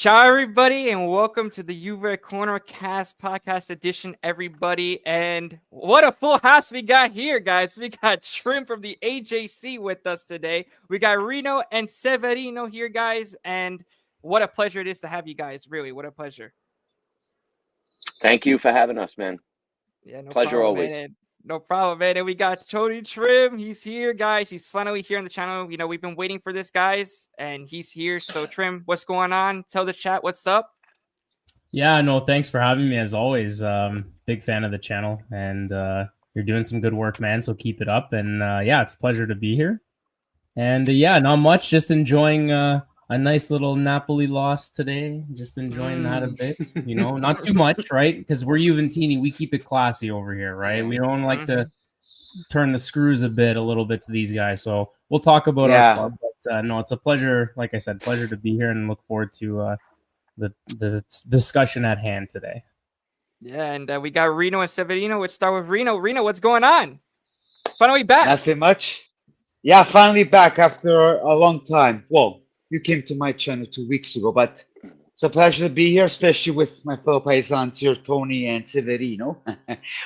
Ciao, everybody, and welcome to the Juve Corner Cast Podcast Edition, everybody. And what a full house we got here, guys. We got Trim from the AJC with us today. We got Rino and Severino here, guys. And what a pleasure it is to have you guys. Really, what a pleasure. Thank you for having us, man. Yeah, no Pleasure problem, always. man. No problem, man. And we got Tony Trim. He's here, guys. He's finally here on the channel. You know, we've been waiting for this, guys, and he's here. So, Trim, what's going on? Tell the chat what's up. Yeah, no, thanks for having me as always. Big fan of the channel, and you're doing some good work, man. So keep it up. And yeah, it's a pleasure to be here. And yeah, not much. Just enjoying a nice little Napoli loss today. Just enjoying that a bit. You know, not too much, right? Because we're Juventini, we keep it classy over here, right? We don't like to turn the screws a little bit to these guys. So we'll talk about our club. But no, it's a pleasure. Like I said, pleasure to be here, and look forward to the discussion at hand today. Yeah, and we got Rino and Severino. Let's start with Rino. Rino, what's going on? Finally back. Nothing much. Yeah, finally back after a long time. Well, you came to my channel 2 weeks ago, but it's a pleasure to be here, especially with my fellow pasans here, Tony and Severino,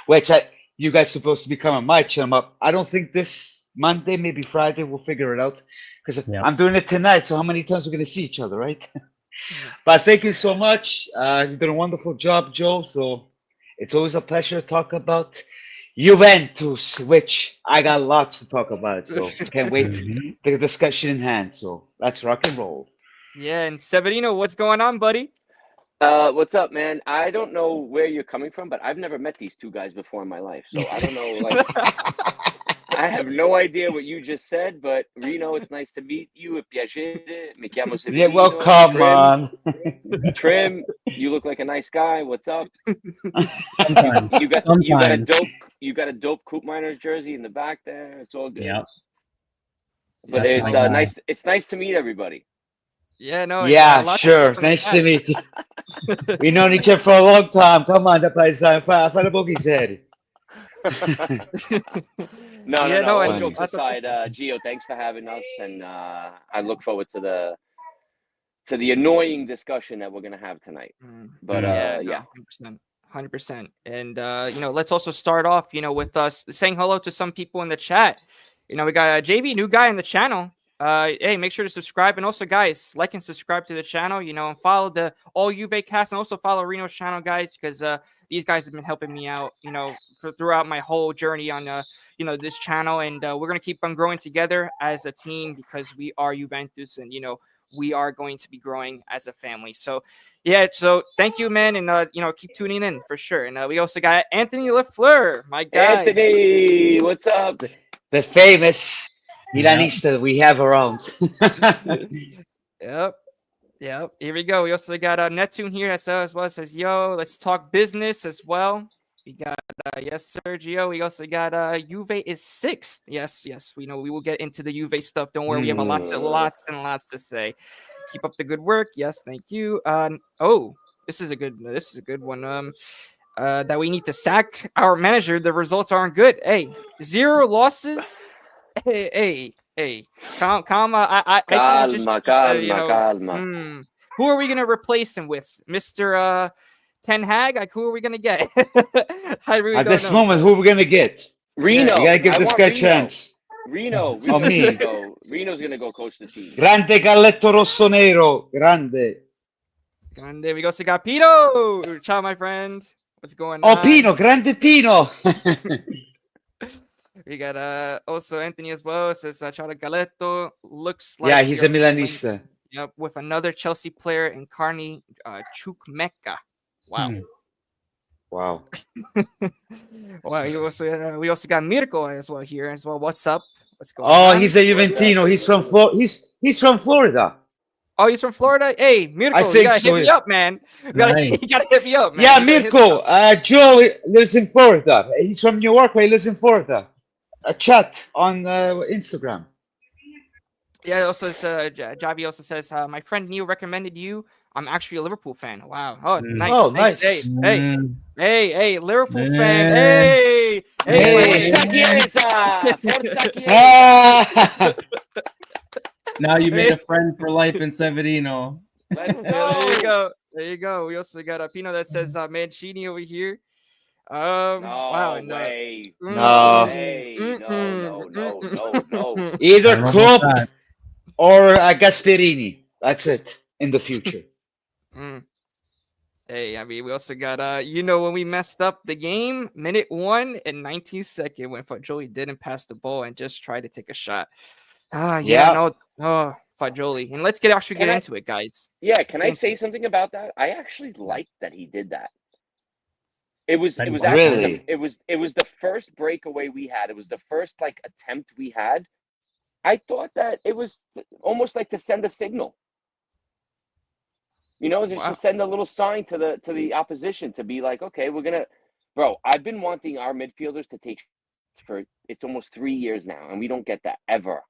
which you guys supposed to be coming on my channel. But I don't think this Monday, maybe Friday, we'll figure it out, because I'm doing it tonight. So how many times we're going to see each other, right? But thank you so much. You've done a wonderful job, Joe. So it's always a pleasure to talk about Juventus, which I got lots to talk about. So can't wait to the discussion in hand. So let's rock and roll. Yeah, and Severino, what's going on, buddy? What's up, man? I don't know where you're coming from, but I've never met these two guys before in my life. So I don't know. Like, I have no idea what you just said, but Rino, it's nice to meet you. Piacere. Mi chiamo Severino. Yeah, well, come on. Trim, you look like a nice guy. What's up? Sometimes. You got a dope Coop Miners jersey in the back there. It's all good. Yeah. But That's it's nice. It's nice to meet everybody. Yeah, no. Yeah, sure. Nice to meet you. We known each other for a long time. Come on, da paesano, fa la pochi seri. No. and Jokes aside, Gio, thanks for having us, and I look forward to the annoying discussion that we're gonna have tonight. But yeah, 100%. And you know, let's also start off, you know, with us saying hello to some people in the chat. You know, we got JV, new guy on the channel. Hey, make sure to subscribe, and also, guys, like and subscribe to the channel. You know, and follow the All Juve Cast, and also follow Reno's channel, guys, because these guys have been helping me out, you know, throughout my whole journey on you know, this channel, and we're gonna keep on growing together as a team, because we are Juventus, and you know, we are going to be growing as a family. So yeah, so thank you, man, and you know, keep tuning in for sure. And we also got Anthony Lafleur, my guy. Anthony, what's up? The famous Milanista that we have around. Yep. Here we go. We also got Neptune here as well. Says, yo, let's talk business as well. We got yes, Sergio. We also got Juve is 6th. Yes. We know we will get into the Juve stuff. Don't worry, we have lots and lots to say. Keep up the good work. Yes, thank you. Oh, this is a good one. That we need to sack our manager. The results aren't good. Hey, 0 losses. Hey. Calma. Calma. Who are we gonna replace him with, Mr. Ten Hag? Like, who are we gonna get? I really At don't this know. moment, who are we gonna get? Rino. You gotta give this guy a chance. Rino. Oh, me. Rino's gonna go coach the team. Grande Galletto Rosso Nero. Grande. We also got Pino. Ciao, my friend. What's going on? Oh, Pino. Grande Pino. We got also Anthony as well. It says Ciao Galletto. Looks like, yeah, he's a Milanista. Yep, with another Chelsea player in Carney Chukmeka. Wow. Wow. Wow. We also got Mirko as well here as well. What's up? What's going on? Oh, he's a Juventino. He's from he's from Florida. Oh, he's from Florida. Hey, Mirko, you gotta hit me up, man. You gotta hit me up, man. Yeah, Mirko. Joe lives in Florida. He's from New York, but he lives in Florida. A chat on Instagram. Yeah, also Javi also says, my friend Neil recommended you. I'm actually a Liverpool fan. Wow. Oh, nice. Oh, nice. Hey, Liverpool fan. Hey. Now you made a friend for life in Severino. Let's Yeah, there you go. go. There you go. We also got a Pino that says Mancini over here. Wow. No And, way. No No. way. No. I Either don't know about Klopp that. or Gasperini. That's it in the future. Mm. Hey, I mean, we also got when we messed up the game, minute 1 and 19-second when Fajoli didn't pass the ball and just tried to take a shot. Yeah, Yeah. no, oh, Fajoli. And let's get Can I- into it, guys. Yeah, can I Let's get say into something about that? I actually liked that he did that. It was That actually Really? it was the first breakaway we had. It was the first like attempt we had. I thought that it was almost like to send a signal. Just Wow. to send a little sign to the opposition to be like, okay, we're gonna, bro. I've been wanting our midfielders to take for it's almost 3 years now, and we don't get that ever.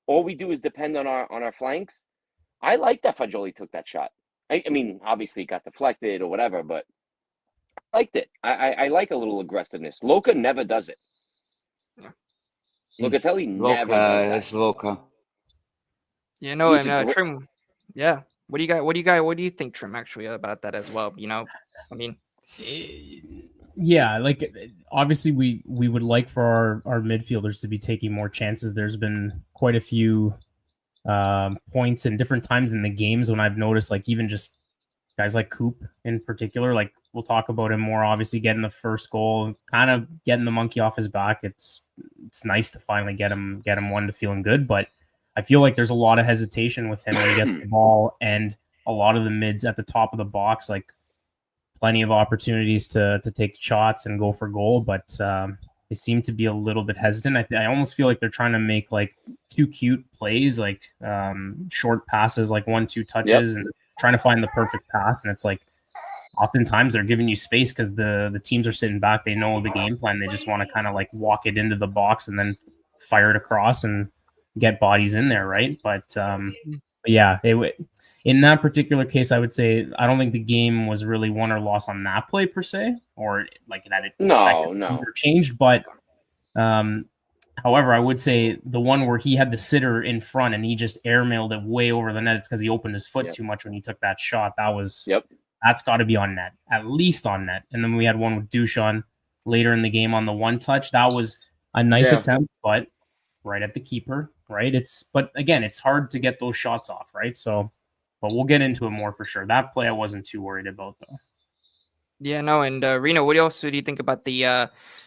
All we do is depend on our flanks. I like that Fajoli took that shot. I mean, obviously it got deflected or whatever, but I liked it. I like a little aggressiveness. Loca never does it. Locatelli never does Loca that. is Loca. Yeah, no, He's and Trim. Yeah. What do you think, Trim, actually, about that as well? I mean, Yeah, like obviously we would like for our midfielders to be taking more chances. There's been quite a few points and different times in the games when I've noticed, like even just guys like Coop in particular, like we'll talk about him more, obviously getting the first goal, kind of getting the monkey off his back. It's nice to finally get him one to feeling good, but I feel like there's a lot of hesitation with him when he gets the ball, and a lot of the mids at the top of the box, like plenty of opportunities to take shots and go for goal, but they seem to be a little bit hesitant. I almost feel like they're trying to make like too cute plays, like short passes, like 1-2 touches, and trying to find the perfect pass. And it's like oftentimes they're giving you space because the teams are sitting back. They know the game plan. They just want to kind of like walk it into the box and then fire it across and get bodies in there, right? But yeah, in that particular case, I would say I don't think the game was really won or lost on that play per se, or like that it No. changed. But however, I would say the one where he had the sitter in front and he just airmailed it way over the net, it's because he opened his foot too much when he took that shot. That's got to be on net, at least on net. And then we had one with Duchan later in the game on the one touch. That was a nice attempt, but right at the keeper, right? But again, it's hard to get those shots off, right? So, but we'll get into it more for sure. That play I wasn't too worried about though. Yeah, no, and Reno, what else do you think about the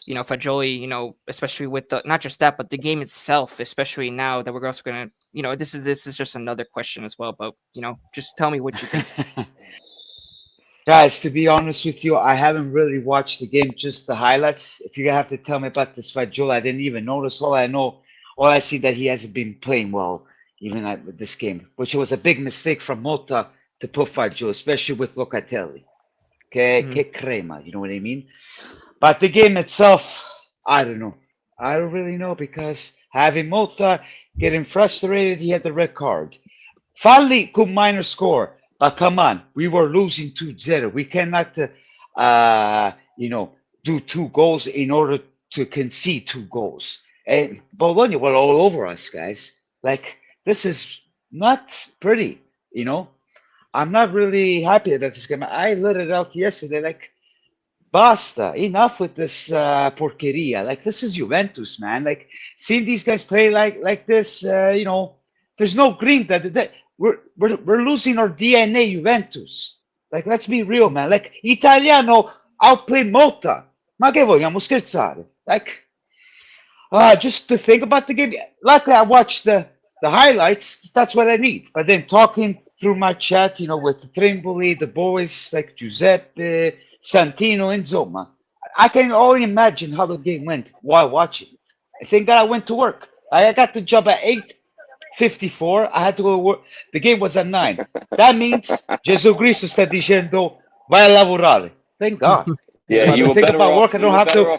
Fajoli, especially with not just that, but the game itself, especially now that we're also gonna, this is just another question as well, but just tell me what you think. Guys, to be honest with you, I haven't really watched the game, just the highlights. If you have to tell me about this Fajoli, I didn't even notice. All I see that he hasn't been playing well, even with this game, which was a big mistake from Mota to put Fajoli, especially with Locatelli. Okay, che crema, you know what I mean? But the game itself, I don't know. I don't really know because having Mota getting frustrated, he had the red card. Finally, could minor score. But come on, we were losing 2-0. We cannot, do 2 goals in order to concede 2 goals. And Bologna were all over us, guys. Like, this is not pretty, I'm not really happy that this game. I let it out yesterday, like, basta, enough with this porqueria. Like, this is Juventus, man. Like, seeing these guys play like this, there's no green that we're losing our DNA, Juventus. Like, let's be real, man. Like, Italiano outplay Mota. Ma che vogliamo scherzare? Like, just to think about the game. Luckily, I watched the highlights. That's what I need. But then talking through my chat, with Trimboli, the boys like Giuseppe, Santino, insomma, I can only imagine how the game went while watching it. I think that I went to work. I got the job at 8:54. I had to go to work. The game was at 9. That means Gesù Cristo sta dicendo vai a lavorare. Thank God. Yeah, So you were think better about off. work. I don't have to.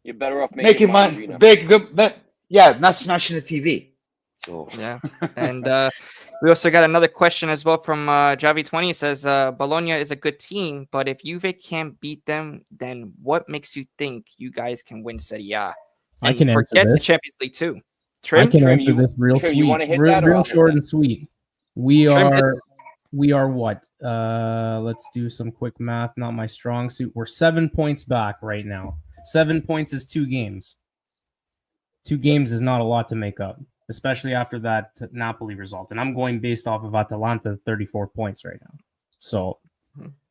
You're better off making money big, not smashing the TV. So yeah, and we also got another question as well from Javi20. It says Bologna is a good team, but if Juve can't beat them, then what makes you think you guys can win Serie A? I can forget answer this. the Champions League too. I can answer Trim, this real Trim, sweet, you wanna hit real that or I'll hit short that? and sweet. We Trim are what? Let's do some quick math. Not my strong suit. We're 7 points back right now. 7 points is 2 games. 2 games is not a lot to make up, especially after that Napoli result. And I'm going based off of Atalanta's 34 points right now. So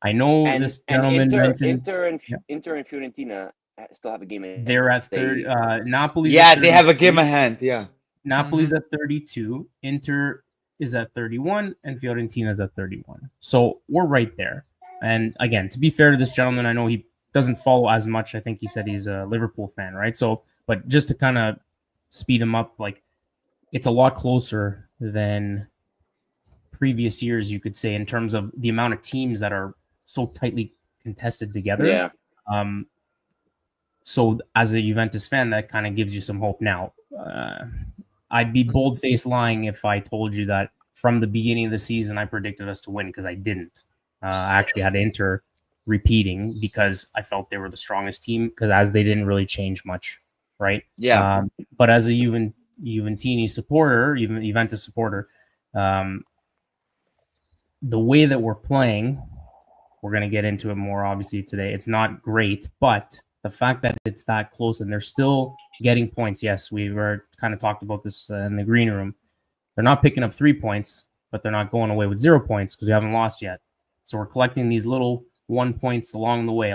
I know And this gentleman mentioned Inter and yeah. Fiorentina still have a game. They're at 30. Napoli's Yeah, at they have a game 33. ahead. Yeah. Napoli's at 32. Inter is at 31, and Fiorentina's at 31. So we're right there. And again, to be fair to this gentleman, I know he doesn't follow as much. I think he said he's a Liverpool fan, right? So, but just to kind of speed him up, like it's a lot closer than previous years, you could say, in terms of the amount of teams that are so tightly contested together. Yeah. So as a Juventus fan, that kind of gives you some hope. Now, I'd be bold-faced lying if I told you that from the beginning of the season I predicted us to win, because I didn't. I actually had Inter repeating because I felt they were the strongest team, because as they didn't really change much, right? Yeah. But as a Juventini supporter, Juventus supporter, the way that we're playing, we're going to get into it more obviously today. It's not great, but the fact that it's that close and they're still getting points. Yes, we were kind of talked about this in the green room. They're not picking up 3 points, but they're not going away with 0 points because we haven't lost yet. So we're collecting these little 1 points along the way.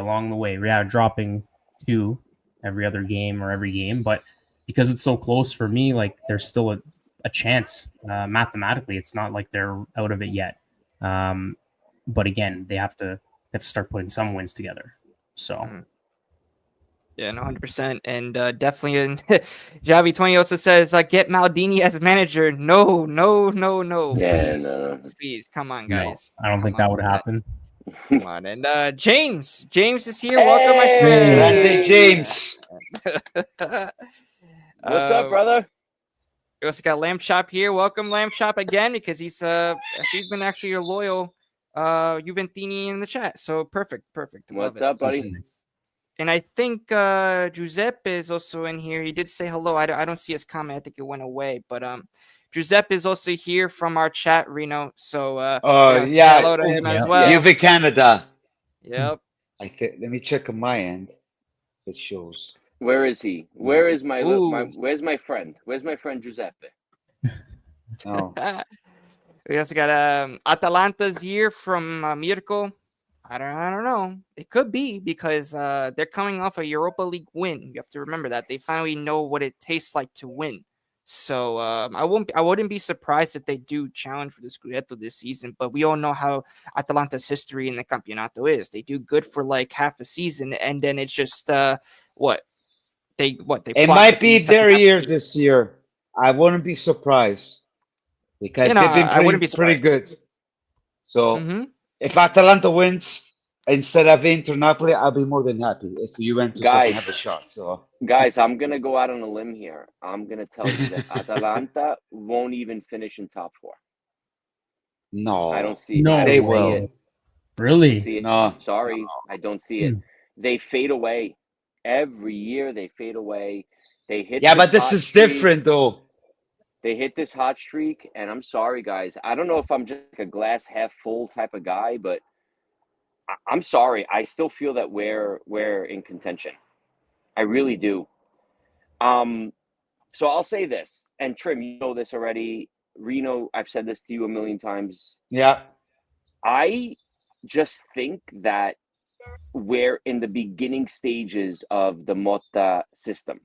We are dropping 2 every other game or every game, but because it's so close for me, like there's still a chance mathematically. It's not like they're out of it yet. But again, they have to start putting some wins together. So. Yeah, no, 100%. And definitely, in Javi 20 also says, get Maldini as manager. No. Yeah, Please, no. please. Come on, guys. No, I don't think that would happen. Come on. And James is here. Welcome, my Grande James. friend. What's up, brother? We also got Lamb Chop here. Welcome, Lamb Chop, again, because he's been actually your loyal Juventini in the chat. So perfect. What's up, buddy? And I think Giuseppe is also in here. He did say hello. I don't see his comment. I think it went away. But Giuseppe is also here from our chat, Reno. So yeah, hello to him as well. Juve Canada. Yep. I think. Let me check on my end. If it shows. Where is he? Where is where's my friend? Where's my friend Giuseppe? Oh. We also got Atalanta's here from Mirko. I don't know. It could be because they're coming off a Europa League win. You have to remember that they finally know what it tastes like to win. So I wouldn't be surprised if they do challenge for the Scudetto this season. But we all know how Atalanta's history in the Campionato is. They do good for like half a season, and then it's just they It might be their year this year. I wouldn't be surprised because they've been pretty good. So if Atalanta wins instead of Inter Napoli, I'll be more than happy if Juventus doesn't have a shot. So guys, I'm gonna go out on a limb here. I'm gonna tell you that Atalanta won't even finish in top 4. No, I don't see. No, they will. will. Really? See it. No. Sorry, I don't see it. They fade away every year. They fade away. They hit. Yeah, but this is different though. They hit this hot streak, and I'm sorry, guys. I don't know if I'm just like a glass half full type of guy, but I'm sorry. I still feel that we're in contention. I really do. So I'll say this, and Trim, you know this already. Reno, I've said this to you a million times. Yeah. I just think that we're in the beginning stages of the Motta system.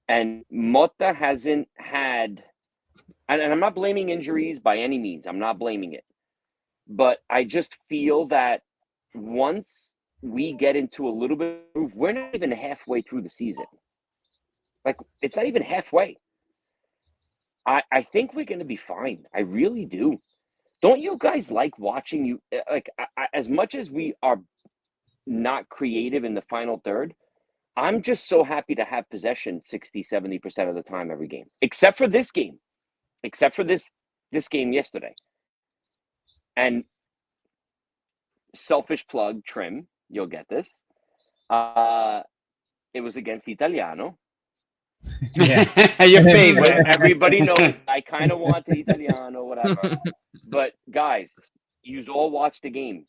And Motta hasn't had, and I'm not blaming injuries by any means. I'm not blaming it. But I just feel that once we get into a little bit of, we're not even halfway through the season. Like, it's not even halfway. I think we're going to be fine. I really do. Don't you guys like watching you? Like, as much as we are not creative in the final third, I'm just so happy to have possession 60, 70% of the time every game, except for this game, except for this game yesterday. And selfish plug, Trim, you'll get this. It was against Italiano. Yeah. Your favorite. Where everybody knows I kind of want the Italiano, whatever. But guys, you all watched the game.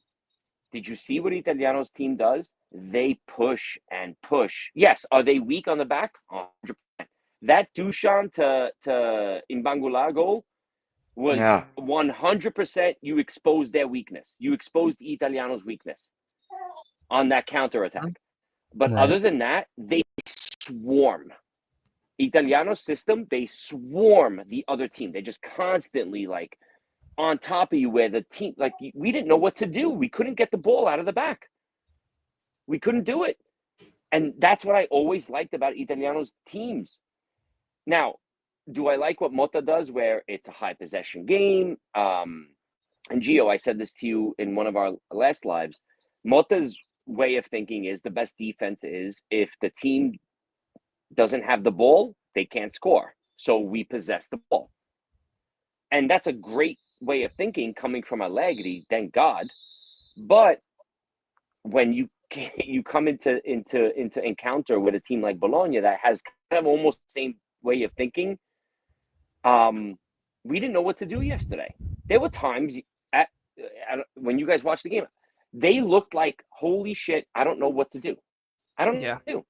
Did you see what Italiano's team does? They push and push. Yes, are they weak on the back? 100%. That Duchan to Imbangula goal was Yeah. 100% you exposed their weakness. You exposed Italiano's weakness on that counterattack. But Right. other than that, they swarm. Italiano's system, they swarm the other team. They just constantly like on top of you where the team, like we didn't know what to do. We couldn't get the ball out of the back. We couldn't do it. And that's what I always liked about Italiano's teams. Now, do I like what Motta does where it's a high possession game? And Gio, I said this to you in one of our last lives. Motta's way of thinking is the best defense is if the team doesn't have the ball, they can't score. So we possess the ball. And that's a great way of thinking coming from Allegri, thank God. But when you come into encounter with a team like Bologna that has kind of almost the same way of thinking, we didn't know what to do yesterday. There were times when you guys watched the game, they looked like, holy shit, I don't know what to do. I don't know what to do.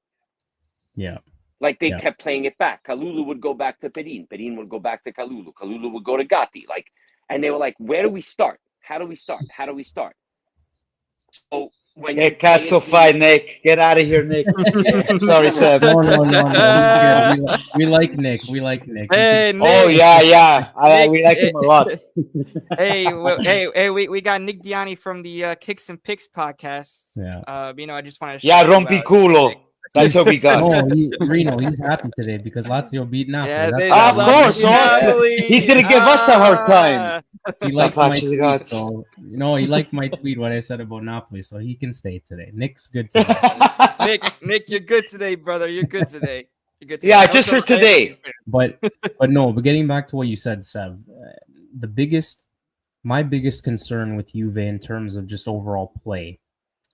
Yeah. Like they kept playing it back. Kalulu would go back to Perin. Perin would go back to Kalulu. Kalulu would go to Gatti. Like, and they were like, where do we start? How do we start? How do we start? So when Get cazzo fai, Nick. Get out of here, Nick. Sorry, Seb. No. He's good. We like Nick. We like Nick. Hey, Nick. Oh yeah. Nick, we like him a lot. Hey, we got Nick Diani from the Kicks and Picks podcast. Yeah. I just want to Rompiculo. That's what we got. No, Reno, he's happy today because Lazio beat Napoli. Yeah, of course. He's going to give us a hard time. He liked my tweet, so he liked my tweet what I said about Napoli, so he can stay today. Nick's good today. Nick, you're good today, brother. You're good today. Yeah, just for today. But getting back to what you said, Sev, my biggest concern with Juve in terms of just overall play.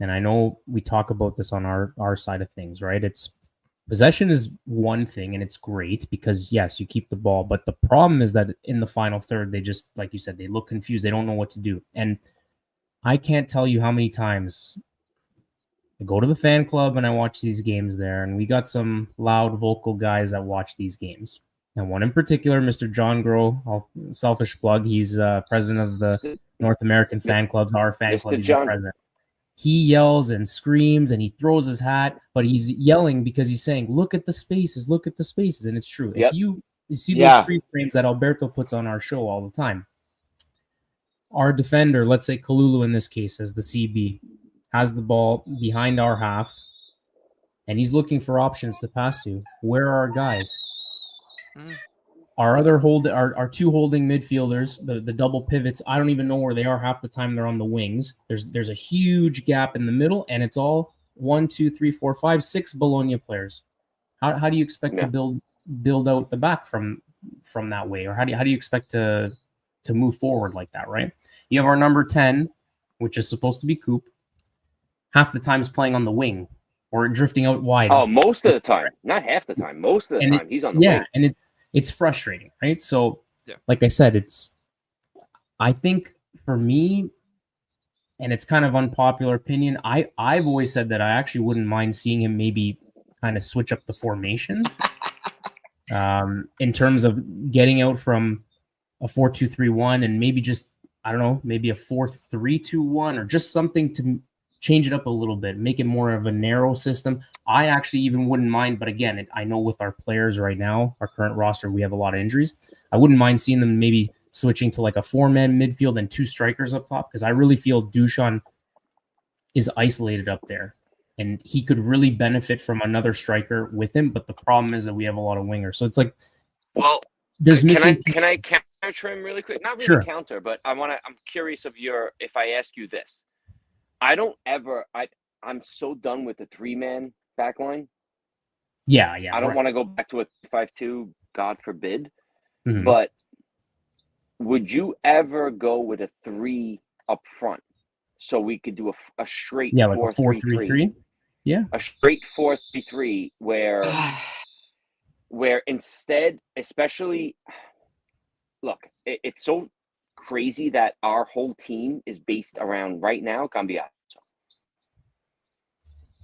And I know we talk about this on our side of things, right? It's possession is one thing and it's great because yes, you keep the ball. But the problem is that in the final third, they just, like you said, they look confused. They don't know what to do. And I can't tell you how many times I go to the fan club and I watch these games there. And we got some loud vocal guys that watch these games. And one in particular, Mr. John Groh, selfish plug. He's president of the North American fan clubs, our fan club. He's the president. He yells and screams and he throws his hat, but he's yelling because he's saying, look at the spaces. And it's true. Yep. If you see those free frames that Alberto puts on our show all the time, our defender, let's say Kalulu in this case as the CB, has the ball behind our half and he's looking for options to pass to. Where are our guys? Our two holding midfielders, the double pivots, I don't even know where they are half the time. They're on the wings. There's a huge gap in the middle, and it's all 1, 2, 3, 4, 5, 6 Bologna players. How do you expect to build out the back from that way, or how do you expect to move forward like that? Right? You have our number 10, which is supposed to be Coop. Half the time is playing on the wing or drifting out wide. Oh, most of the time, not half the time. Most of the time, he's on the wing. Yeah, and it's frustrating, right? So, like I said, I think for me, and it's kind of unpopular opinion, I've always said that I actually wouldn't mind seeing him maybe kind of switch up the formation in terms of getting out from a 4-2-3-1 and maybe just, I don't know, maybe a 4-3-2-1 or just something to change it up a little bit, make it more of a narrow system. I actually even wouldn't mind, but again, I know with our players right now, our current roster, we have a lot of injuries. I wouldn't mind seeing them maybe switching to like a 4-man midfield and 2 strikers up top because I really feel Duchan is isolated up there and he could really benefit from another striker with him. But the problem is that we have a lot of wingers. So it's like, well, there's missing. Can I counter him really quick? Not really counter, but I'm curious of if I ask you this. I'm so done with the 3-man back line. Yeah. I don't want to go back to a 5-2, God forbid. Mm-hmm. But would you ever go with a 3 up front so we could do a straight 4-3-3? Yeah. A straight 4-3-3 where where instead, especially, look, it's so crazy that our whole team is based around right now Cambiaso,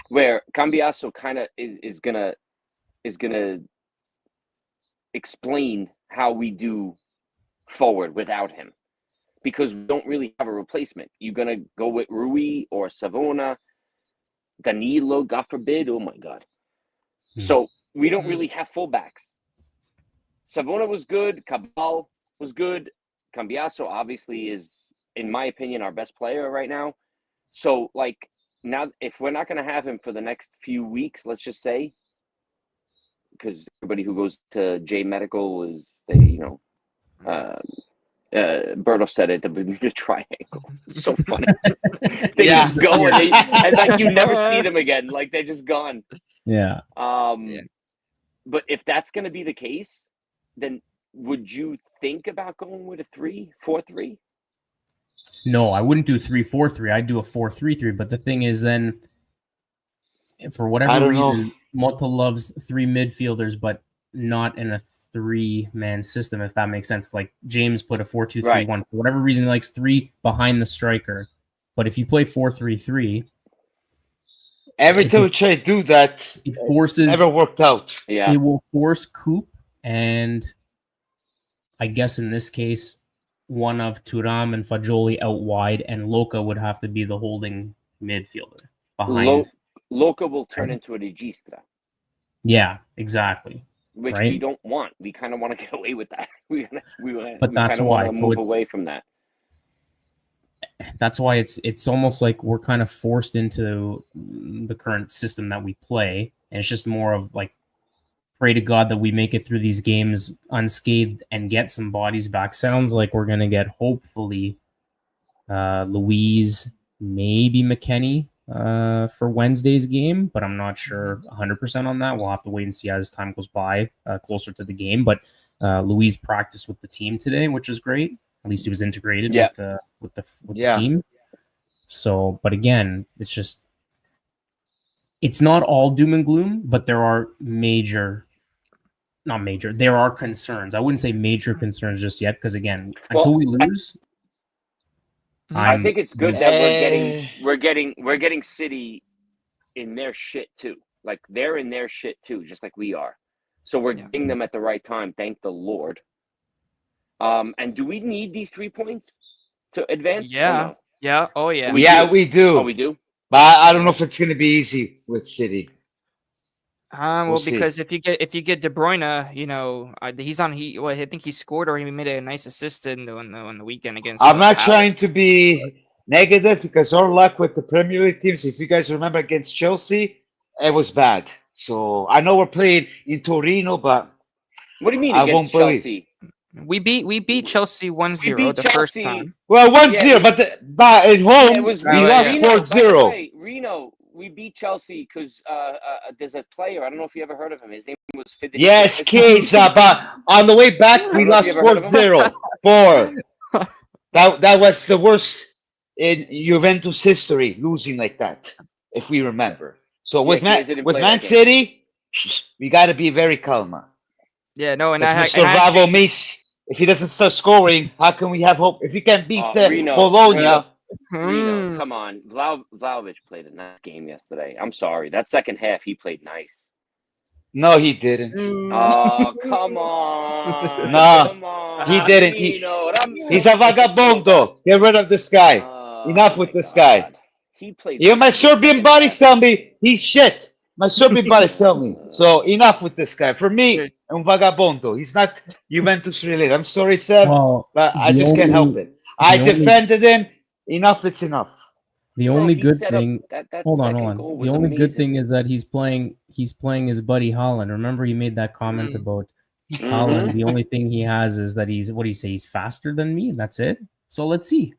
where Cambiaso kind of is gonna explain how we do forward without him, because we don't really have a replacement. You're gonna go with Rui or Savona, Danilo, God forbid. Oh my God. So we don't really have fullbacks. Savona was good. Cabal was good. Cambiaso obviously is, in my opinion, our best player right now. So, like, now, if we're not going to have him for the next few weeks, let's just say, because everybody who goes to J Medical is, Berto said it, the Bermuda Triangle. So funny. They just go and like you never see them again. Like they're just gone. Yeah. But if that's going to be the case, then would you think about going with a 3-4-3? No, I wouldn't do 3-4-3. I'd do a 4-3-3. But the thing is, then, for whatever reason, Motta loves 3 midfielders, but not in a 3-man system, if that makes sense. Like James put a 4-2-3-1. Right. For whatever reason, he likes 3 behind the striker. But if you play 4-3-3, every time we try to do that, it forces, never worked out. Yeah. It will force Coop, and I guess in this case, one of Thuram and Fagioli out wide, and Loca would have to be the holding midfielder behind. Loca will turn into a registra. Yeah, exactly. Which right? we don't want. We kind of want to get away with that. But that's why. So move away from that. That's why it's almost like we're kind of forced into the current system that we play, and it's just more of like, pray to God that we make it through these games unscathed and get some bodies back. Sounds like we're going to get, hopefully, Louise, maybe McKennie for Wednesday's game, but I'm not sure 100% on that. We'll have to wait and see as time goes by closer to the game. But Louise practiced with the team today, which is great. At least he was integrated with the team. So, but again, it's not all doom and gloom, but there are there are concerns. I wouldn't say major concerns just yet, because again, until we lose, I think it's good that we're getting City in their shit too. Like they're in their shit too, just like we are. So we're getting them at the right time. Thank the Lord. And do we need these 3 points to advance? Yeah. Yeah. Oh yeah. We do. Oh, we do. But I don't know if it's going to be easy with City. Well, because if you get De Bruyne, I think he scored or he made a nice assist on the weekend against. I'm not trying to be negative, because our luck with the Premier League teams, if you guys remember against Chelsea, it was bad. So I know we're playing in Torino, but what do you mean I against won't Chelsea? We beat Chelsea 1-0 the first time. Well, 1-0, but at home we lost 4-0. Hey, Reno, we beat Chelsea because there's a player. I don't know if you ever heard of him. His name was Fidel. Yes, Chiesa, but on the way back we lost 4-0. That was the worst in Juventus history, losing like that, if we remember. So with Man City, we got to be very calm. Yeah, no, and Mr. Bravo Miss, if he doesn't start scoring, how can we have hope? If he can beat Bologna. Reno, come on. Vlahovic played a nice game yesterday. I'm sorry. That second half, he played nice. No, he didn't. Oh, come on. No, come on. He didn't. He's a vagabondo. Get rid of this guy. Enough with this guy. He played. My Serbian buddies tell me he's shit. My Serbian buddies tell me. So enough with this guy. For me, un vagabondo. He's not Juventus related. I'm sorry, Seb, but I just can't help it. I defended him. Enough, it's enough. The only good thing. Hold on. The only good thing is that he's playing his buddy Haaland. Remember, he made that comment about Haaland. The only thing he has is that he's faster than me. That's it. So let's see.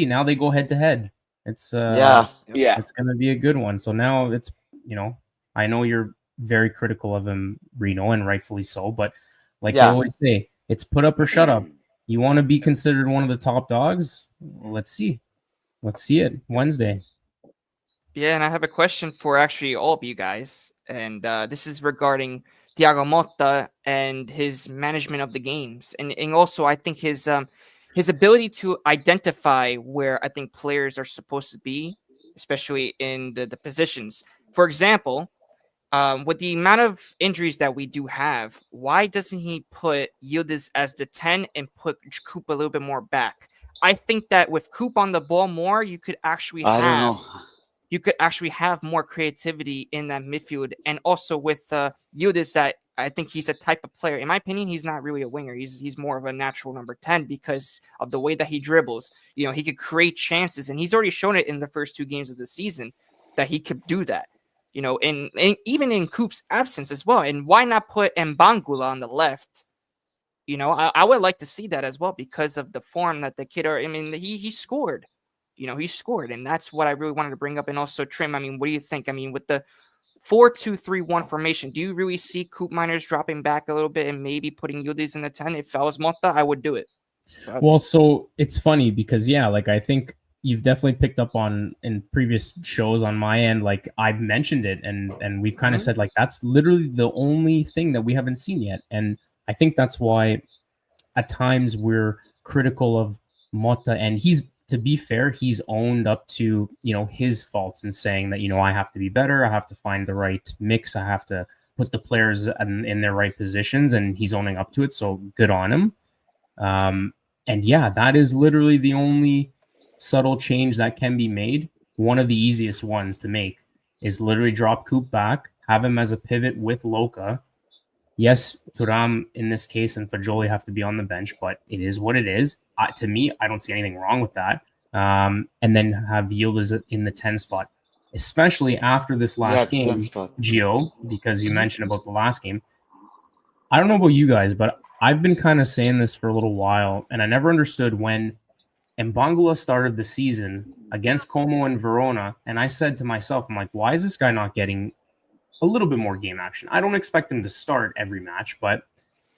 Now they go head to head. It's it's gonna be a good one. So now it's I know you're very critical of him, Reno, and rightfully so. But like I always say, it's put up or shut up. You want to be considered one of the top dogs? Let's see. Let's see it Wednesday. Yeah, and I have a question for actually all of you guys, and this is regarding Thiago Motta and his management of the games, and also I think his ability to identify where I think players are supposed to be, especially in the positions. For example, with the amount of injuries that we do have, why doesn't he put Yildiz as the 10 and put Coop a little bit more back? I think that with Coop on the ball more, you could actually I don't have know. more creativity in that midfield. And also with Yildiz, that I think he's a type of player. In my opinion, he's not really a winger. He's more of a natural number 10 because of the way that he dribbles. You know, he could create chances, and he's already shown it in the first 2 games of the season that he could do that. You know, and even in Coop's absence as well. And why not put Mbangula on the left? You know, I would like to see that as well because of the form that the kid are. I mean, he scored. You know, he scored, and that's what I really wanted to bring up. And also, Trim, I mean, what do you think? I mean, with the 4-2-3-1 formation, do you really see Coop Miners dropping back a little bit and maybe putting Yildiz in the 10? If I was Mota, I would do it. Well, so it's funny because like I think you've definitely picked up on in previous shows on my end, like I've mentioned it and we've kind of said like that's literally the only thing that we haven't seen yet. And I think that's why at times we're critical of Mota, and to be fair, he's owned up to, his faults and saying that, I have to be better. I have to find the right mix. I have to put the players in their right positions, and he's owning up to it. So good on him. And yeah, that is literally the only subtle change that can be made. One of the easiest ones to make is literally drop Coop back, have him as a pivot with Loka. Yes, Thuram in this case and Fajoli have to be on the bench, but it is what it is. To me, I don't see anything wrong with that. And then have Yildiz in the 10 spot, especially after this last game, Gio, because you mentioned about the last game. I don't know about you guys, but I've been kind of saying this for a little while, and I never understood when Mbangula started the season against Como and Verona, and I said to myself, I'm like, why is this guy not getting a little bit more game action? I don't expect him to start every match, but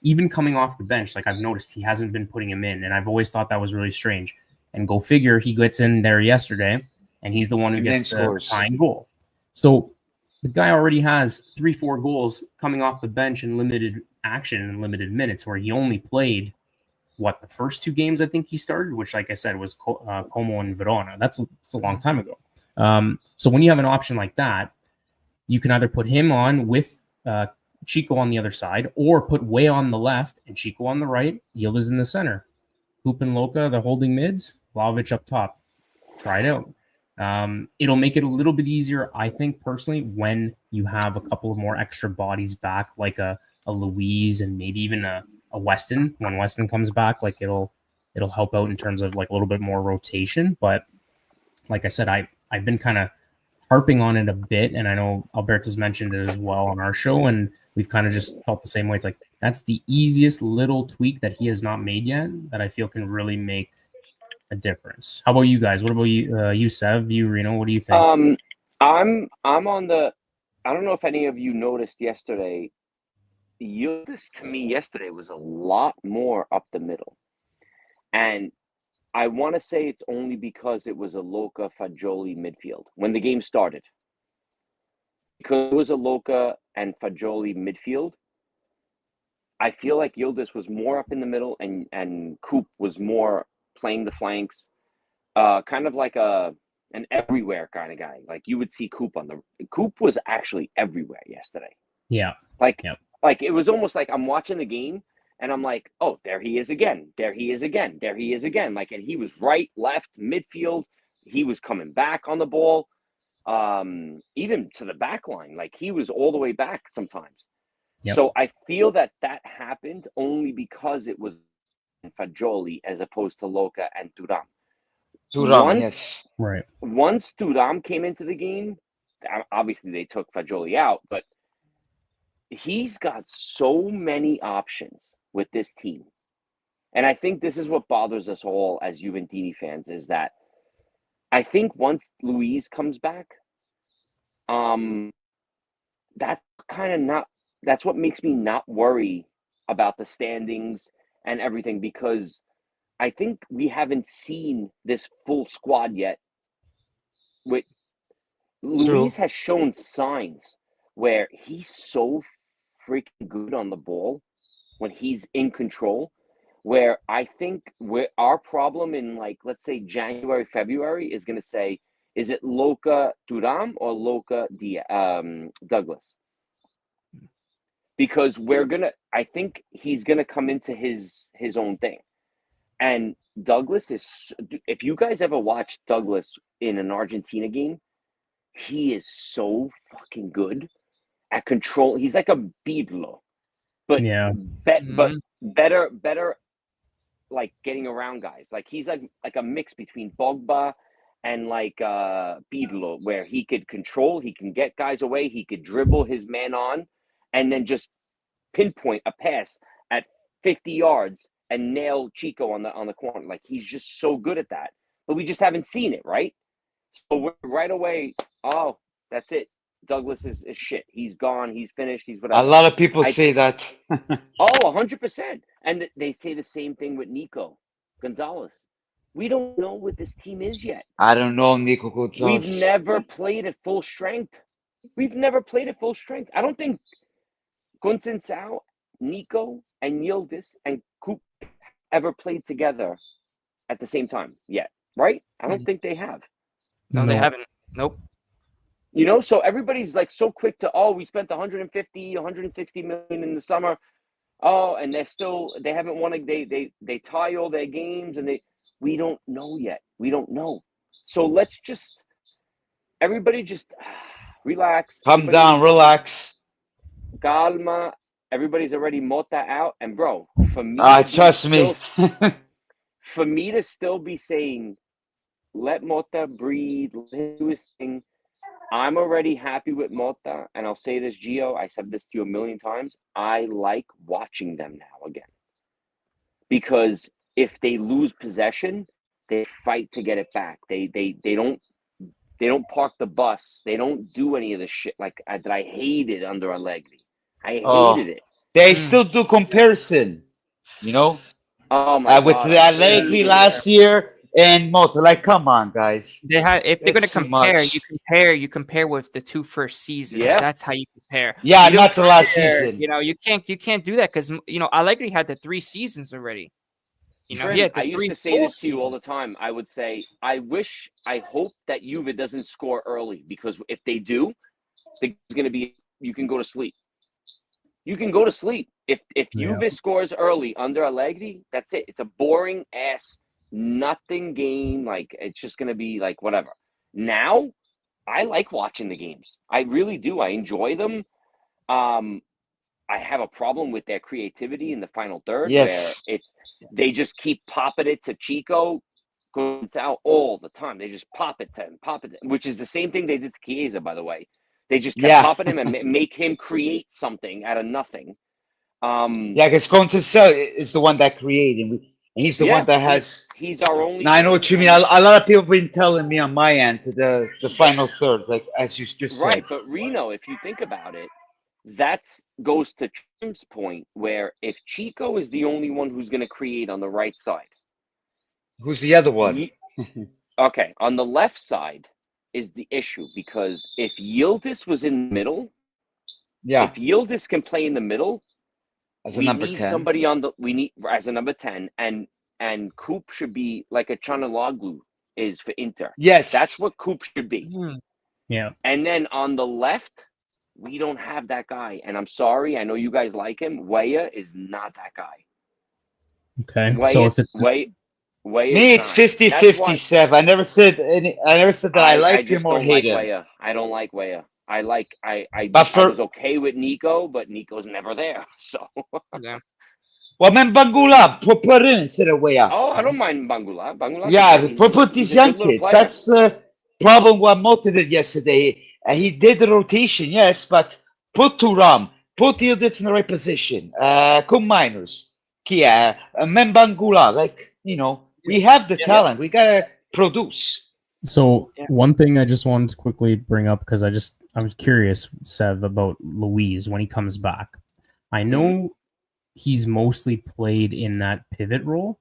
even coming off the bench, like I've noticed he hasn't been putting him in, and I've always thought that was really strange. And go figure, he gets in there yesterday, and he's the one who gets the tying goal. So the guy already has 3-4 goals coming off the bench in limited action and limited minutes, where he only played the first 2 games I think he started, which, like I said, was Como and Verona. That's a long time ago. So when you have an option like that, you can either put him on with Chico on the other side, or put Way on the left and Chico on the right. Yildiz in the center. Hoop and Loka, the holding mids. Vlahovic up top. Try it out. It'll make it a little bit easier, I think, personally, when you have a couple of more extra bodies back, like a Louise and maybe even a Weston. When Weston comes back, like it'll help out in terms of like a little bit more rotation. But like I said, I've been kind of harping on it a bit, and I know Alberto's mentioned it as well on our show, and we've kind of just felt the same way. It's like that's the easiest little tweak that he has not made yet that I feel can really make a difference. How about you guys? What about you Sev, you Reno? What do you think? I'm on the. I don't know if any of you noticed yesterday. Yildiz to me yesterday was a lot more up the middle, and I want to say it's only because it was a Loka Fajoli midfield when the game started. Because it was a Loka and Fajoli midfield, I feel like Yildiz was more up in the middle, and Coop was more playing the flanks, kind of like an everywhere kind of guy. Like you would see Coop Coop was actually everywhere yesterday. Yeah. Like it was almost like I'm watching the game and I'm like, oh, there he is again. There he is again. There he is again. Like, and he was right, left, midfield. He was coming back on the ball, even to the back line. Like he was all the way back sometimes. Yep. So I feel that happened only because it was Fajoli as opposed to Loka and Thuram. Yes. Right. Once Thuram came into the game, obviously they took Fajoli out, but he's got so many options with this team. And I think this is what bothers us all as Juventini fans, is that I think once Luis comes back, that's what makes me not worry about the standings and everything, because I think we haven't seen this full squad yet. Luis has shown signs where he's so freaking good on the ball when he's in control. Where I think our problem in, like, let's say January, February is going to say, is it Luka Thuram or Luka Douglas? Because I think he's gonna come into his own thing. And Douglas is, if you guys ever watched Douglas in an Argentina game, he is so fucking good at control. He's like a Bidlo, but but better like getting around guys. Like he's like a mix between Pogba and like Bidlo, where he could control, he can get guys away, he could dribble his man on, and then just pinpoint a pass at 50 yards and nail Chico on the corner. Like he's just so good at that. But we just haven't seen it, right? So we're right away, oh, that's it. Douglas is shit. He's gone. He's finished. He's whatever. A lot of people say that. 100%. And they say the same thing with Nico Gonzalez. We don't know what this team is yet. I don't know Nico Gonzalez. We've never played at full strength. I don't think Conceição, Nico, and Yildiz and Coop ever played together at the same time yet, right? I don't think they have. No, they haven't. Nope. You know, so everybody's like so quick to, oh, we spent 150, 160 million in the summer. Oh, and they haven't won. They tie all their games, and we don't know yet. We don't know. So let's everybody just relax. Calm down, relax. Calma. Everybody's already Mota out, and bro, for me, trust me. For me to still be saying, let Mota breathe, let him do his thing. I'm already happy with Mota, and I'll say this, Gio, I said this to you a million times. I like watching them now again. Because if they lose possession, they fight to get it back. They don't park the bus. They don't do any of the shit like that I hated under Allegri. I hated it. They still do comparison, you know? Oh my with God, the Allegri last year and Mota. Like, come on, guys. If they're going to compare, much. you compare with the 2 first seasons. Yeah. That's how you compare. Yeah, you not the last season. You know, you can't do that because Allegri had the 3 seasons already. I used to say this to you all the time. I would say, I hope that Juve doesn't score early, because if they do, it's going to be, you can go to sleep. You can go to sleep. If Juve scores early under Allegri, that's it. It's a boring ass nothing game. Like, it's just going to be like whatever. Now, I like watching the games. I really do. I enjoy them. I have a problem with their creativity in the final third, where they just keep popping it to Chico out all the time. They just pop it to him, which is the same thing they did to Chiesa, by the way. They just kept popping him and make him create something out of nothing. Because Conceição is the one that created, and he's the one that has. He's our only. Now, I know what you mean. A lot of people have been telling me on my end the final third, like as you just said. Right, but Reno, if you think about it, that goes to Trim's point, where if Chico is the only one who's going to create on the right side, who's the other one? Okay, on the left side is the issue, because if Yildiz was in the middle, if Yildiz can play in the middle, as a number 10, somebody we need as a number 10, and Coop should be like a Chanaloglu is for Inter. Yes, that's what Coop should be. Yeah, and then on the left, we don't have that guy, and I'm sorry, I know you guys like him. Weah is not that guy. Okay, so if it's me, it's 50-57. I never said that I liked him or hated him. I don't like Weah. I was okay with Nico, but Nico's never there. So well, man, Bangula, put in instead of Weah. Oh, I don't mind Bangula. Put these young kids. Player. That's the problem. What Mota did yesterday. He did the rotation, yes, but put Thuram, put Yildiz in the right position. Come minors, Kia, Membangula. Like, we have the talent. We gotta produce. So one thing I just wanted to quickly bring up, because I was curious, Sev, about Luis when he comes back. I know he's mostly played in that pivot role,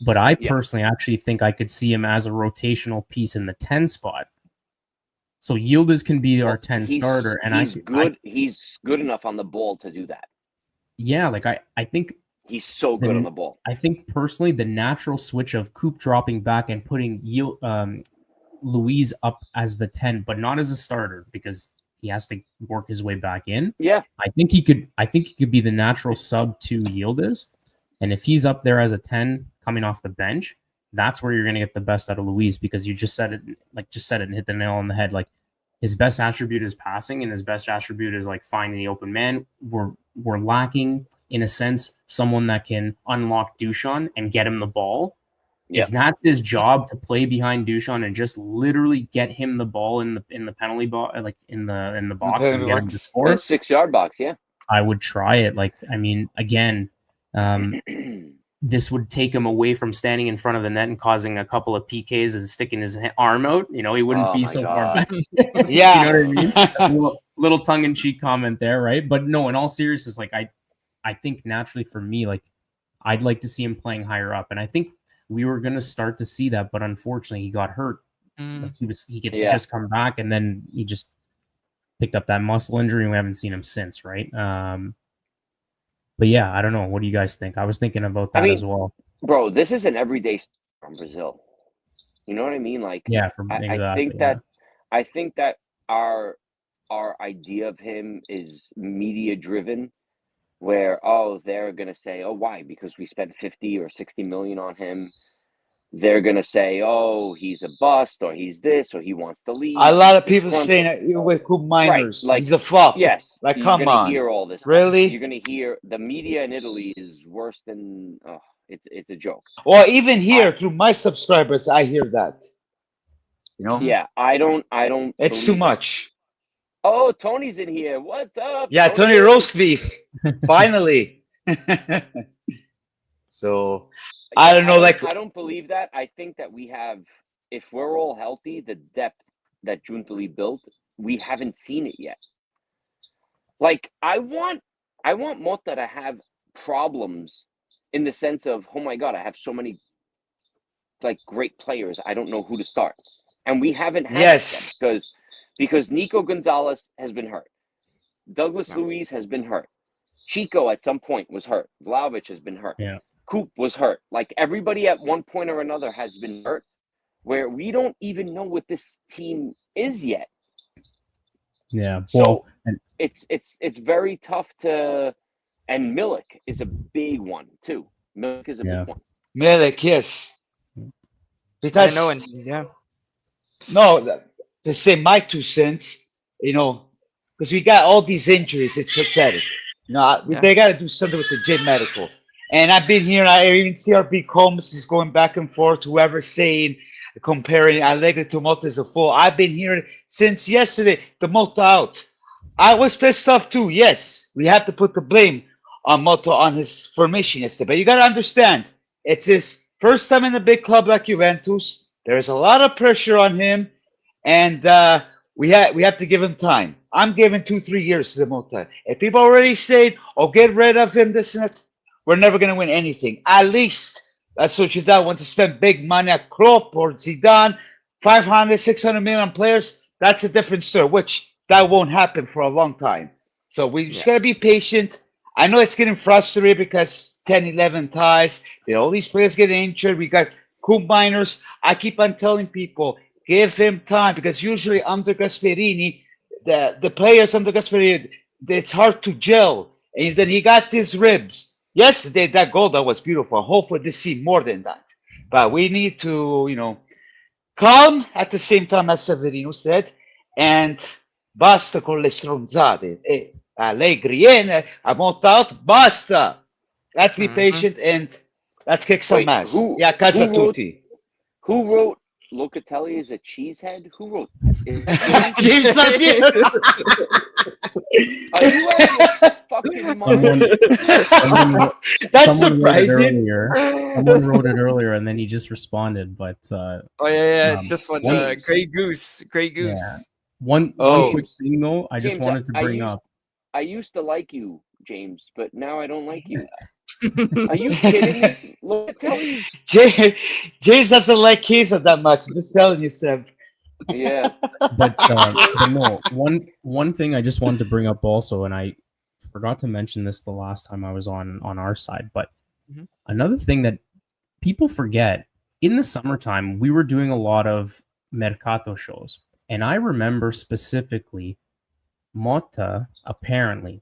but I personally actually think I could see him as a rotational piece in the 10 spot. So Yildiz can be our 10 starter, and he's good enough on the ball to do that. Yeah, like I think he's so good on the ball. I think personally the natural switch of Coop dropping back and putting Luis up as the 10, but not as a starter because he has to work his way back in. Yeah, I think he could be the natural sub to Yildiz, and if he's up there as a 10 coming off the bench, that's where you're going to get the best out of Luis, because you just said it and hit the nail on the head. Like, his best attribute is passing, and his best attribute is like finding the open man. We're lacking, in a sense, someone that can unlock Dusan and get him the ball. Yeah. If that's his job, to play behind Dusan and just literally get him the ball in the penalty box, like in the box, and get him to score, 6-yard box. Yeah, I would try it. Like, I mean, again, this would take him away from standing in front of the net and causing a couple of PKs and sticking his arm out. You know, he wouldn't be so far back. Yeah. You know what I mean? Little tongue-in-cheek comment there, right? But no, in all seriousness, like, I think naturally for me, like, I'd like to see him playing higher up. And I think we were going to start to see that, but unfortunately he got hurt. Like, he could just come back, and then he just picked up that muscle injury, and we haven't seen him since, right? But yeah, I don't know. What do you guys think? I was thinking about that as well. Bro, this is an everyday from Brazil. You know what I mean? Like, yeah, I think that our idea of him is media driven, where they're gonna say, why? Because we spent 50 or 60 million on him. They're gonna say, he's a bust, or he's this, or he wants to leave. A lot of people saying that with Coop Miners, right, like, he's a flop. Yes, like, come on. Hear all this. Really? Stuff. You're gonna hear the media in Italy is worse than. It's a joke. Or even here, through my subscribers, I hear that. You know? Yeah, I don't. It's too much. Oh, Tony's in here. What's up? Yeah, Tony roast beef. Finally. So, I don't know. I don't believe that. I think that we have, if we're all healthy, the depth that Giuntoli built, we haven't seen it yet. Like, I want Motta to have problems in the sense of, oh my God, I have so many like great players. I don't know who to start. And we haven't had yes. that because Nico Gonzalez has been hurt. Douglas Luiz has been hurt. Chico at some point was hurt. Vlahovic has been hurt. Yeah. Coop was hurt. Like, everybody at one point or another has been hurt, where we don't even know what this team is yet. Yeah. So it's very tough to. And Milik is a big one too. Milik is a big one. Milik, yes. Because no, to say my 2 cents, you know, because we got all these injuries, it's pathetic. You know, they got to do something with the J Medical. And I've been here, I even CRB Combs is going back and forth, whoever's saying, comparing Allegri to Motta as a fool. I've been here since yesterday, the Motta out. I was pissed off too, yes. We have to put the blame on Motta on his formation yesterday. But you got to understand, it's his first time in a big club like Juventus. There's a lot of pressure on him, and we have to give him time. I'm giving 2-3 years to the Motta. If people already say, get rid of him, this and that, we're never going to win anything. At least that's what Zidane wants to spend big money at Klopp or Zidane, 500, 600 million on players. That's a different story, which that won't happen for a long time. So we just got to be patient. I know it's getting frustrating because 10, 11 ties. All these players getting injured. We got Coop Miners. I keep on telling people, give him time, because usually under Gasperini, the players under Gasperini, it's hard to gel. And then he got his ribs. Yesterday, that goal, that was beautiful. Hopefully they see more than that. But we need to, calm at the same time, as Severino said, and basta con le stronzate. Allegri in, I'm out, basta. Let's be patient and let's kick some ass. Casa tutti. Who wrote Locatelli is a cheesehead? Who wrote James Are you out of your fucking mind? That's surprising. Someone wrote it earlier, and then he just responded. But this one, Grey Goose. Yeah. One quick thing though, I just wanted to bring up. I used to like you, James, but now I don't like you. Are you kidding me? Locatelli. James doesn't like Chiesa that much. I'm just telling you, Seb. Yeah. But no, one thing I just wanted to bring up also, and I forgot to mention this the last time I was on our side, but Mhm. another thing that people forget, in the summertime, we were doing a lot of mercato shows. And I remember specifically Motta apparently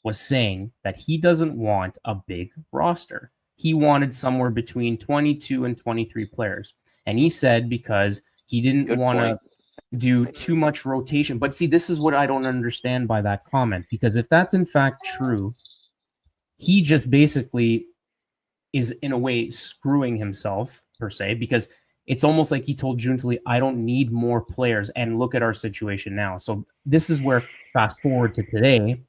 was saying that he doesn't want a big roster. He wanted somewhere between 22 and 23 players. And he said because he didn't Good want point. to do too much rotation. But see, this is what I don't understand by that comment, because if that's in fact true, he just basically is in a way screwing himself per se, because it's almost like he told Giuntoli, I don't need more players, and look at our situation now. So this is where, fast forward to today,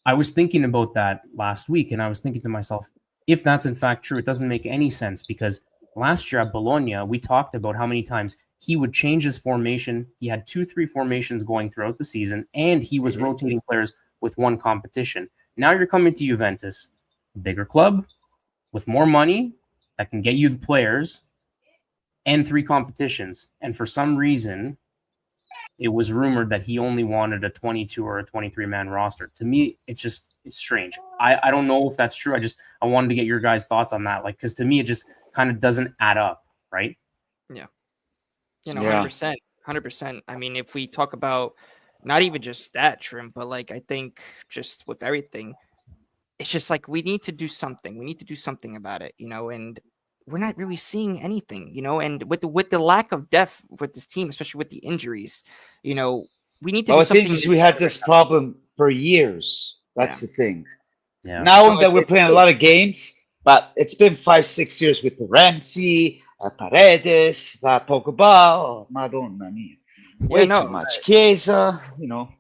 I was thinking about that last week, and I was thinking to myself, if that's in fact true, it doesn't make any sense, because last year at Bologna, we talked about how many times he would change his formation. He had 2-3 formations going throughout the season, and he was rotating players with one competition. Now you're coming to Juventus, bigger club, with more money that can get you the players and 3 competitions. And for some reason, it was rumored that he only wanted a 22 or a 23 man roster. To me, it's strange. I don't know if that's true. I wanted to get your guys' thoughts on that. Like, because to me, it just kind of doesn't add up, right? Yeah. Yeah. 100%. 100%. I mean, if we talk about not even just that, Trim, but like I think just with everything, it's just like we need to do something. We need to do something about it, and we're not really seeing anything, and with the lack of depth with this team, especially with the injuries, we need to Well, do the thing something. is, we had this problem for years. That's Yeah. the thing. Yeah. Now No, that we're playing a lot of games, but it's been 5, 6 years with the Ramsey, Paredes, Pogba, Madonna mia. yeah, Way too no, much. Chiesa,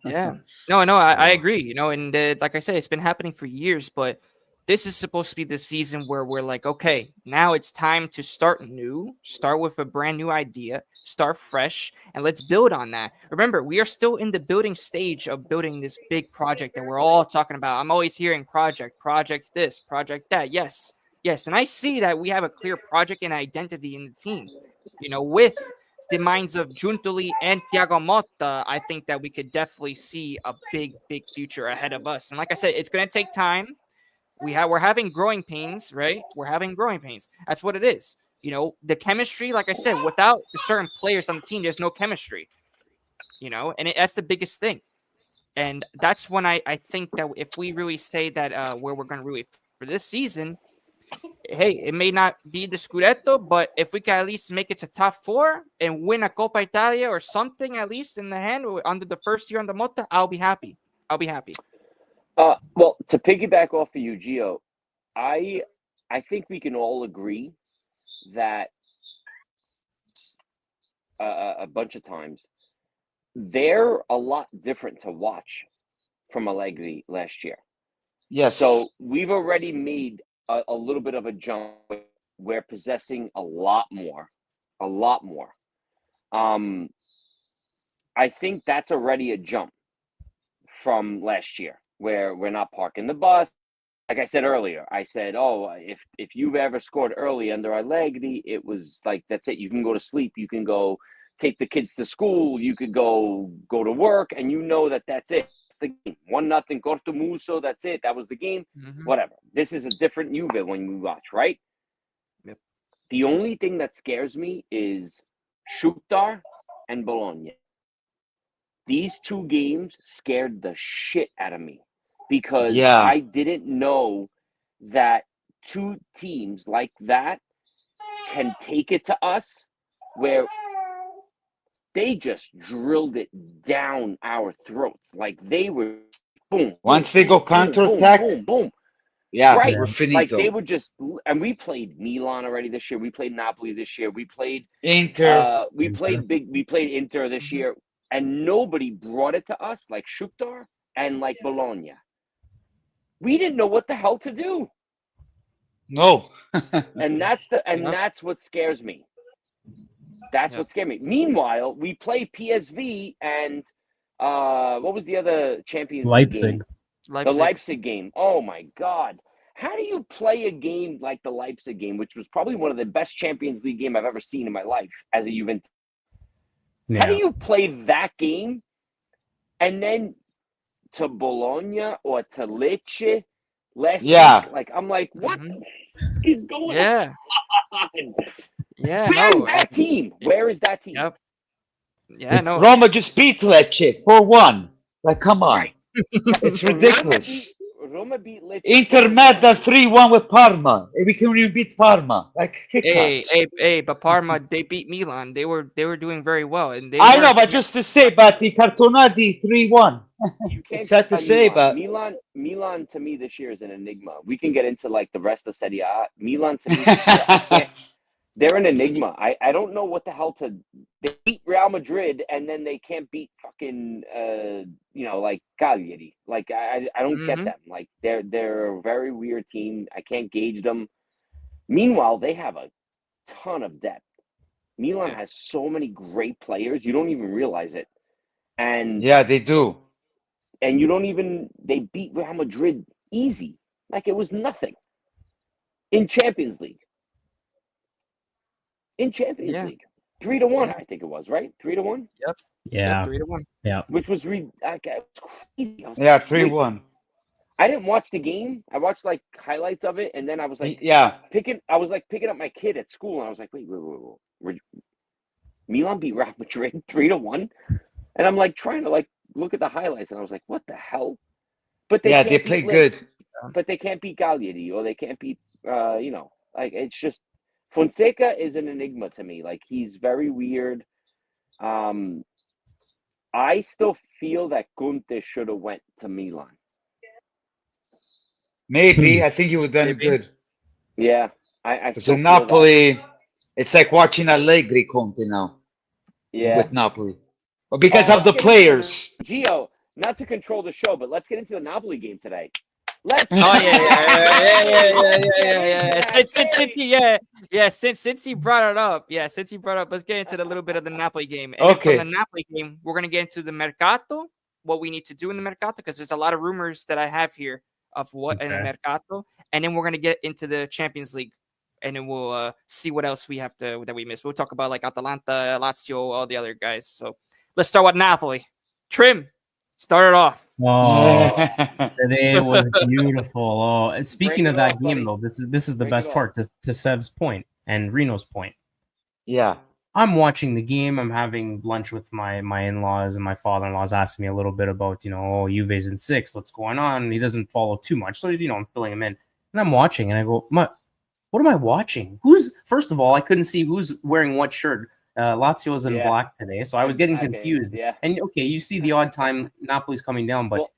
yeah. No, I agree, and like I said, it's been happening for years, but this is supposed to be the season where we're like, okay, now it's time to start new, start with a brand new idea, start fresh, and let's build on that. Remember, we are still in the building stage of building this big project that we're all talking about. I'm always hearing project this, project that. Yes, yes, and I see that we have a clear project and identity in the team, with the minds of Giuntoli and Thiago Motta, I think that we could definitely see a big, big future ahead of us. And like I said, it's going to take time. We're having growing pains, right? We're having growing pains. That's what it is. The chemistry, like I said, without the certain players on the team, there's no chemistry. And that's the biggest thing. And that's when I think that if we really say that where we're going to really for this season, hey, it may not be the Scudetto, but if we can at least make it to top 4 and win a Coppa Italia or something at least in the hand under the first year on the Motta, I'll be happy. I'll be happy. Well, to piggyback off of you, Gio, I think we can all agree that a bunch of times they're a lot different to watch from Allegri last year. Yes. So we've already made a little bit of a jump. We're possessing a lot more. I think that's already a jump from last year, where we're not parking the bus. Like I said earlier, I said, oh, if you've ever scored early under Allegri, it was like, that's it. You can go to sleep. You can go take the kids to school. You could go to work, and that's it. It's the game. 1-0, Corto Muso, that's it. That was the game. Mm-hmm. Whatever. This is a different Juve when we watch, right? Yep. The only thing that scares me is Shakhtar and Bologna. These 2 games scared the shit out of me, because Yeah. I didn't know that 2 teams like that can take it to us, where they just drilled it down our throats. Like they were boom. Once boom, they go boom, counterattack, boom, boom, boom. yeah, Right. we're Like finito. they were just, and we played Milan already this year. We played Napoli this year. We played Inter. we played Inter this year, and nobody brought it to us like Shakhtar and like Bologna. We didn't know what the hell to do. No. And that's what scares me. That's what scared me. Meanwhile, we play PSV and what was the other Champions League game? The Leipzig game. Oh my God. How do you play a game like the Leipzig game, which was probably one of the best Champions League game I've ever seen in my life as a Juventus? How do Yeah. you play that game and then to Bologna or to Lecce last Yeah. week? Like, I'm like, what Mhm. the f- is going Yeah. on? Yeah. Where is No. that team? Where is that team? Yep. Yeah. It's No. Roma just beat Lecce 4-1. Like, come on. Right. It's ridiculous. Roma beat Lecce. Inter 4-1. Medda 3-1 with Parma. And we couldn't even beat Parma. Like, kick ass. Hey, but Parma, they beat Milan. They were doing very well, and they I know, weren't. but just to say, but the Cartonati 3-1. You can't It's sad to count say, Milan. but Milan to me this year is an enigma. We can get into like the rest of Serie A. Milan to me this year, I can't. They're an enigma. I don't know what the hell to. They beat Real Madrid and then they can't beat fucking like Cagliari. Like I don't get Mhm. them. Like they're a very weird team. I can't gauge them. Meanwhile, they have a ton of depth. Milan has so many great players. You don't even realize it. And yeah, they do. and you don't even they beat Real Madrid easy. Like it was nothing. In Champions League. In Champions Yeah. League. 3-1, Yeah. I think it was, right? 3-1? Yep. yeah. 3-1. Yeah. Which was it was crazy. I was Yeah, like, wait, 3-1. I didn't watch the game. I watched like highlights of it, and then I was like Yeah. picking up my kid at school, and I was like, wait. Milan beat Real Madrid 3-1? And I'm like trying to like look at the highlights, and I was like, what the hell? But they Yeah, can't they beat play Lit. good. But they can't beat Cagliari, or they can't beat like it's just Fonseca is an enigma to me. Like he's very weird. I still feel that Conte should have went to Milan. Maybe. I think you would done Maybe. good. Yeah, I Because still in feel that. Napoli, it's like watching Allegri Conte now Yeah, with Napoli. But because Oh, of the let's get into players. Gio, not to control the show, but let's get into the Napoli game today. Let's. Oh yeah. Let's Since he brought it up, let's get into the little bit of the Napoli game. And then Okay. from the Napoli game, we're gonna get into the Mercato, what we need to do in the Mercato, because there's a lot of rumors that I have here of what in the Okay. Mercato, and then we're gonna get into the Champions League, and then we'll see what else we have that we missed. We'll talk about like Atalanta, Lazio, all the other guys. So let's start with Napoli. Trim, start it off. Oh, today was beautiful. Oh, speaking Break of it that off, game, buddy. though, this is the Break best it part to Sev's point and Reno's point. Yeah. I'm watching the game. I'm having lunch with my in-laws, and my father-in-law's asking me a little bit about, Juve's in 6. What's going on? And he doesn't follow too much, so I'm filling him in. And I'm watching, and I go, what am I watching? First of all, I couldn't see who's wearing what shirt. Lazio's in Yeah. black today, so I was getting Okay, confused. yeah. And okay, you see the odd time Napoli's coming down, but Well,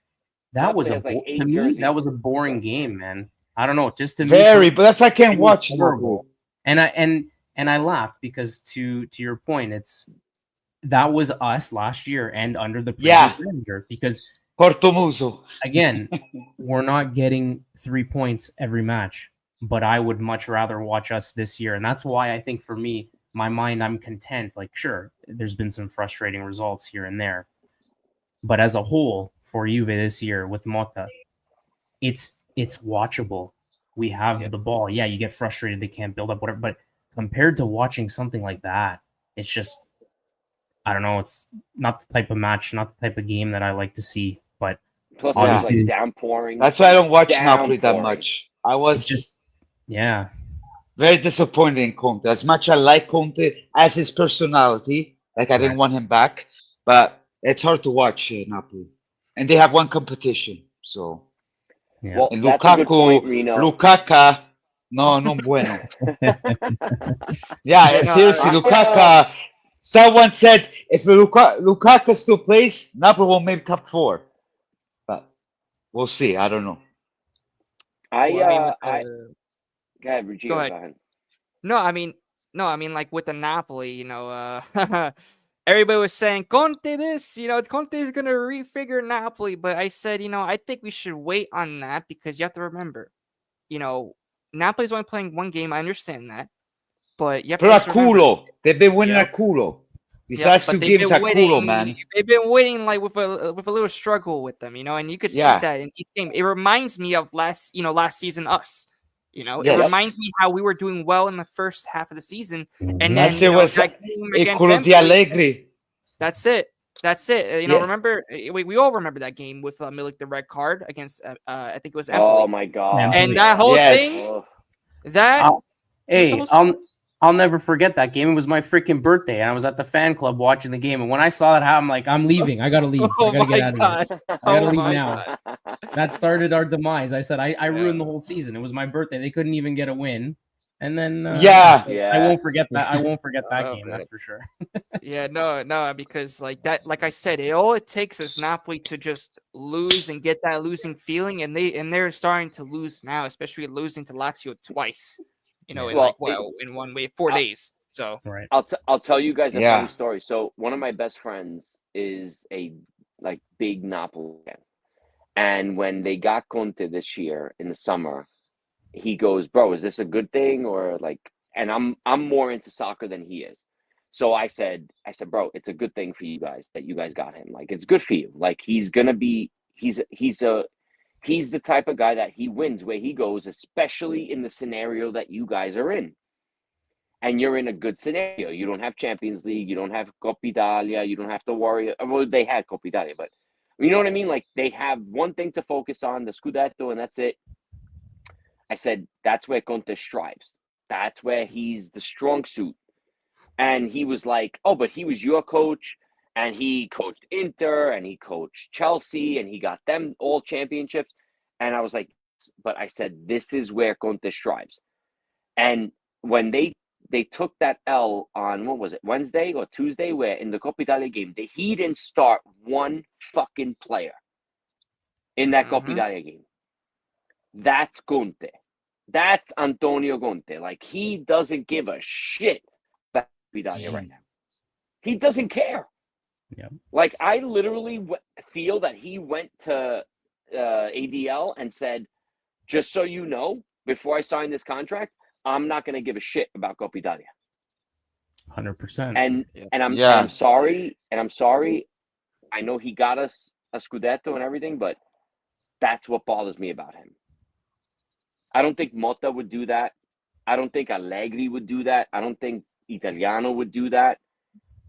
that was Napoli has, like, 8 to me jerseys. that was a boring game, man. I don't know, just to Very, me, but that's I it can't was watch horrible. Napoli. And I laughed because to your point, that was us last year and under the previous manager, because Portomuso. again, we're not getting 3 points every match, but I would much rather watch us this year. And that's why I think for me, my mind, I'm content. Like, sure, there's been some frustrating results here and there, but as a whole for Juve this year with Motta, it's watchable. We have the ball. Yeah, you get frustrated. They can't build up whatever, but compared to watching something like that, it's just, I don't know. It's not the type of match, not the type of game that I like to see. But Plus, it was obviously, like downpouring. That's why I don't watch Napoli that Downpouring. much. I was just, yeah. very disappointed in Conte. As much I like Conte as his personality, like I didn't want him back, but it's hard to watch Napoli. And they have one competition, so. Yeah. Well, And that's a good point, Lukaku, Reno. Lukaku, no, non bueno. Yeah, No, seriously, Lukaku. Someone said if Lukaku still plays, Napoli will make top 4. But we'll see. I don't know. Well, I mean, Go ahead, Gio, go ahead. No, I mean, like with the Napoli, everybody was saying Conte this, Conte is gonna refigure Napoli, but I said, I think we should wait on that because you have to remember, Napoli's only playing one game. I understand that, but you have Pero a to remember, culo. They've been winning a culo. These last 2 games a culo, man. They've been winning like with a little struggle with them, and you could see that in each game. It reminds me of last season us. It reminds me how we were doing well in the first half of the season, and then Last year was that game against culo di Empoli, Allegri. That's it. That's it. You know, Yeah. remember we all remember that game with Milik, the red card against I think it was Oh Empoli. my god! And that whole Yes. thing, Oh, that I'll- just Hey, almost- I'll never forget that game. It was my freaking birthday, and I was at the fan club watching the game. And when I saw that, I'm like, I'm leaving. I gotta leave. I oh gotta my get out of here. gosh. I gotta Oh leave my now. god. That started our demise. I said I ruined the whole season. It was my birthday. They couldn't even get a win. And then Yeah. Yeah. I won't forget that. I won't forget that Oh, game. man. That's for sure. Yeah, no, because like that, like I said, all it takes is Napoli to just lose and get that losing feeling, and they're starting to lose now, especially losing to Lazio twice. You know, in Well, in 1 week, 4 days. So Right. I'll tell you guys a Yeah. funny story. So one of my best friends is a like big Napoli fan, and when they got Conte this year in the summer, he goes, "Bro, is this a good thing or like?" And I'm more into soccer than he is. So I said, "Bro, it's a good thing for you guys that you guys got him. Like it's good for you. Like he's gonna be he's the type of guy that he wins where he goes, especially in the scenario that you guys are in." And you're in a good scenario. You don't have Champions League. You don't have Coppa Italia. You don't have to worry. Well, they had Coppa Italia, but you know what I mean? Like they have one thing to focus on, the Scudetto, and that's it. I said, that's where Conte strives. That's where he's the strong suit. And he was like, oh, but he was your coach. And he coached Inter and he coached Chelsea and he got them all championships. And I was like, but I said, this is where Conte strives. And when they took that L on, what was it, Wednesday or Tuesday, where in the Coppa Italia game, he didn't start one fucking player in that Coppa Italia game. That's Conte. That's Antonio Conte. Like, he doesn't give a shit about Coppa Italia right now. He doesn't care. Yeah. Like, I literally feel that he went to ADL and said, just so you know, before I sign this contract, I'm not going to give a shit about Coppa Italia. 100%. And I'm Yeah. sorry. I know he got us a Scudetto and everything, but that's what bothers me about him. I don't think Motta would do that. I don't think Allegri would do that. I don't think Italiano would do that.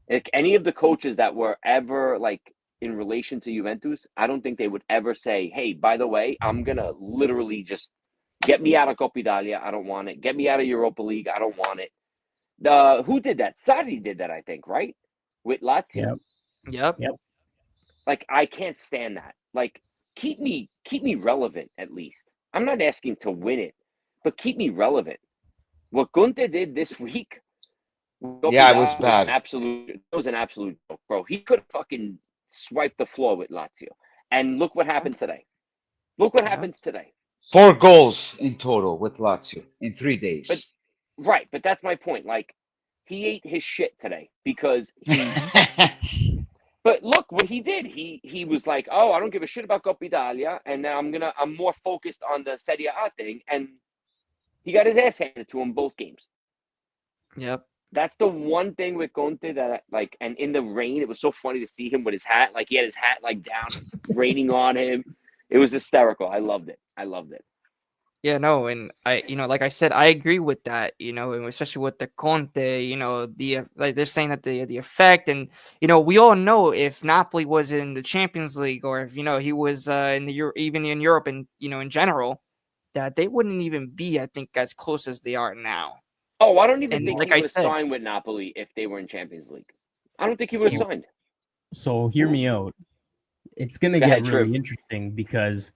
Like any of the coaches that were ever like in relation to Juventus, I don't think they would ever say, hey, by the way, I'm going to literally just get me out of Coppa Italia. I don't want it. Get me out of Europa League. I don't want it. Who did that? Sarri did that, I think, right? With Lazio. Yep. yep. Like, I can't stand that. Like, keep me relevant at least. I'm not asking to win it, but keep me relevant. What Conte did this week, Yeah, it was bad. It was an absolute joke, bro. He could have fucking swiped the floor with Lazio. And look what happened today. Look what happens today. 4 goals in total with Lazio in 3 days. But but that's my point. Like, he ate his shit today because he. But look what he did. He was like, oh, I don't give a shit about Coppa Italia, and now I'm more focused on the Serie A thing, and he got his ass handed to him both games. Yep. That's the one thing with Conte that like, and in the rain, it was so funny to see him with his hat. Like he had his hat like down, raining on him. It was hysterical. I loved it. Yeah, no, and I, like I said, I agree with that, and especially with the Conte, like they're saying that the effect, and we all know if Napoli was in the Champions League or if he was in the even in Europe and in general, that they wouldn't even be, I think, as close as they are now. Oh, I don't even And think like he I would have said- signed with Napoli if they were in Champions League. I don't think he would have signed. So hear me out. It's going to Go get ahead, really Triv. interesting because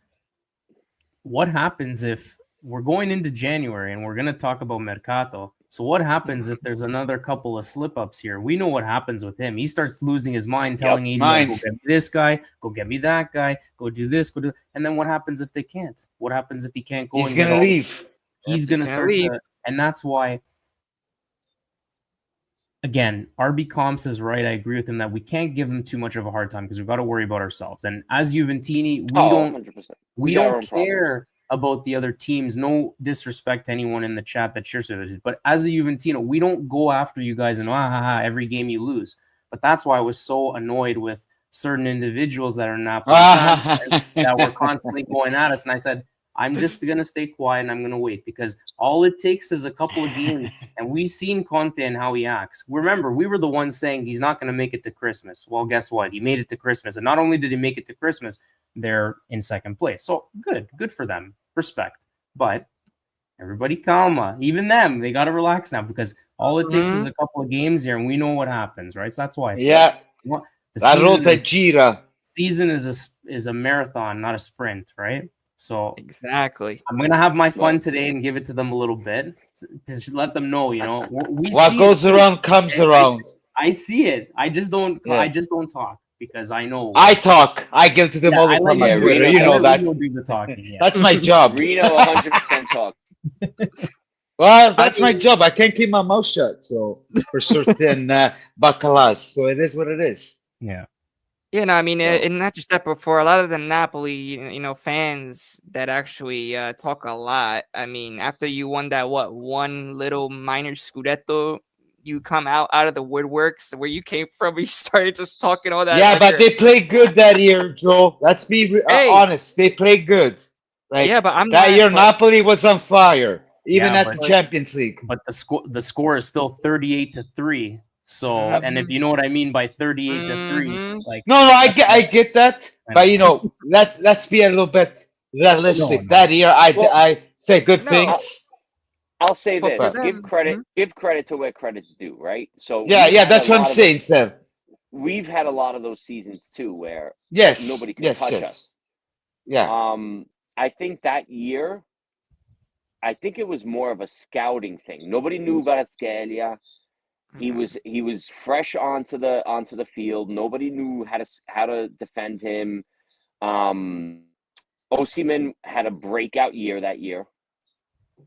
what happens if we're going into January and we're going to talk about Mercato? So what happens if there's another couple of slip-ups here? We know what happens with him. He starts losing his mind, telling AD, go get me this guy, go get me that guy, go do this, go do. And then what happens if they can't? What happens if he can't go? He's going to leave. He's going to start leave. and that's why. Again, RB Comps is right. I agree with him that we can't give him too much of a hard time because we've got to worry about ourselves. And as Juventini, we don't care about the other teams. No disrespect to anyone in the chat that cheers for it. But as a Juventino, we don't go after you guys and every game you lose. But that's why I was so annoyed with certain individuals that are not that were constantly going at us. And I said, I'm just gonna stay quiet and I'm gonna wait because all it takes is a couple of games, and we've seen Conte and how he acts. Remember, we were the ones saying he's not gonna make it to Christmas. Well, guess what? He made it to Christmas, and not only did he make it to Christmas, they're in second place. So good for them. Respect, but everybody calma. Even them, they gotta relax now because all it takes is a couple of games here, and we know what happens, right? So that's why it's Yeah. La ruta the gira. season is a marathon, not a sprint, right? So Exactly. I'm gonna have my fun today and give it to them a little bit to let them know, we What see goes it. around comes around. I see it. I just don't. Yeah. I just don't talk because I know. I talk. I give to them all the I time let on you- Twitter. Reno- You I know let that. Reno do the talking. Yeah. That's my job. Reno 100% talk. Well, that's my job. I can't keep my mouth shut. So for certain bacalas. So it is what it is. Yeah. Yeah, no, I mean, So- and not just that, but for a lot of the Napoli, fans that actually talk a lot. I mean, after you won that one little minor Scudetto, you come out of the woodworks where you came from. You started just talking all that. Yeah, like but you're- they played good that year, Joe. Let's be Hey. honest. They played good. Like yeah, but I'm that not. year, but- Napoli was on fire, even Yeah, at but- the Champions League. But the score is still 38-3. So, Mhm. and if you know what I mean by 38-3, Mhm. like No, I get that. I But know. let's be a little bit realistic. No. That year, Well, I say good No, things. I'll say But this: for give them- credit, give credit to where credit's due, right? So Yeah, we've yeah, had that's a what I'm lot of saying, Seth. We've had a lot of those seasons too, where Yes, nobody can yes, touch yes. us. Yeah, I think that year, I think it was more of a scouting thing. Nobody knew about Scalia. He was fresh onto the field. Nobody knew how to defend him. Osimhen had a breakout year that year.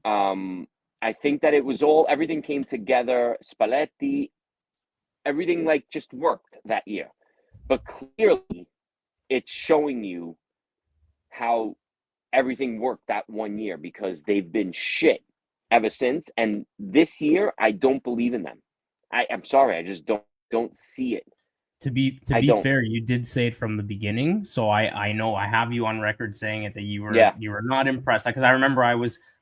I think that it was everything came together. Spalletti, everything like just worked that year. But clearly, it's showing you how everything worked that one year because they've been shit ever since. And this year, I don't believe in them. I'm sorry, I just don't see it. To be don't. fair, you did say it from the beginning, so I know I have you on record saying it that you were not impressed because I remember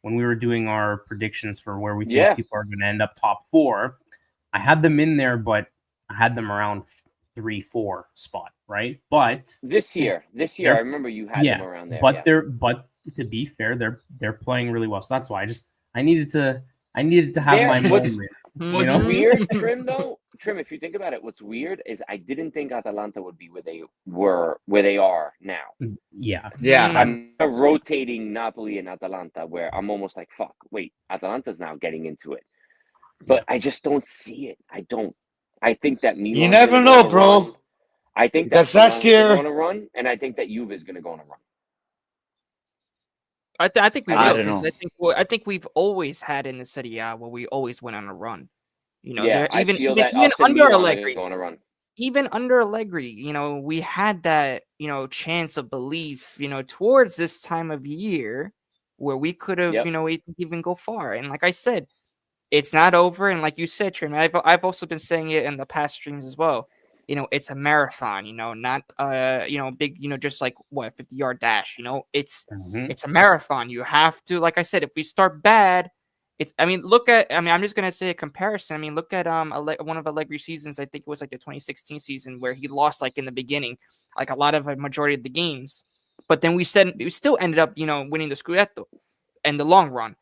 when we were doing our predictions for where we think people are going to end up top 4, I had them in there, but I had them around 3-4 spot, right? But This year, I remember you had them around there. But to be fair, they're playing really well, so that's why I needed to have my moment. What's weird, Trim, though, if you think about it, what's weird is I didn't think Atalanta would be where they are now. Yeah. I'm rotating Napoli and Atalanta where I'm almost like, fuck, wait, Atalanta's now getting into it. But I just don't see it. I don't. I think that Milan's you never gonna know, go on a bro. run. I think Because that last Milan's year- going to run, and I think that Juve is going to go on a run. I think we I will don't know. because I think we've always had in the Serie A where we always went on a run. Yeah, I feel that even us and under Milan are Allegri, going on a run. even under Allegri, we had that, chance of belief, towards this time of year where we could have, even go far. And like I said, it's not over. And like you said, Trim, I've also been saying it in the past streams as well. It's a marathon, not big, just like 50-yard dash. It's a marathon. You have to, like I said, if we start bad, I'm just gonna say a comparison. I mean, look at one of Allegri's seasons. I think it was like the 2016 season where he lost like in the beginning, like a majority of the games. But then we still ended up, winning the Scudetto in the long run.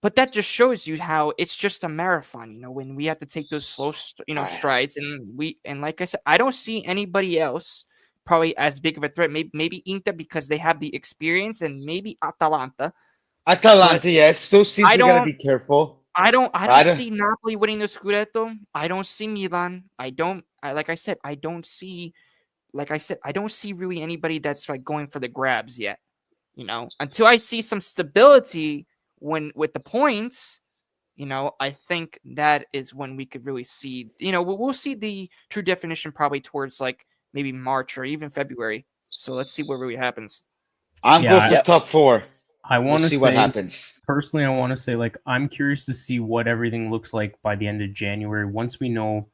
But that just shows you how it's just a marathon, when we have to take those slow, strides. And like I said, I don't see anybody else probably as big of a threat. Maybe Inter because they have the experience, and maybe Atalanta. Atalanta, yes. Those teams we gotta be careful. I don't see Napoli winning the Scudetto. I don't see Milan. I don't see really anybody that's like going for the grabs yet. Until I see some stability with the points, I think that is when we could really see, we'll see the true definition probably towards like maybe March or even February. So let's see what really happens. I'm going for top 4. I want to see say what happens. Personally, I want to say like I'm curious to see what everything looks like by the end of January once we know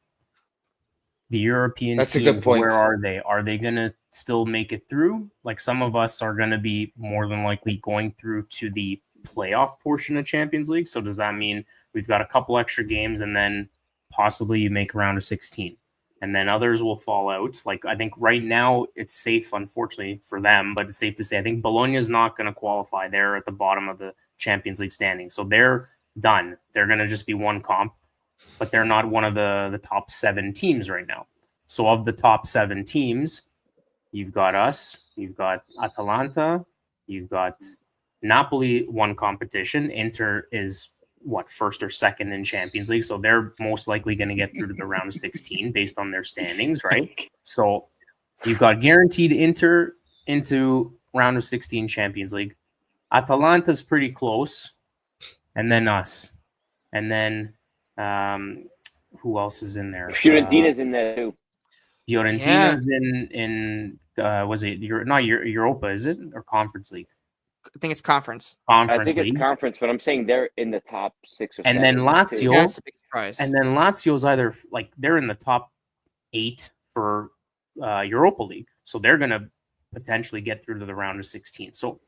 The European That's a teams, good point. where are they? Are they going to still make it through? Like some of us are going to be more than likely going through to the playoff portion of Champions League. So does that mean we've got a couple extra games and then possibly you make a round of 16? And then others will fall out. Like I think right now it's safe, unfortunately for them, but it's safe to say I think Bologna is not going to qualify. They're at the bottom of the Champions League standing. So they're done. They're going to just be one comp, but they're not one of the top 7 teams right now. So of the top 7 teams, you've got us, you've got Atalanta, you've got Napoli won competition. Inter is first or second in Champions League. So they're most likely going to get through to the round of 16 based on their standings, right? So you've got guaranteed Inter into round of 16 Champions League. Atalanta's pretty close. And then us. And then who else is in there? Fiorentina's in there too. Fiorentina's in was it not Europa, is it? Or Conference League? I think it's conference. I think it's conference, but I'm saying they're in the top 6 or 7. And then Lazio. Yeah, that's a big surprise. And then Lazio's either like they're in the top 8 for Europa League. So they're going to potentially get through to the round of 16. So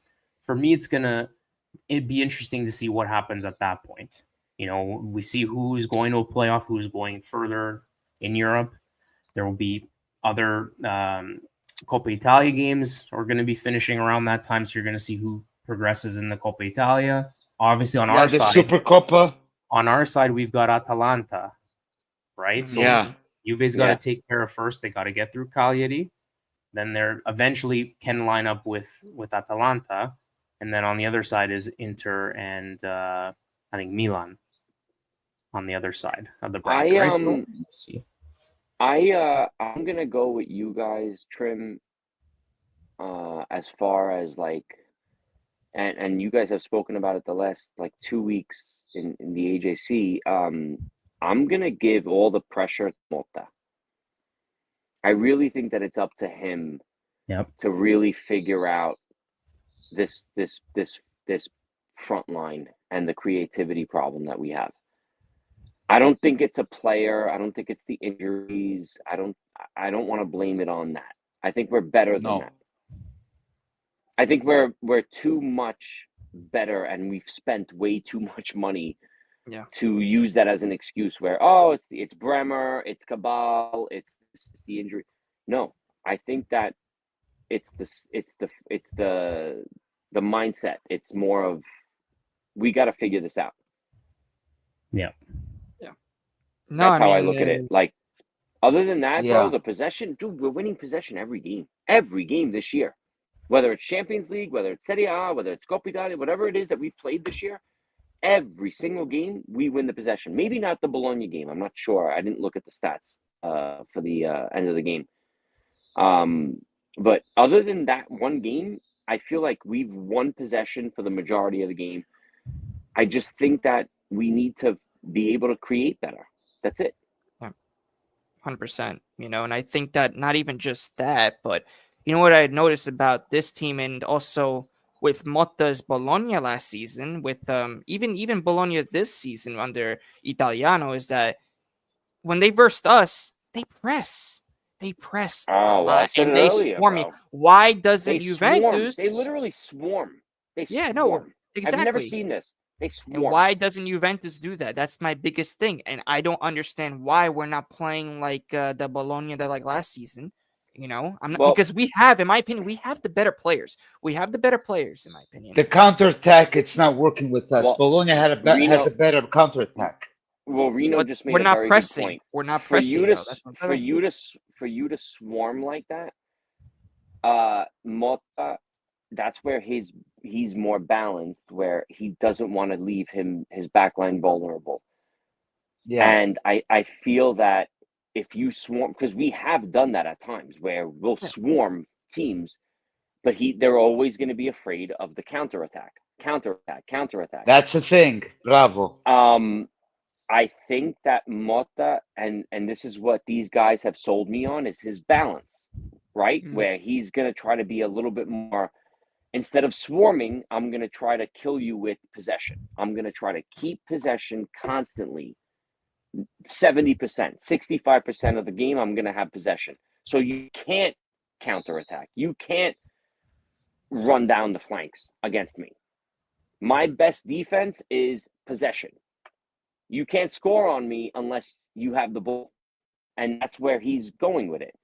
for me, it'd be interesting to see what happens at that point. You know, we see who's going to a playoff, who's going further in Europe. There will be other Coppa Italia games are going to be finishing around that time. So you're going to see who progresses in the Coppa Italia. Obviously, on our the side, Supercoppa. On our side, we've got Atalanta, right? So Juve's got to take care of first. They got to get through Cagliari. Then they're eventually can line up with Atalanta. And then on the other side is Inter and I think Milan on the other side of the bracket. I'm gonna go with you guys, Trim. As far as like, and you guys have spoken about it the last like 2 weeks in the AJC. I'm gonna give all the pressure to Motta. I really think that it's up to him to really figure out this front line and the creativity problem that we have. I don't think it's a player. I don't think it's the injuries. I don't want to blame it on that. I think we're better than that. I think we're too much better, and we've spent way too much money to use that as an excuse where it's Bremer, it's Cabal, it's the injury. No, I think that it's the mindset. It's more of we got to figure this out. Yeah. No, that's how I look at it. Like, other than that, bro, the possession, dude, we're winning possession every game this year. Whether it's Champions League, whether it's Serie A, whether it's Coppa Italia, whatever it is that we've played this year, every single game we win the possession. Maybe not the Bologna game. I'm not sure. I didn't look at the stats for the end of the game. But other than that one game, I feel like we've won possession for the majority of the game. I just think that we need to be able to create better. That's it. 100%. You know, and I think that not even just that, but you know what I noticed about this team, and also with Motta's Bologna last season, with even Bologna this season under Italiano, is that when they versed us, they press a lot, and they swarm me. Why doesn't Juventus? They literally swarm. Exactly. I've never seen this. They swarm. And why doesn't Juventus do that? That's my biggest thing, and I don't understand why we're not playing like the Bologna that like last season. You know, because we have, in my opinion, we have the better players. We have the better players, in my opinion. The counterattack, it's not working with us. Bologna has a better counterattack. Well, Reno just made we're a not very pressing. good point. We're not pressing. For you to swarm like that, Motta, that's where he's more balanced, where he doesn't want to leave his backline vulnerable. Yeah, and I feel that if you swarm, because we have done that at times where we'll swarm teams, but they're always going to be afraid of the counterattack. That's the thing. Bravo. I think that Motta, and this is what these guys have sold me on, is his balance, right? Mm-hmm. Where he's going to try to be a little bit more, instead of swarming, I'm going to try to kill you with possession. I'm going to try to keep possession constantly 70%, 65% of the game, I'm going to have possession. So you can't counterattack. You can't run down the flanks against me. My best defense is possession. You can't score on me unless you have the ball. And that's where he's going with it.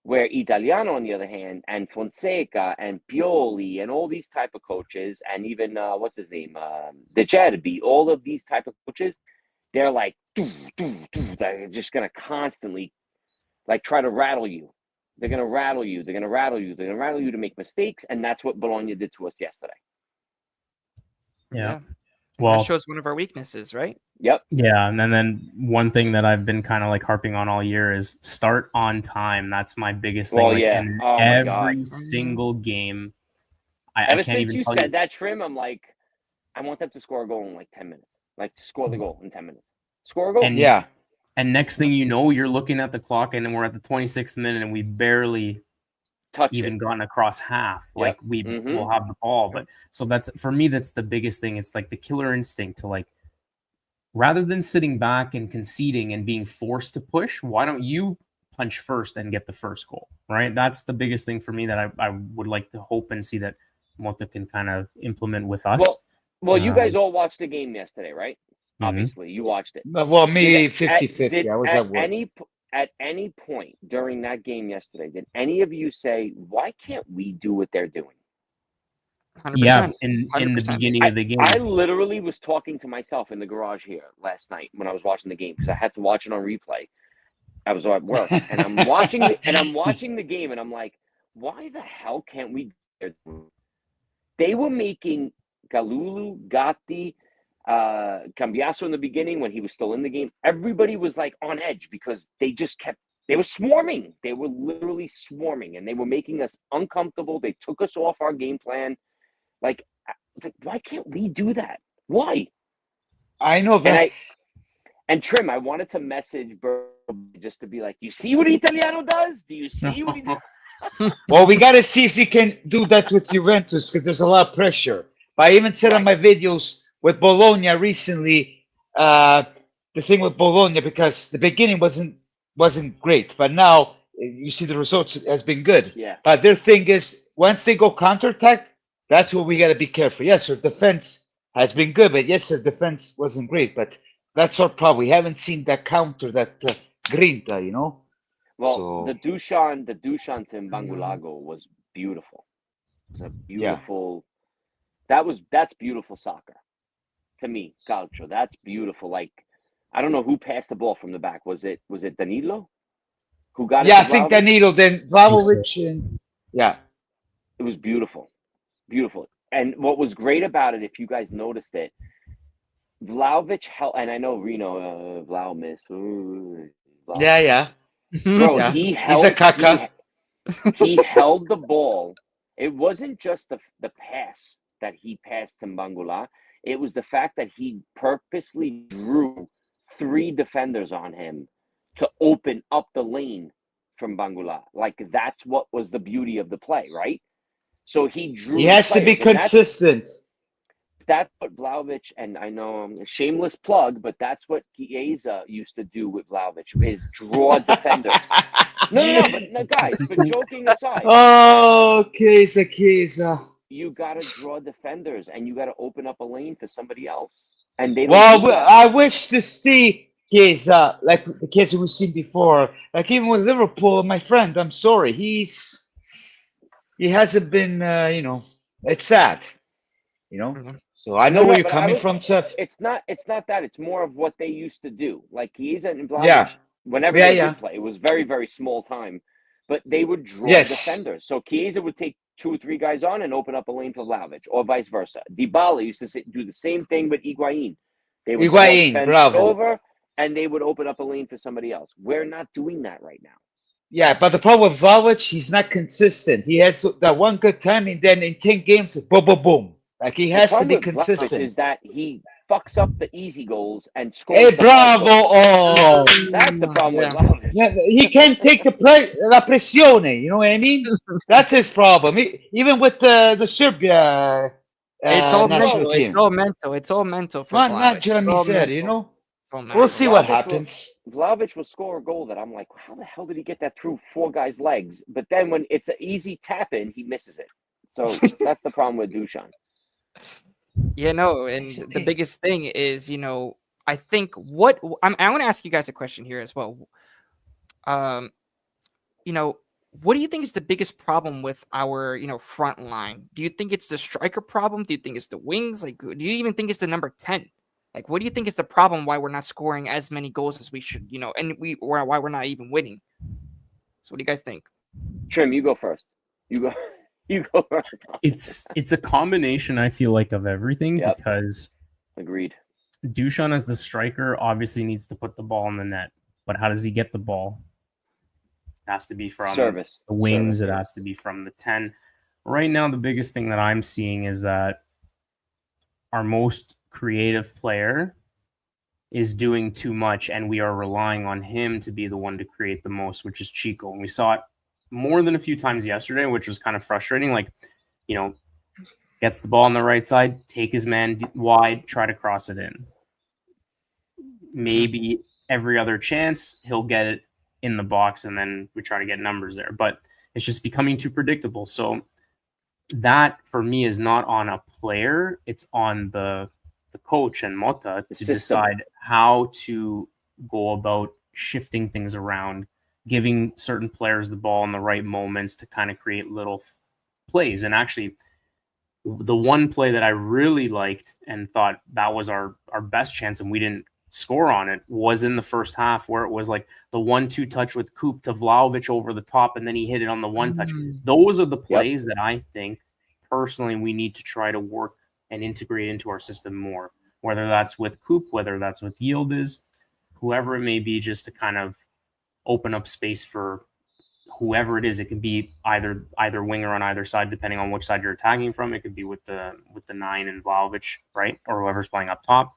Where Italiano, on the other hand, and Fonseca and Pioli and all these type of coaches, and even, what's his name, De Cerbi, all of these type of coaches, they're like, they're just going to constantly like try to rattle you. They're going to rattle you. They're going to rattle you. They're going to rattle you to make mistakes. And that's what Bologna did to us yesterday. Yeah. That Well, shows one of our weaknesses, right? Yep. yeah, and then one thing that I've been kind of like harping on all year is start on time. That's my biggest thing. Well, Like, yeah. in Oh, my every God. single game, I Ever can't since even you tell said that, Trim, I'm like, I want them to score a goal in like 10 minutes. Like, score the goal in 10 minutes. Score a goal. And Yeah. And next thing you know, you're looking at the clock, and then we're at the 26th minute, and we barely Touch even it. gotten across half. Yep. Like we Mhm. will have the ball, but so that's for me. That's the biggest thing. It's like the killer instinct to like, rather than sitting back and conceding and being forced to push, why don't you punch first and get the first goal? Right. That's the biggest thing for me that I would like to hope and see that Mota can kind of implement with us. Well, you guys all watched the game yesterday, right? Mhm. Obviously, you watched it. Well, me Did- 50-50. I was at work. At any point during that game yesterday, did any of you say, why can't we do what they're doing? 100%. Yeah, in the 100%. beginning of the game. I literally was talking to myself in the garage here last night when I was watching the game because I had to watch it on replay. I was at work and I'm watching the game and I'm like, why the hell can't we? They were making Galulu, Gatti, Cambiaso in the beginning when he was still in the game. Everybody was like on edge because they were swarming. They were literally swarming and they were making us uncomfortable. They took us off our game plan. Like, it's like, why can't we do that? Why? I know that. And Trim, I wanted to message Bert just to be like, you see what Italiano does? Do you see what he does? Well, we got to see if we can do that with Juventus because there's a lot of pressure. But I even said on my videos with Bologna recently, the thing with Bologna, because the beginning wasn't great, but now you see the results has been good. Yeah. But their thing is, once they go counterattack, that's what we got to be careful. Yes, our defense has been good, but yes, our defense wasn't great. But that's our problem. We haven't seen that counter, that grinta, you know. Well, So- the Dushan to Mbangulago was beautiful. It was a beautiful. That's beautiful soccer. To me, calcio. That's beautiful. Like, I don't know who passed the ball from the back. Was it Danilo? Who got it? Yeah, to I think Vlahovic? Danilo, then Vlahovic, and yeah. It was beautiful. Beautiful. And what was great about it, if you guys noticed it, Vlahovic held, and I know Reno, Vlahovic. Yeah. Bro, Yeah. he He's held a caca. he held the ball. It wasn't just the pass that he passed to Mbangula. It was the fact that he purposely drew 3 defenders on him to open up the lane from Mbangula. Like, that's what was the beauty of the play, right? So he drew. He has to be players, and consistent. That's what Vlahovic, and I know I'm a shameless plug, but that's what Chiesa used to do with Vlahovic, is draw defenders. No, guys, but joking aside, Oh, Chiesa. you got to draw defenders and you got to open up a lane for somebody else. And they don't Well, do that. I wish to see Chiesa, like the Chiesa we've seen before. Like even with Liverpool, my friend, I'm sorry. He hasn't been, it's sad, Mhm. So I know No, where you're but coming from, Seth. It's not that. It's more of what they used to do. Like Chiesa and Vlahovic, Yeah. whenever Yeah, they yeah. would play, it was very, very small time, but they would draw Yes. defenders. So Chiesa would take 2 or 3 guys on and open up a lane for Vlahovic, or vice versa. Dybala used to do the same thing with Higuain. They would draw Higuain, defenders bravo. over, and they would open up a lane for somebody else. We're not doing that right now. Yeah, but the problem with Vlahovic, he's not consistent. He has that one good time, and then in 10 games, boom, boom, boom. Like he has to be The problem with Vlahovic consistent. is that he fucks up the easy goals and scores. Hey, the hard bravo! goals. Oh, That's the problem with Yeah. Vlahovic. yeah, he can't take la pressione. You know what I mean? That's his problem. Even with the Serbia It's all national mental. team. It's all mental. It's all mental for Mannaggia la Vlahovic. It's all miseria, mental. We'll see what Vlahovic will- happens. Vlahovic will score a goal that I'm like, how the hell did he get that through 4 guys' legs? But then when it's an easy tap in, he misses it. So that's the problem with Dusan. Yeah, no, and Here's the the thing. biggest thing is, I think what I want to ask you guys a question here as well. What do you think is the biggest problem with our, front line? Do you think it's the striker problem? Do you think it's the wings? Like, do you even think it's the number 10? Like, what do you think is the problem why we're not scoring as many goals as we should, and why we're not even winning? So what do you guys think? Trim, you go first. You go. You go first. It's a combination, I feel like, of everything Yep. because Agreed. Dusan as the striker obviously needs to put the ball in the net. But how does he get the ball? It has to be from Service. the wings. Service, It yeah. has to be from the 10. Right now, the biggest thing that I'm seeing is that our most creative player is doing too much, and we are relying on him to be the one to create the most, which is Chico. And we saw it more than a few times yesterday, which was kind of frustrating. Like, gets the ball on the right side, take his man wide, try to cross it in. Maybe every other chance, he'll get it in the box, and then we try to get numbers there. But it's just becoming too predictable. So that, for me, is not on a player. It's on the coach and Mota to system. decide how to go about shifting things around, giving certain players the ball in the right moments to kind of create little plays. And actually, the one play that I really liked and thought that was our best chance and we didn't score on it was in the first half, where it was like the 1-2 touch with Coop to Vlahovic over the top, and then he hit it on the one touch. Those are the plays that I think personally we need to try to work and integrate into our system more, whether that's with Coop, whether that's with Yildiz, whoever it may be, just to kind of open up space for whoever it is. It could be either winger on either side, depending on which side you're attacking from. It could be with the 9 and Vlahovic, right? Or whoever's playing up top.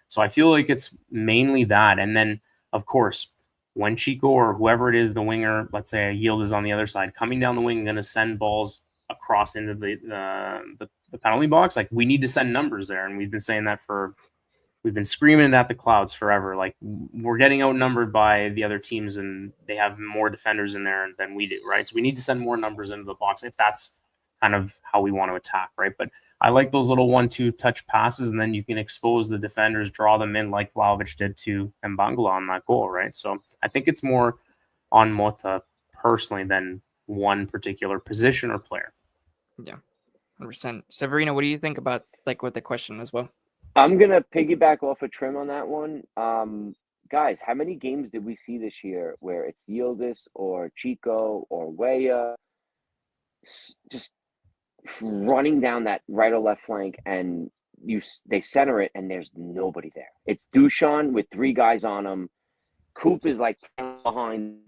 So I feel like it's mainly that. And then, of course, when Chico or whoever it is, the winger, let's say Yildiz on the other side, coming down the wing, going to send balls across into the penalty box, like, we need to send numbers there. And we've been saying that we've been screaming it at the clouds forever. Like, we're getting outnumbered by the other teams and they have more defenders in there than we do, right? So we need to send more numbers into the box if that's kind of how we want to attack, right? But I like those little 1-2 touch passes, and then you can expose the defenders, draw them in like Vlahovic did to Mbangula on that goal, right? So I think it's more on Mota personally than one particular position or player. Yeah, 100%. Severino, what do you think about with the question as well? I'm going to piggyback off of Trim on that one. Guys, how many games did we see this year where it's Yildiz or Chico or Weah just running down that right or left flank, and they center it and there's nobody there? It's Dusan with 3 guys on him. Coop is like behind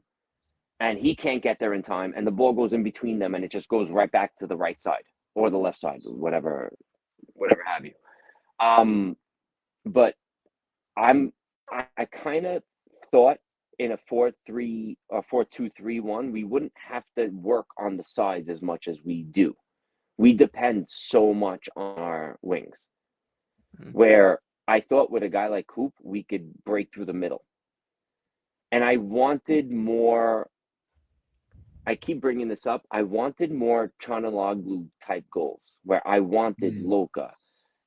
and he can't get there in time, and the ball goes in between them and it just goes right back to the right side or the left side, whatever have you. But I kind of thought in a 4-3 or 4-2-3-1, we wouldn't have to work on the sides as much as we do. We depend so much on our wings, where I thought with a guy like Coop, we could break through the middle. And I wanted more. I keep bringing this up. I wanted more Chanaloglu type goals, where I wanted Loka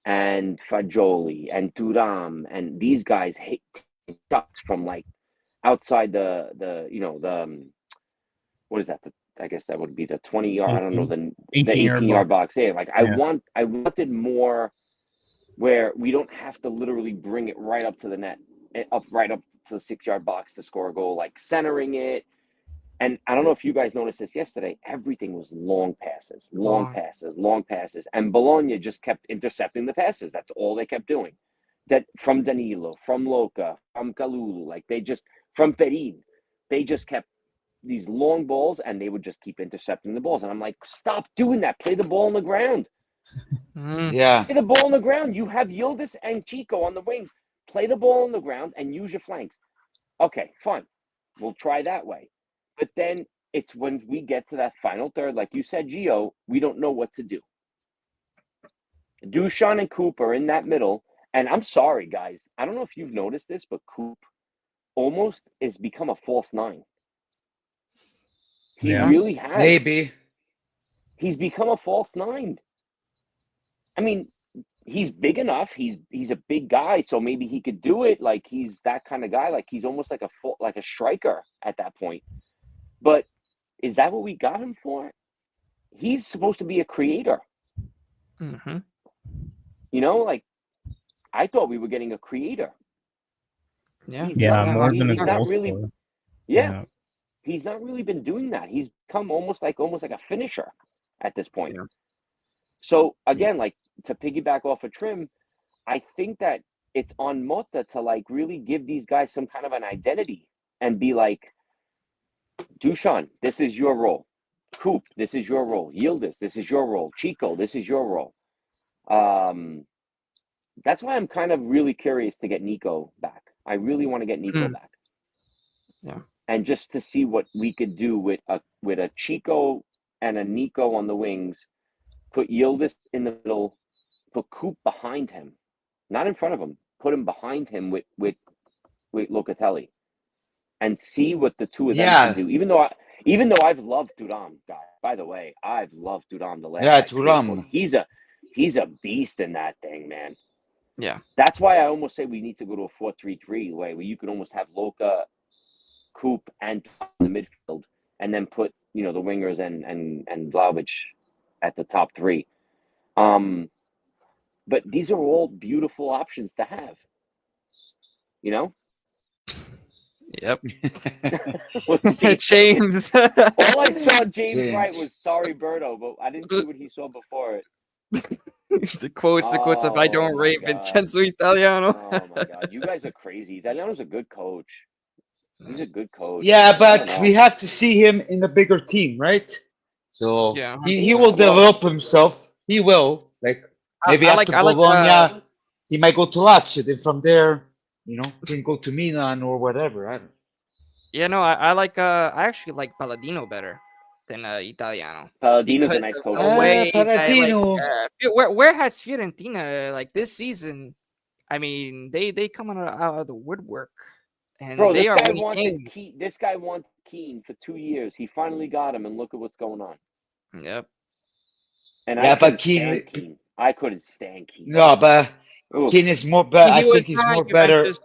and Fagioli and Thuram and these guys hit shots from like outside the what is that? I guess that would be the 20-yard. I don't know, the 18-yard box. Yeah, like I wanted more where we don't have to literally bring it right up to the net, right up to the 6-yard box to score a goal, like centering it. And I don't know if you guys noticed this yesterday. Everything was long passes. And Bologna just kept intercepting the passes. That's all they kept doing. That from Danilo, from Loka, from Kalulu, like from Perin, they just kept these long balls and they would just keep intercepting the balls. And I'm like, stop doing that. Play the ball on the ground. Yeah. Play the ball on the ground. You have Yildiz and Chico on the wings. Play the ball on the ground and use your flanks. Okay, fine. We'll try that way. But then it's when we get to that final third, like you said, Gio, we don't know what to do. Dusan and Coop are in that middle, And I'm sorry, guys. I don't know if you've noticed this, but Coop almost has become a false nine. He Yeah. really has. Maybe. He's become a false nine. I mean, he's big enough. He's a big guy, so maybe he could do it. Like he's that kind of guy. Like he's almost like a striker at that point. But is that what we got him for? He's supposed to be a creator. Mm-hmm. You know, like I thought we were getting a creator. Yeah. He's Yeah, not- more he's than a not goal really. scorer. Yeah, he's not really been doing that. He's become almost like a finisher at this point. Yeah. So again, like to piggyback off of Trim, I think that it's on Mota to like really give these guys some kind of an identity and be like, Dusan, this is your role. Coop, this is your role. Yildiz, this is your role. Chico, this is your role. That's why I'm kind of really curious to get Nico back. I really want to get Nico back. Yeah. And just to see what we could do with a Chico and a Nico on the wings, put Yildiz in the middle, put Coop behind him, not in front of him. Put him behind him with Locatelli, and see what the two of them can do. Even though I've loved Thuram, guys. By the way, I've loved Thuram the last. Yeah, Thuram. He's a beast in that thing, man. Yeah. That's why I almost say we need to go to a 4-3-3 way where you can almost have Loca, Coop, and in the midfield, and then put the wingers and Vlahovic at the top three. But these are all beautiful options to have. You know? Yep. James. James. All I saw James James. write was sorry Berto, but I didn't see what he saw before it. the quotes of I don't Oh, rate my God. Vincenzo Italiano. Oh my God. You guys are crazy. Italiano's a good coach. He's a good coach. Yeah, I but don't know. we have to see him in a bigger team, right? So Yeah. he will develop himself. He will. Like maybe after Bologna, he might go to Lazio. Then from there, he can go to Milan or whatever. I don't. Yeah, no, I actually like Palladino better than Italiano. Palladino's a Because nice of coach. the way that, Palladino. where has Fiorentina like this season? I mean, they come out of the woodwork, and Bro, they this are guy winning wanted games. This guy wanted Keane for 2 years. He finally got him, and look at what's going on. Yep. And Yeah, I but couldn't Keane- stand Keane. I couldn't stand Keane. No, but Ooh. Keane is more better. I He was think he's not more better. Juventus-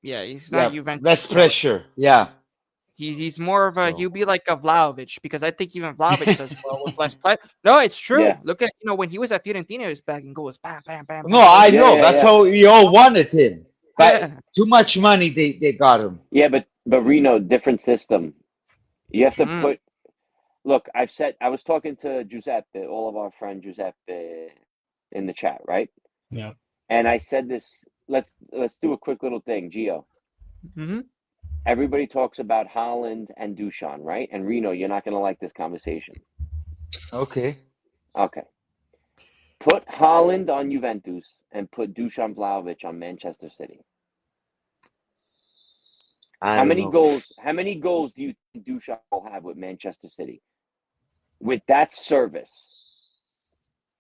Yeah, he's not Juventus. Less pressure. Yeah. He's more of a So- he'll be like a Vlahovic, because I think even Vlahovic does well with less play. No, it's true. Yeah. Look at when he was at Fiorentina, he was back and goes bam, bam, bam. No, bam. I Yeah, know. yeah, That's yeah. how we all wanted him. But Yeah. too much money they got him. Yeah, but Reno, different system. You have to Mm. put. Look, I was talking to Giuseppe, all of our friend Giuseppe, in the chat, right? Yeah. And I said this. Let's do a quick little thing, Gio. Mm-hmm. Everybody talks about Holland and Dusan, right? And Reno, you're not going to like this conversation. Okay. Okay. Put Holland on Juventus and put Dusan Vlahovic on Manchester City. How many goals? How many goals do you think Dusan will have with Manchester City? With that service.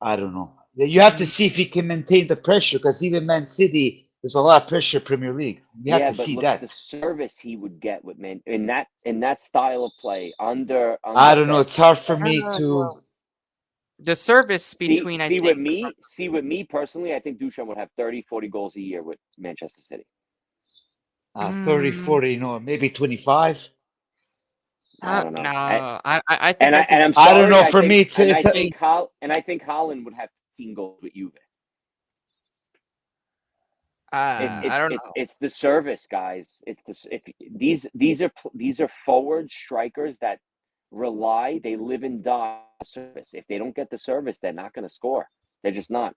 I don't know. You have to see if he can maintain the pressure, because even Man City, there's a lot of pressure Premier League. You have to but see look that. at the service he would get with Man in that style of play under I don't know. Pep. It's hard for me to. The service between see with me personally, I think Dusan would have 30, 40 goals a year with Manchester City. 30, 40, maybe 25. I don't know. No, I think I'm sorry, I don't know. For me, I it's think Holland would have 15 goals with Juve. I don't know. It's the service, guys. These are forward strikers that rely. They live and die on service. If they don't get the service, they're not going to score. They're just not.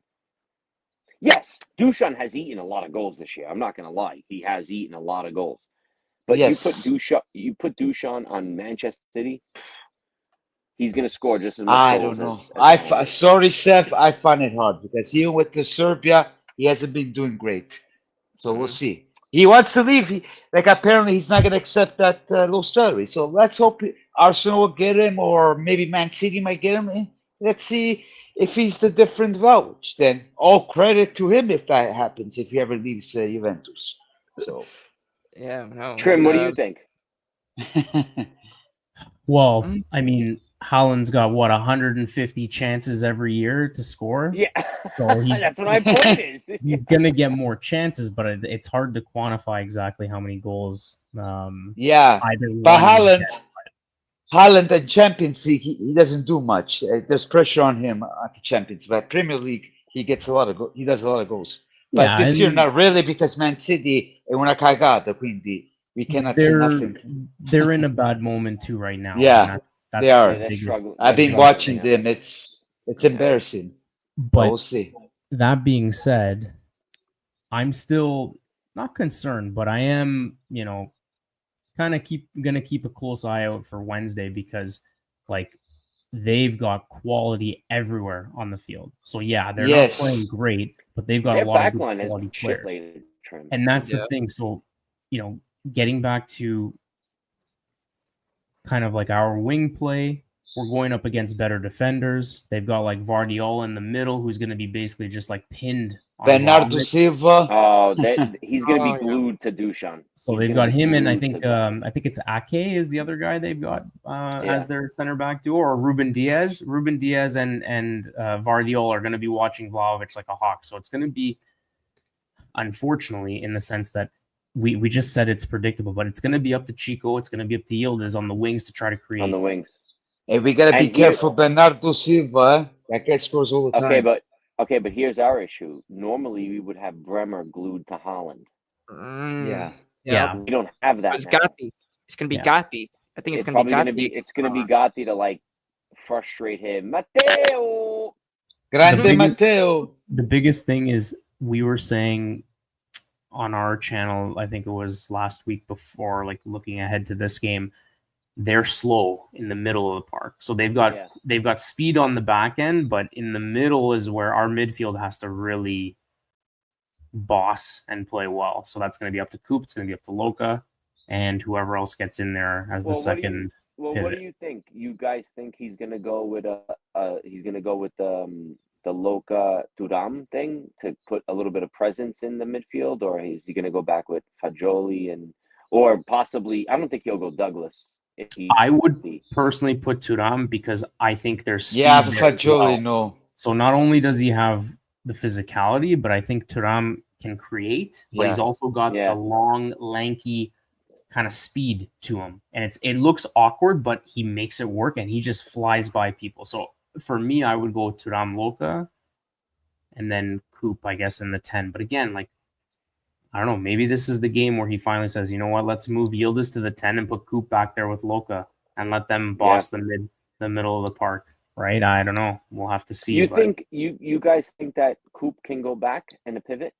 Yes, Dusan has eaten a lot of goals this year. I'm not going to lie. He has eaten a lot of goals. But Yes. you put Dusan on Manchester City, he's going to score just as much I goals don't know. as Holland. Sorry, Seth. I find it hard, because even with the Serbia, he hasn't been doing great. So we'll see. He wants to leave. Apparently he's not going to accept that low salary. So let's hope Arsenal will get him, or maybe Man City might get him. Let's see if he's the different Vlahovic, then all credit to him if that happens, if he ever leaves Juventus. So, Yeah, no. Trim, And, what do you think? Well, Mm. I mean, Haaland's got what 150 chances every year to score. Yeah, So he's that's what my point is. he's gonna get more chances, but it's hard to quantify exactly how many goals. yeah, Either but one. will Haaland at Champions League, he doesn't do much. There's pressure on him at the Champions, but Premier League, he gets a lot of he does a lot of goals. But Yeah, this year, and not really, because Man City è una cagata, quindi we cannot say nothing. they're in a bad moment too right now. Yeah, and that's they are. the They're biggest. struggling. I've been They're watching struggling. them. It's embarrassing. But But we'll see. that being said, I'm still not concerned, but I am, kind of gonna keep a close eye out for Wednesday because, like, they've got quality everywhere on the field. So yeah, they're Yes. not playing great, but they've got Their a lot of good backline quality is shit players. lately, Trim. And that's Yeah. the thing. So, getting back to kind of like our wing play, we're going up against better defenders. They've got like Vardiol in the middle, who's going to be basically just like pinned on Bernardo Vlahovic. Silva. Oh, he's going to Oh, be yeah. glued to Dusan. So He's they've gonna got be him, and glued to I think it's Ake is the other guy they've got Yeah. as their center back duo, or Ruben Diaz. Ruben Diaz and Vardiol are going to be watching Vlahovic like a hawk. So it's going to be, unfortunately, in the sense that we just said it's predictable, but it's going to be up to Chico. It's going to be up to Yildiz on the wings to try to create. on the wings. Hey, we gotta be And here- careful, Bernardo Silva. That guy scores all the time. Okay, but here's our issue. Normally, we would have Bremer glued to Holland. Yeah. Yeah. We don't have that It's now. Gatti. It's gonna be Yeah. Gatti. I think it's gonna probably be going Gatti. to be. It's going to be Gatti to like frustrate him. Matteo. Grande big- Matteo. The biggest thing is we were saying on our channel, I think it was last week before, like looking ahead to this game, they're slow in the middle of the park. So they've got speed on the back end, but in the middle is where our midfield has to really boss and play well. So that's going to be up to Coop. It's going to be up to Loca and whoever else gets in there as the second. What pivot. do you think? You guys think he's going to go with the Loca Turam thing to put a little bit of presence in the midfield, or is he going to go back with Fagioli or possibly? I don't think he'll go Douglas. I would personally put Turam because I think there's speed Yeah, there as well. Fagioli, no. So not only does he have the physicality, but I think Turam can create, but he's also got the long, lanky kind of speed to him. And it looks awkward, but he makes it work and he just flies by people. So for me, I would go Turam Loca and then Coop, I guess, in the 10. But again, like, I don't know, maybe this is the game where he finally says, you know what, let's move Yildiz to the 10 and put Coop back there with Loca and let them boss the middle of the park, right? I don't know. We'll have to see. You guys think that Coop can go back in a pivot?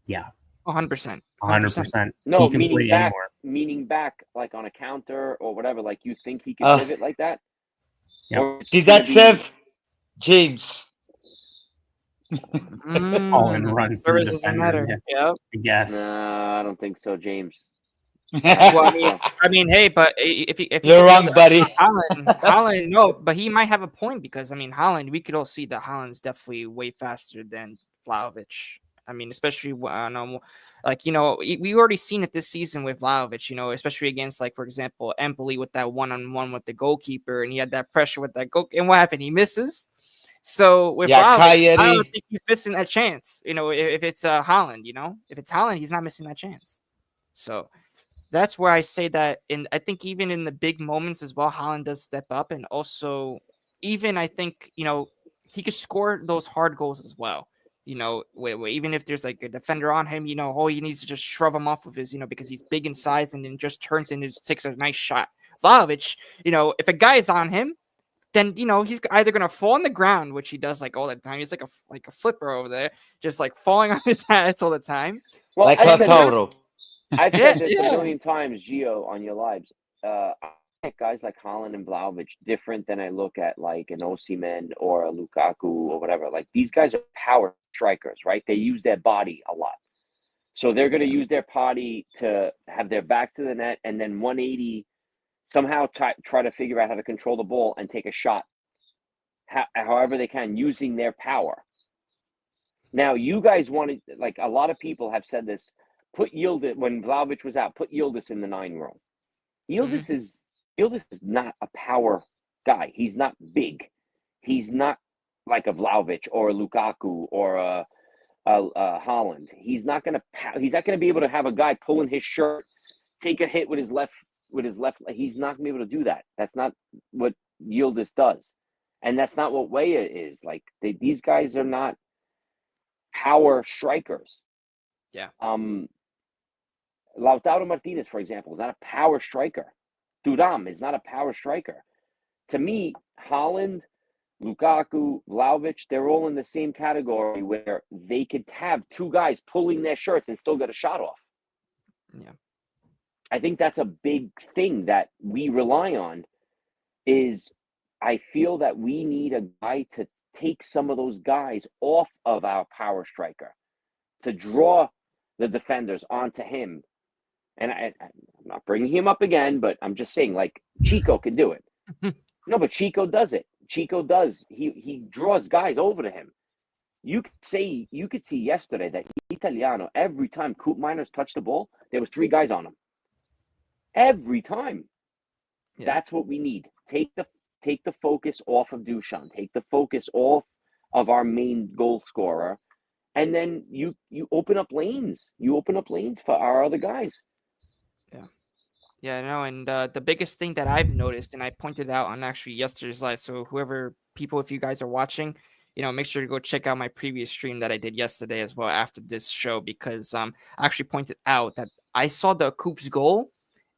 Yeah. 100%. 100%. No, he can meaning play back, anywhere. meaning back like on a counter or whatever. Like you think he can pivot like that? Yeah. Or See that, Sev? James. All in runs through Service doesn't defenders, matter. Yeah. I guess. Nah, I don't think so, James. Well, I mean, hey, but if you You're wrong, buddy. Holland, no, but he might have a point because I mean, Holland, we could all see that Holland's definitely way faster than Vlahovic. I mean, especially like we already seen it this season with Vlahovic. Especially against like, for example, Empoli with that one-on-one with the goalkeeper, and he had that pressure with that goal. And what happened? He misses. So with Vlahovic, I don't think he's missing that chance. If it's Holland, if it's Holland, he's not missing that chance. So that's where I say that. And I think even in the big moments as well, Holland does step up, and also even I think he could score those hard goals as well. Even if there's like a defender on him, all he needs to just shove him off of his, because he's big in size and then just turns and just takes a nice shot. Vlahovic, if a guy is on him, then he's either gonna fall on the ground, which he does like all the time. He's like a flipper over there, just like falling on his ass all the time. Well, like Lautaro. I've said this a million times, Gio, on your lives. I at guys like Haaland and Vlahovic different than I look at like an Osimhen or a Lukaku or whatever. Like these guys are power strikers, right? They use their body a lot. So they're going to use their body to have their back to the net and then 180 somehow try to figure out how to control the ball and take a shot. however they can, using their power. Now, you guys wanted, like a lot of people have said this, put Yildiz, when Vlahovic was out, put Yildiz in the 9 role. Yildiz is not a power guy. He's not big. He's not like a Vlahovic or a Lukaku or a Holland. He's not gonna be able to have a guy pulling his shirt, take a hit with his left. He's not gonna be able to do that. That's not what Yildiz does, and that's not what Weah is. Like these guys are not power strikers. Yeah. Lautaro Martinez, for example, is not a power striker. Thuram is not a power striker. To me, Holland, Lukaku, Vlahovic, they're all in the same category where they could have 2 guys pulling their shirts and still get a shot off. Yeah. I think that's a big thing that we rely on. Is I feel that we need a guy to take some of those guys off of our power striker, to draw the defenders onto him. And I'm not bringing him up again, but I'm just saying, like, Chico can do it. No, but Chico does it. Chico does. He draws guys over to him. You could see yesterday that Italiano, every time Coop Miners touched the ball, there was 3 guys on him. Every time. Yeah. That's what we need. Take the focus off of Dusan. Take the focus off of our main goal scorer, and then you open up lanes. You open up lanes for our other guys. Yeah, no, and the biggest thing that I've noticed, and I pointed out on actually yesterday's live, so if you guys are watching, make sure to go check out my previous stream that I did yesterday as well after this show, because I actually pointed out that I saw the Coop's goal,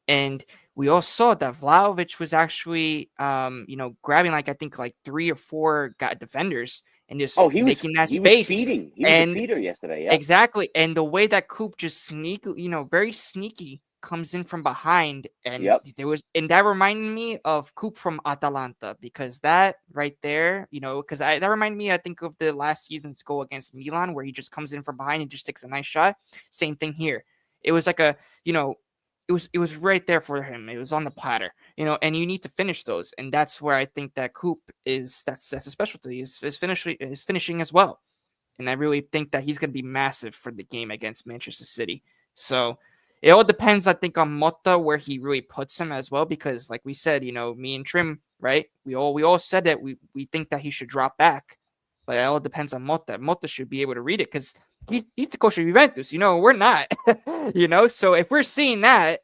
and we all saw that Vlahovic was actually, grabbing I think 3 or 4 defenders and just making that space. He was a feeder yesterday. Yeah, exactly. And the way that Coop just very sneaky comes in from behind, and that reminded me of Coop from Atalanta, because that right there, that reminded me, I think, of the last season's goal against Milan, where he just comes in from behind and just takes a nice shot. Same thing here. It was like it was right there for him. It was on the platter, and you need to finish those. And that's where I think that Coop that's a specialty is finishing as well. And I really think that he's going to be massive for the game against Manchester City. So it all depends, I think, on Motta, where he really puts him as well, because like we said, me and Trim, right? We all said that we think that he should drop back, but it all depends on Motta. Motta should be able to read it, because he's the coach of Juventus. We're not. So if we're seeing that,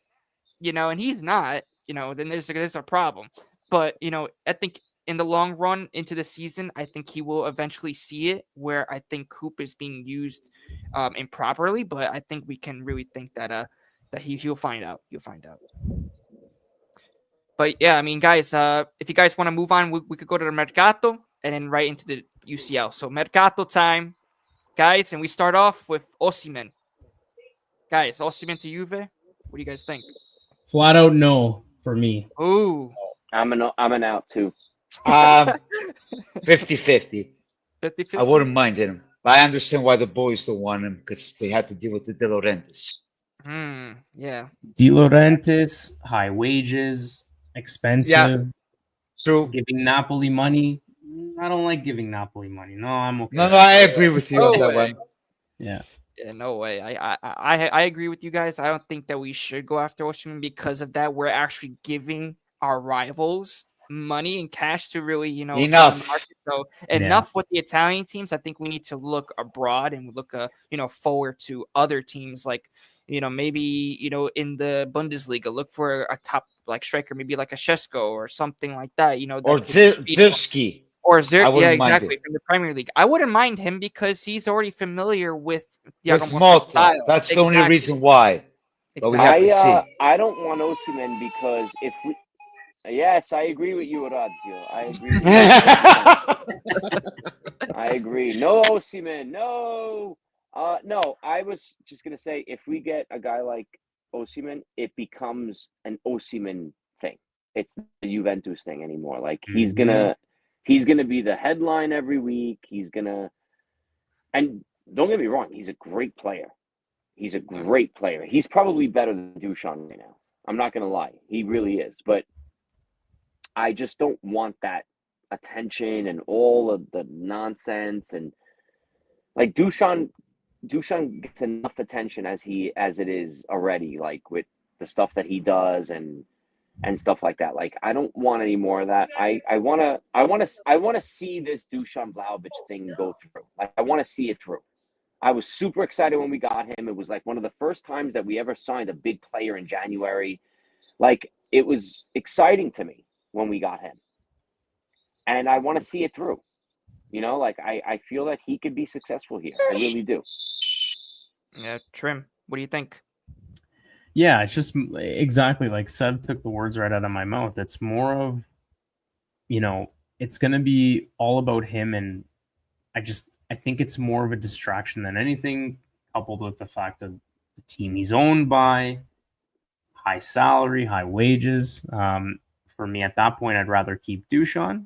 and he's not, then there's a problem. But I think in the long run into the season, I think he will eventually see it, where I think Coop is being used improperly. But I think we can really think that he'll find out. You'll find out. But yeah, I mean, guys, if you guys want to move on, we could go to the Mercato and then right into the UCL. So Mercato time, guys, and we start off with Osimhen. Guys, Osimhen to Juve. What do you guys think? Flat out no for me. Ooh, I'm an out too. 50-50. 50-50? I wouldn't mind him. But I understand why the boys don't want him, because they had to deal with the De Laurentiis. Yeah. De Laurentiis, high wages, expensive. Yeah. True. Giving Napoli money. I don't like giving Napoli money. No, I'm okay. No, I agree with you on that one. Yeah. Yeah, no way. I agree with you guys. I don't think that we should go after Osimhen because of that. We're actually giving our rivals money and cash to really, enough. So enough with the Italian teams. I think we need to look abroad and look, forward to other teams, like, maybe, in the Bundesliga, look for a top striker, maybe like a Šeško or something like that. Or Zirski. Or yeah, exactly, from the Premier League. I wouldn't mind him because he's already familiar with Motta. style. That's the only reason why. But we have to see. I don't want Osimhen because if we. Yes, I agree with you, Orazio. I agree. I agree. No Osimhen. No. No. I was just gonna say, if we get a guy like Osimhen, it becomes an Osimhen thing. It's not a Juventus thing anymore. Like he's gonna be the headline every week. And don't get me wrong, he's a great player. He's a great player. He's probably better than Dusan right now. I'm not gonna lie, he really is. But I just don't want that attention and all of the nonsense, and like Dushan gets enough attention as it is already, like with the stuff that he does and stuff like that. Like, I don't want any more of that. I want to see this Dusan Vlahovic thing go through. Like, I want to see it through. I was super excited when we got him. It was like one of the first times that we ever signed a big player in January. Like, it was exciting to me when we got him. And I want to see it through. You know, like, I feel that he could be successful here. I really do. Yeah, Trim, what do you think? Yeah, it's just exactly like Sev took the words right out of my mouth. It's more of, you know, it's going to be all about him. And I think it's more of a distraction than anything, coupled with the fact of the team he's owned by, high salary, high wages. For me, at that point, I'd rather keep Dusan.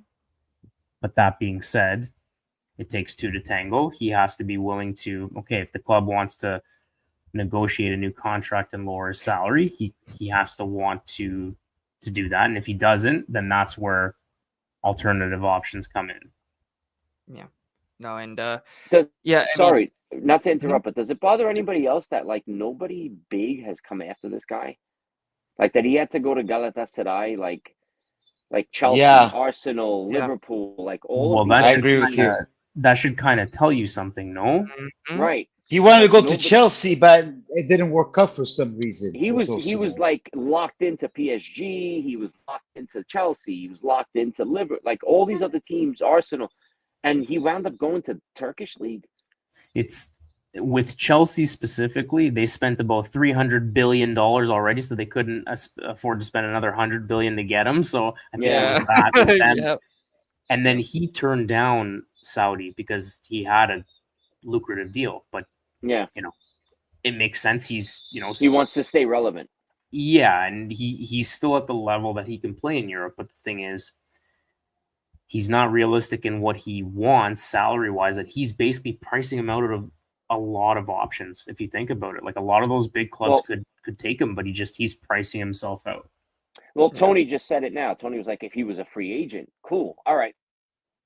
But that being said, it takes two to tango. He has to be willing to, okay, if the club wants to negotiate a new contract and lower his salary, he has to want to do that. And if he doesn't, then that's where alternative options come in. Yeah. No, and sorry, not to interrupt, but does it bother anybody else that like nobody big has come after this guy? Like that he had to go to Galatasaray, like Chelsea, Arsenal, Liverpool, like all of these. I agree with you. That should kind of tell you something, no? Mm-hmm. Right. He wanted to go to Chelsea, but it didn't work out for some reason. He was like locked into PSG. He was locked into Chelsea. He was locked into Liverpool, like all these other teams, Arsenal, and he wound up going to Turkish league. It's with Chelsea specifically. They spent about $300 billion already, so they couldn't afford to spend another $100 billion to get him. So I think that was bad with them. Yep. And then he turned down Saudi because he had a lucrative deal, but you know, it makes sense. He's, you know, he wants to stay relevant. Yeah, and he's still at the level that he can play in Europe. But the thing is, he's not realistic in what he wants salary wise. That he's basically pricing him out of a lot of options. If you think about it, like a lot of those big clubs could take him, but he's pricing himself out. Well, Tony just said it now. Tony was like, if he was a free agent, cool, all right.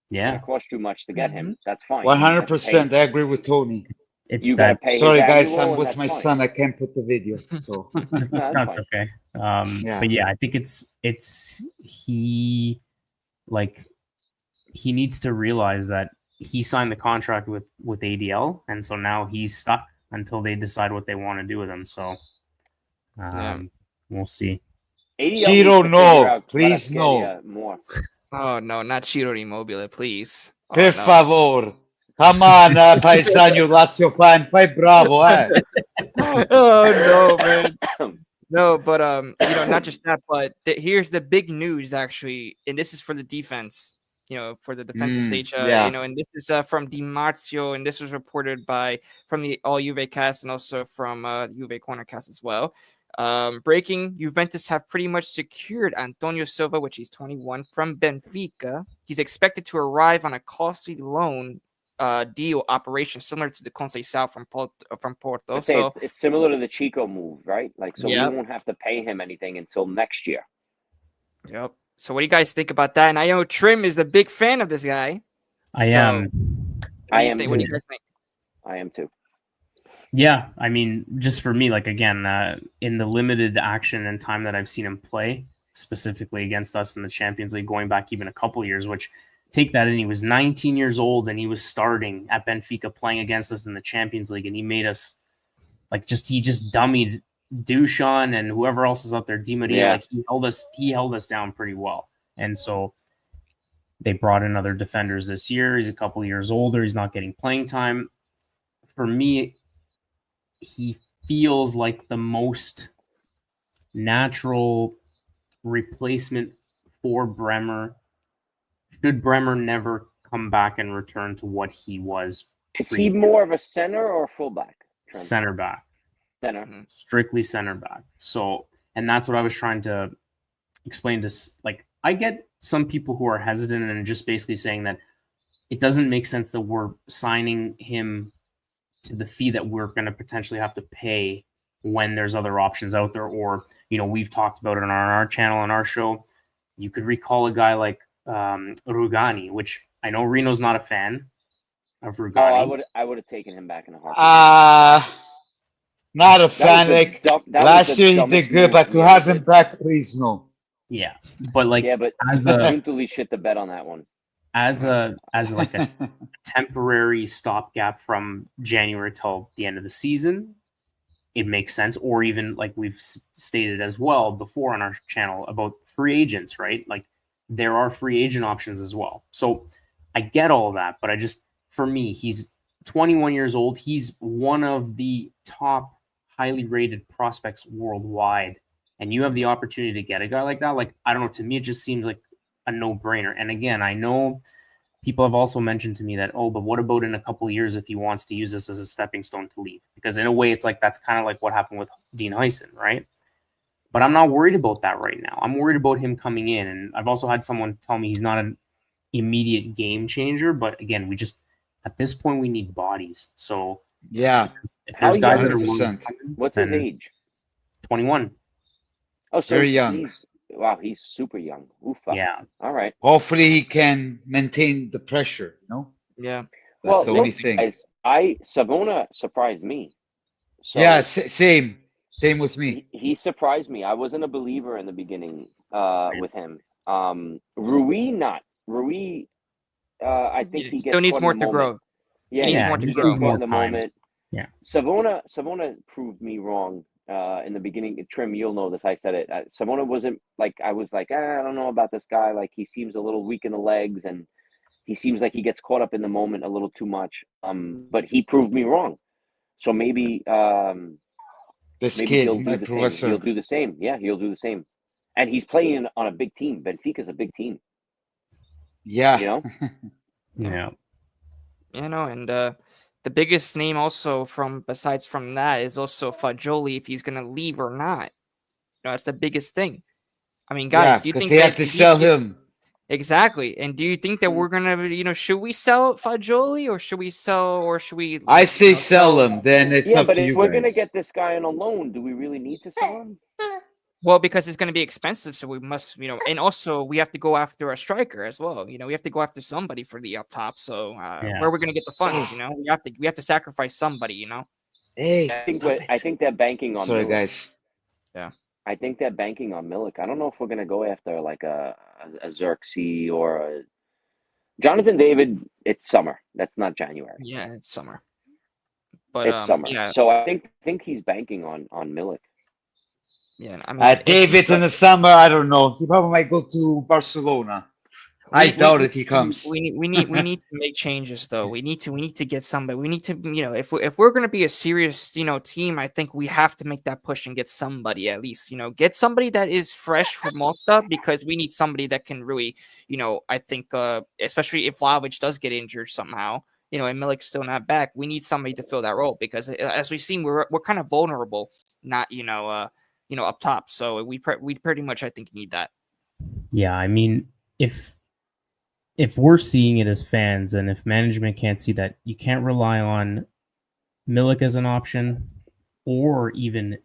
Yeah, it cost too much to get him. That's fine. 100%. I agree with Tony. You gotta pay. Sorry, guys, I'm with my son. I can't put the video, so that's okay. But yeah, I think it's he needs to realize that he signed the contract with ADL, and so now he's stuck until they decide what they want to do with him. So we'll see. Ciro, no, please no. More. Oh no, not Ciro Immobile, please. Per favor. Come on, paisano Lazio fan, fai bravo, eh? Oh no, man. No, but you know, not just that, but here's the big news actually, and this is for the defense. You know, for the defensive stage. You know, and this is from Di Marzio, and this was reported from the All Juve cast and also from Juve Corner cast as well. Breaking, Juventus have pretty much secured Antonio Silva, which he's 21, from Benfica. He's expected to arrive on a costly loan deal operation similar to the Conceição from Porto. So it's similar to the Chico move, right? Like, so we won't have to pay him anything until next year. Yep. So what do you guys think about that? And I know Trim is a big fan of this guy. I am. What do you guys think? I am too. Yeah, I mean, just for me, like again, in the limited action and time that I've seen him play, specifically against us in the Champions League, going back even a couple years, which take that in, he was 19 years old and he was starting at Benfica playing against us in the Champions League, and he made us he just dummied Dusan and whoever else is out there, Di Maria. Like he held us down pretty well. And so they brought in other defenders this year. He's a couple years older. He's not getting playing time. For me, he feels like the most natural replacement for Bremer. Should Bremer never come back and return to what he was? Is he more of a center or fullback? Center back. Center. Strictly center back. So, and that's what I was trying to explain to, like, I get some people who are hesitant and just basically saying that it doesn't make sense that we're signing him to the fee that we're going to potentially have to pay when there's other options out there. Or, you know, we've talked about it on our channel, on our show. You could recall a guy like Rugani, which I know Reno's not a fan of Oh, Rugani. I would have taken him back in a heartbeat. Not a fan. Like last year he did good, but to have him back, please no. Yeah, but like but as a Juntoli shit the bet on that one. as like a temporary stopgap from January till the end of the season, it makes sense. Or even like we've stated as well before on our channel about free agents, right? Like there are free agent options as well. So I get all that, but for me, he's 21 years old. He's one of the top highly rated prospects worldwide. And you have the opportunity to get a guy like that. Like, I don't know, to me, it just seems like a no-brainer. And again, I know people have also mentioned to me that, oh, but what about in a couple of years if he wants to use this as a stepping stone to leave? Because in a way, it's like that's kind of like what happened with Dean Hyson, right? But I'm not worried about that right now. I'm worried about him coming in. And I've also had someone tell me he's not an immediate game changer. But again, we just, at this point, we need bodies. So yeah, if there's guys that are 100%. What's his age? 21. Oh, so very young. He's super young. Oofa. Yeah. All right. Hopefully he can maintain the pressure. Yeah. That's the only thing. Guys, Savona surprised me. So yeah, same with me. He surprised me. I wasn't a believer in the beginning with him. Rui, I think he still needs more to grow. Yeah, he needs more to grow. In the moment. Yeah. Savona proved me wrong in the beginning. Trim, you'll know this. I said it. Savona wasn't like, I was like, I don't know about this guy. Like, he seems a little weak in the legs, and he seems like he gets caught up in the moment a little too much. But he proved me wrong. So maybe he'll do the same. He'll do the same. Yeah, he'll do the same. And he's playing on a big team. Benfica's a big team. Yeah. You know? Yeah. You know, and the biggest name also besides from that is also Fagioli, if he's gonna leave or not. You know, that's the biggest thing. I mean, guys, do you think they have to sell him? Exactly. And do you think that we're gonna, should we sell Fagioli or should we? I say sell him. Then it's up to you guys. Yeah, but if we're gonna get this guy on a loan, do we really need to sell him? Well, because it's going to be expensive, so we must, and also we have to go after a striker as well. We have to go after somebody for the up top. So where are we going to get the funds? We have to sacrifice somebody. Hey, I think they're banking on. Sorry, Milik. guys. Yeah, I think they're banking on Milik. I don't know if we're going to go after like a Xerxes or a Jonathan David. It's summer. That's not January. Yeah, it's summer. But it's summer. Yeah. So I think he's banking on Milik. Yeah, I mean, David in the summer, I don't know. He probably might go to Barcelona. I doubt it. He comes. We need to make changes though. We need to get somebody. We need to, if we're going to be a serious, team, I think we have to make that push and get somebody at least, get somebody that is fresh from Malta, because we need somebody that can really, I think, especially if Vlahovic does get injured somehow, and Milik's still not back, we need somebody to fill that role, because as we've seen, we're kind of vulnerable, not, up top. So we pretty much, I think, need that. Yeah, I mean, if we're seeing it as fans, and if management can't see that, you can't rely on Milik as an option, or even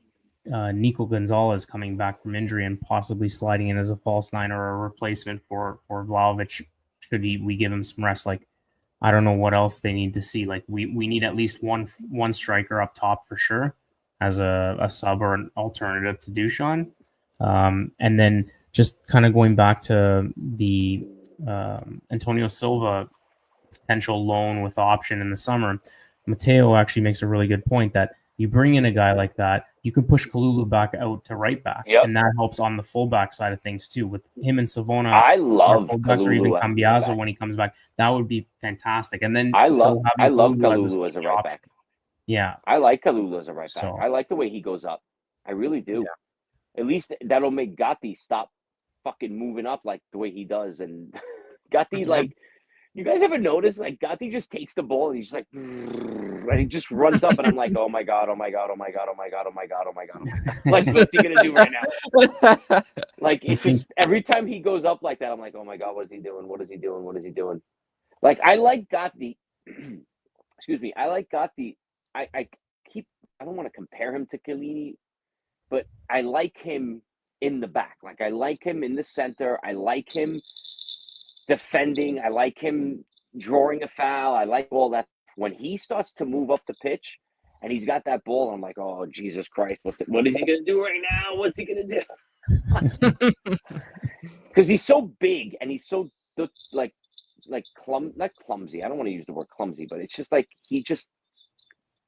Nico Gonzalez coming back from injury and possibly sliding in as a false nine or a replacement for Vlahovic should we give him some rest. Like, I don't know what else they need to see. Like, we need at least one striker up top for sure, as a sub or an alternative to Dusan. And then just kind of going back to the Antonio Silva potential loan with option in the summer, Mateo actually makes a really good point that you bring in a guy like that, you can push Kalulu back out to right back, and that helps on the fullback side of things too. With him and Savona, I love fullbacks, or even Cambiaso when he comes back, that would be fantastic. And then I love Kalulu as a right back. Yeah, I like Kalulu as a right back. I like the way he goes up. I really do. Yeah. At least that'll make Gatti stop fucking moving up like the way he does. And Gatti, like, you guys ever notice, like, Gatti just takes the ball and he's like, and he just runs up, and I'm like, oh my god, oh my god, oh my god, oh my god, oh my god, oh my god, oh my god. Like, what's he gonna do right now? Like, it's just every time he goes up like that, I'm like, oh my god, what is he doing? What is he doing? What is he doing? Like, I like Gatti. Excuse me, I like Gatti. I don't want to compare him to Chiellini, but I like him in the back. Like, I like him in the center. I like him defending. I like him drawing a foul. I like all that. When he starts to move up the pitch and he's got that ball, I'm like, oh, Jesus Christ, what is he going to do right now? What's he going to do? Because he's so big and he's so like not clumsy. I don't want to use the word clumsy, but it's just like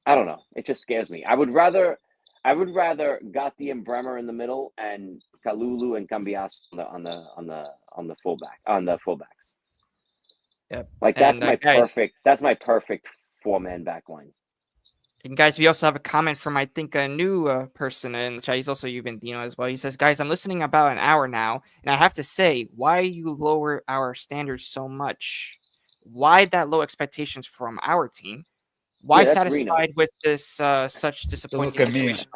I don't know. It just scares me. I would rather Gatti and Bremer in the middle and Kalulu and Cambias on the fullbacks. Yep. Like that's And, my guys, perfect. That's my perfect 4-man back line. And guys, we also have a comment from, I think, a new person in the chat. He's also Juventino as well. He says, guys, I'm listening about an hour now, and I have to say, why you lower our standards so much? Why that low expectations from our team? Why that's satisfied Reno. with this such disappointing Look at me. situation?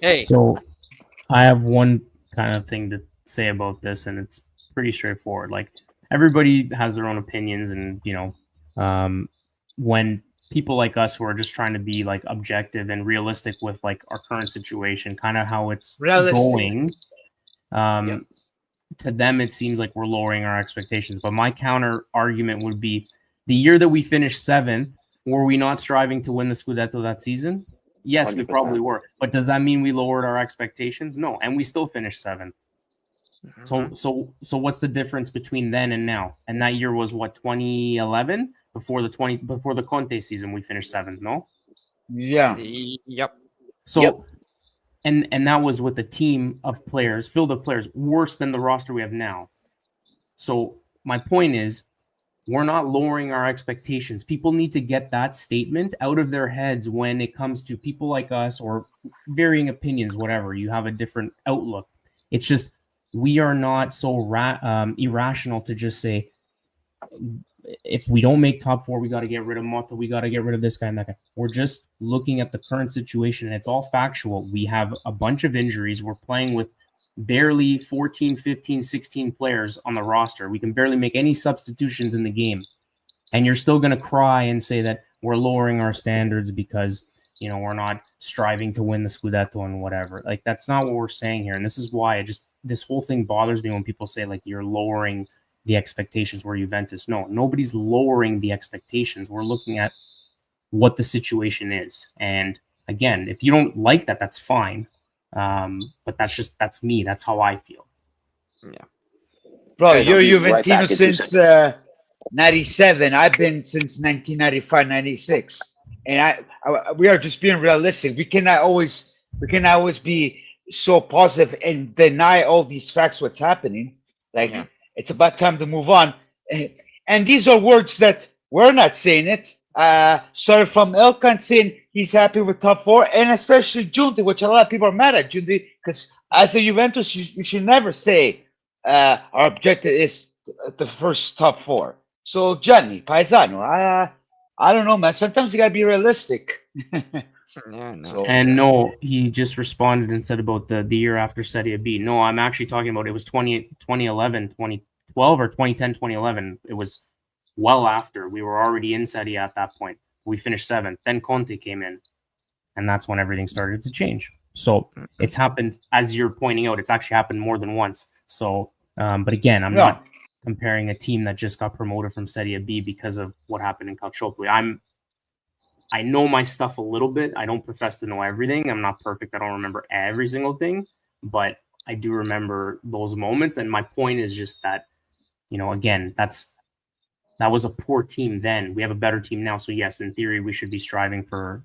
Hey, So I have one kind of thing to say about this, and it's pretty straightforward. Like, everybody has their own opinions, and when people like us who are just trying to be like objective and realistic with like our current situation, kind of how it's going, to them it seems like we're lowering our expectations. But my counter argument would be, the year that we finished 7th, were we not striving to win the Scudetto that season? Yes, 100%. We probably were. But does that mean we lowered our expectations? No, and we still finished 7th. Mm-hmm. So what's the difference between then and now? And that year was what, 2011? Before the Conte season, we finished 7th, no? Yeah. Yep. So and that was with a team of players, filled with players, worse than the roster we have now. So my point is, we're not lowering our expectations. People need to get that statement out of their heads when it comes to people like us or varying opinions, whatever. You have a different outlook. It's just, we are not so irrational to just say, if we don't make top 4, we got to get rid of Mota, we got to get rid of this guy and that guy. We're just looking at the current situation, and it's all factual. We have a bunch of injuries. We're playing with barely 14, 15, 16 players on the roster. We can barely make any substitutions in the game. And you're still going to cry and say that we're lowering our standards because, we're not striving to win the Scudetto and whatever. Like, that's not what we're saying here. And this is why this whole thing bothers me when people say, like, you're lowering the expectations. We're Juventus. No, nobody's lowering the expectations. We're looking at what the situation is. And again, if you don't like that, that's fine. But that's me. That's how I feel. Yeah. Bro, you're Juventino since 97. I've been since 1995, 96. And we are just being realistic. We cannot always be so positive and deny all these facts, what's happening. Like, it's about time to move on. And these are words that we're not saying it. Started from Elkan saying he's happy with top 4, and especially Giuntoli, which a lot of people are mad at Giuntoli, because as a Juventus, you should never say our objective is the first top 4. So Gianni, Paisano, I don't know, man. Sometimes you gotta be realistic. Yeah, no. And no, he just responded and said about the year after Serie B. No, I'm actually talking about, it was 2011, 2012, or 2010, 2011. It was well after. We were already in Serie at that point. We finished 7th. Then Conte came in, and that's when everything started to change. So it's happened, as you're pointing out, it's actually happened more than once. So, but again, I'm not comparing a team that just got promoted from Serie B because of what happened in Calciopoli. I know my stuff a little bit. I don't profess to know everything. I'm not perfect. I don't remember every single thing, but I do remember those moments. And my point is just that, again, that was a poor team then. We have a better team now. So yes, in theory, we should be striving for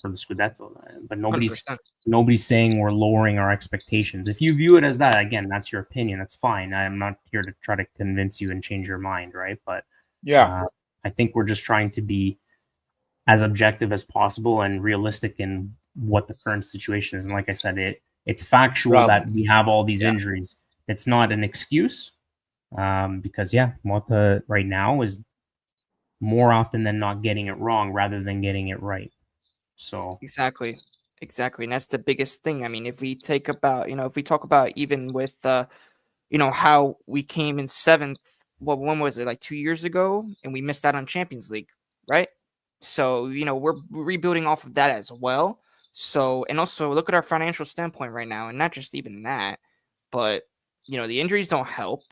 the Scudetto. But nobody's saying we're lowering our expectations. If you view it as that, again, that's your opinion. That's fine. I'm not here to try to convince you and change your mind, right? But I think we're just trying to be as objective as possible and realistic in what the current situation is. And like I said, it's factual that we have all these injuries. It's not an excuse. Because Mota right now is more often than not getting it wrong rather than getting it right. So exactly, and that's the biggest thing. I mean, if we talk about even with how we came in 7th, well, when was it, like 2 years ago, and we missed out on Champions League, right? So we're rebuilding off of that as well. So, and also look at our financial standpoint right now, and not just even that, but the injuries don't help.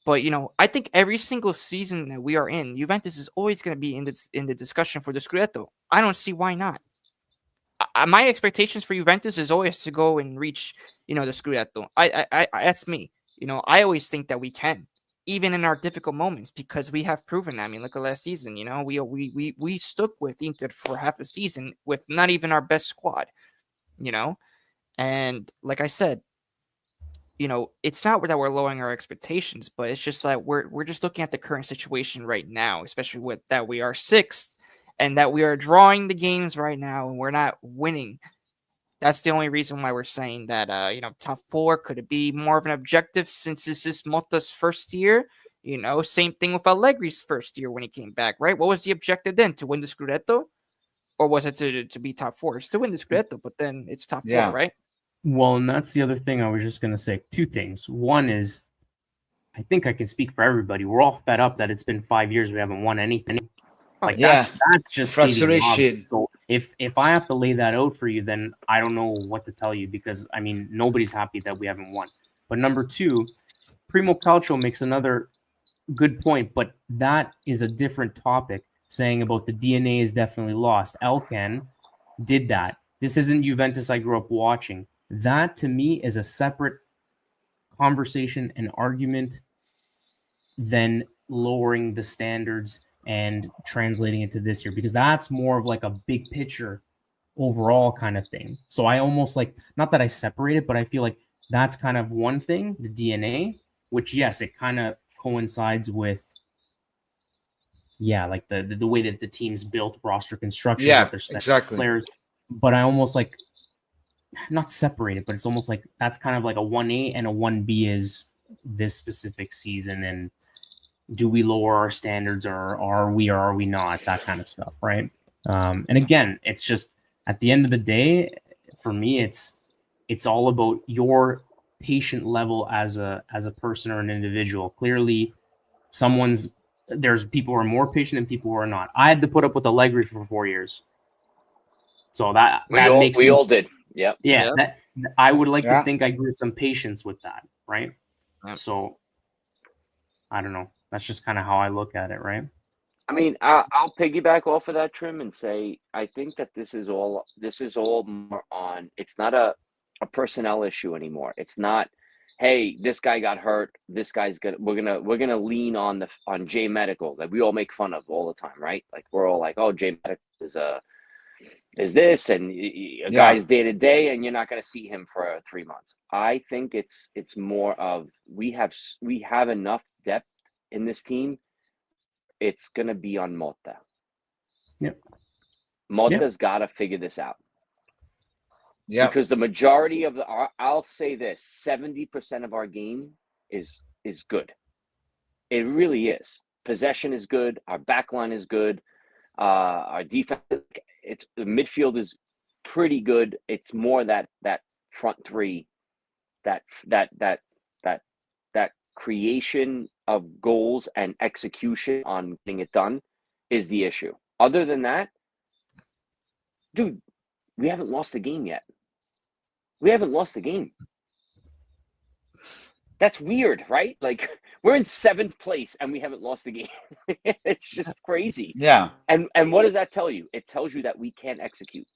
But I think every single season that we are in, Juventus is always going to be in the discussion for the Scudetto. I don't see why not. My expectations for Juventus is always to go and reach, the Scudetto. I that's me. I always think that we can, even in our difficult moments, because we have proven that. I mean, look at last season. We stuck with Inter for half a season with not even our best squad. And like I said, it's not that we're lowering our expectations, but it's just like we're just looking at the current situation right now, especially with that we are sixth and that we are drawing the games right now and we're not winning. That's the only reason why we're saying that, top four could be more of an objective since this is Motta's first year. Same thing with Allegri's first year when he came back, right? What was the objective then? To win the Scudetto? Or was it to be top four? It's to win the Scudetto, but then it's top four, right? Well, and that's the other thing I was just going to say. Two things. One is, I think I can speak for everybody. We're all fed up that it's been 5 years we haven't won anything. Like that's just frustration. So if I have to lay that out for you, then I don't know what to tell you, because I mean nobody's happy that we haven't won. But number two, Primo Calcio makes another good point, but that is a different topic, saying about the DNA is definitely lost. Elkan did that. This isn't Juventus I grew up watching. That to me is a separate conversation and argument than lowering the standards and translating it to this year, because that's more of like a big picture overall kind of thing. So I almost like, not that I separate it, but I feel like that's kind of one thing, the DNA, which yes, it kind of coincides with, like the way that the team's built, roster construction, what they're spending players. But I almost like, not separate it, but it's almost like that's kind of like a 1A and a 1B is this specific season, and do we lower our standards, or are we not, that kind of stuff, right? And again, it's just at the end of the day, for me, it's all about your patient level as a person or an individual. Clearly, there's people who are more patient than people who are not. I had to put up with Allegri for 4 years, so we all did. Yep. Yeah. That, I would like to think I grew some patience with that, right? Yep. So I don't know. That's just kind of how I look at it, right? I mean, I'll piggyback off of that, Trim, and say I think that this is all more on. It's not a personnel issue anymore. It's not, hey, this guy got hurt. This guy's good. We're gonna lean on J Medical that we all make fun of all the time, right? Like we're all like, oh, J Medical is this, and a guy's day to day, and you're not going to see him for 3 months. I think it's more of we have enough depth in this team. It's going to be on Motta. Yep. Motta's got to figure this out. Yeah. Because the majority of I'll say this, 70% of our game is good. It really is. Possession is good. Our back line is good. Our defense, the midfield is pretty good. It's more that front three, that creation of goals and execution on getting it done is the issue. Other than that, dude, we haven't lost a game yet. We haven't lost a game. That's weird, right? Like we're in 7th place and we haven't lost a game. It's just crazy. Yeah. And what does that tell you? It tells you that we can't execute.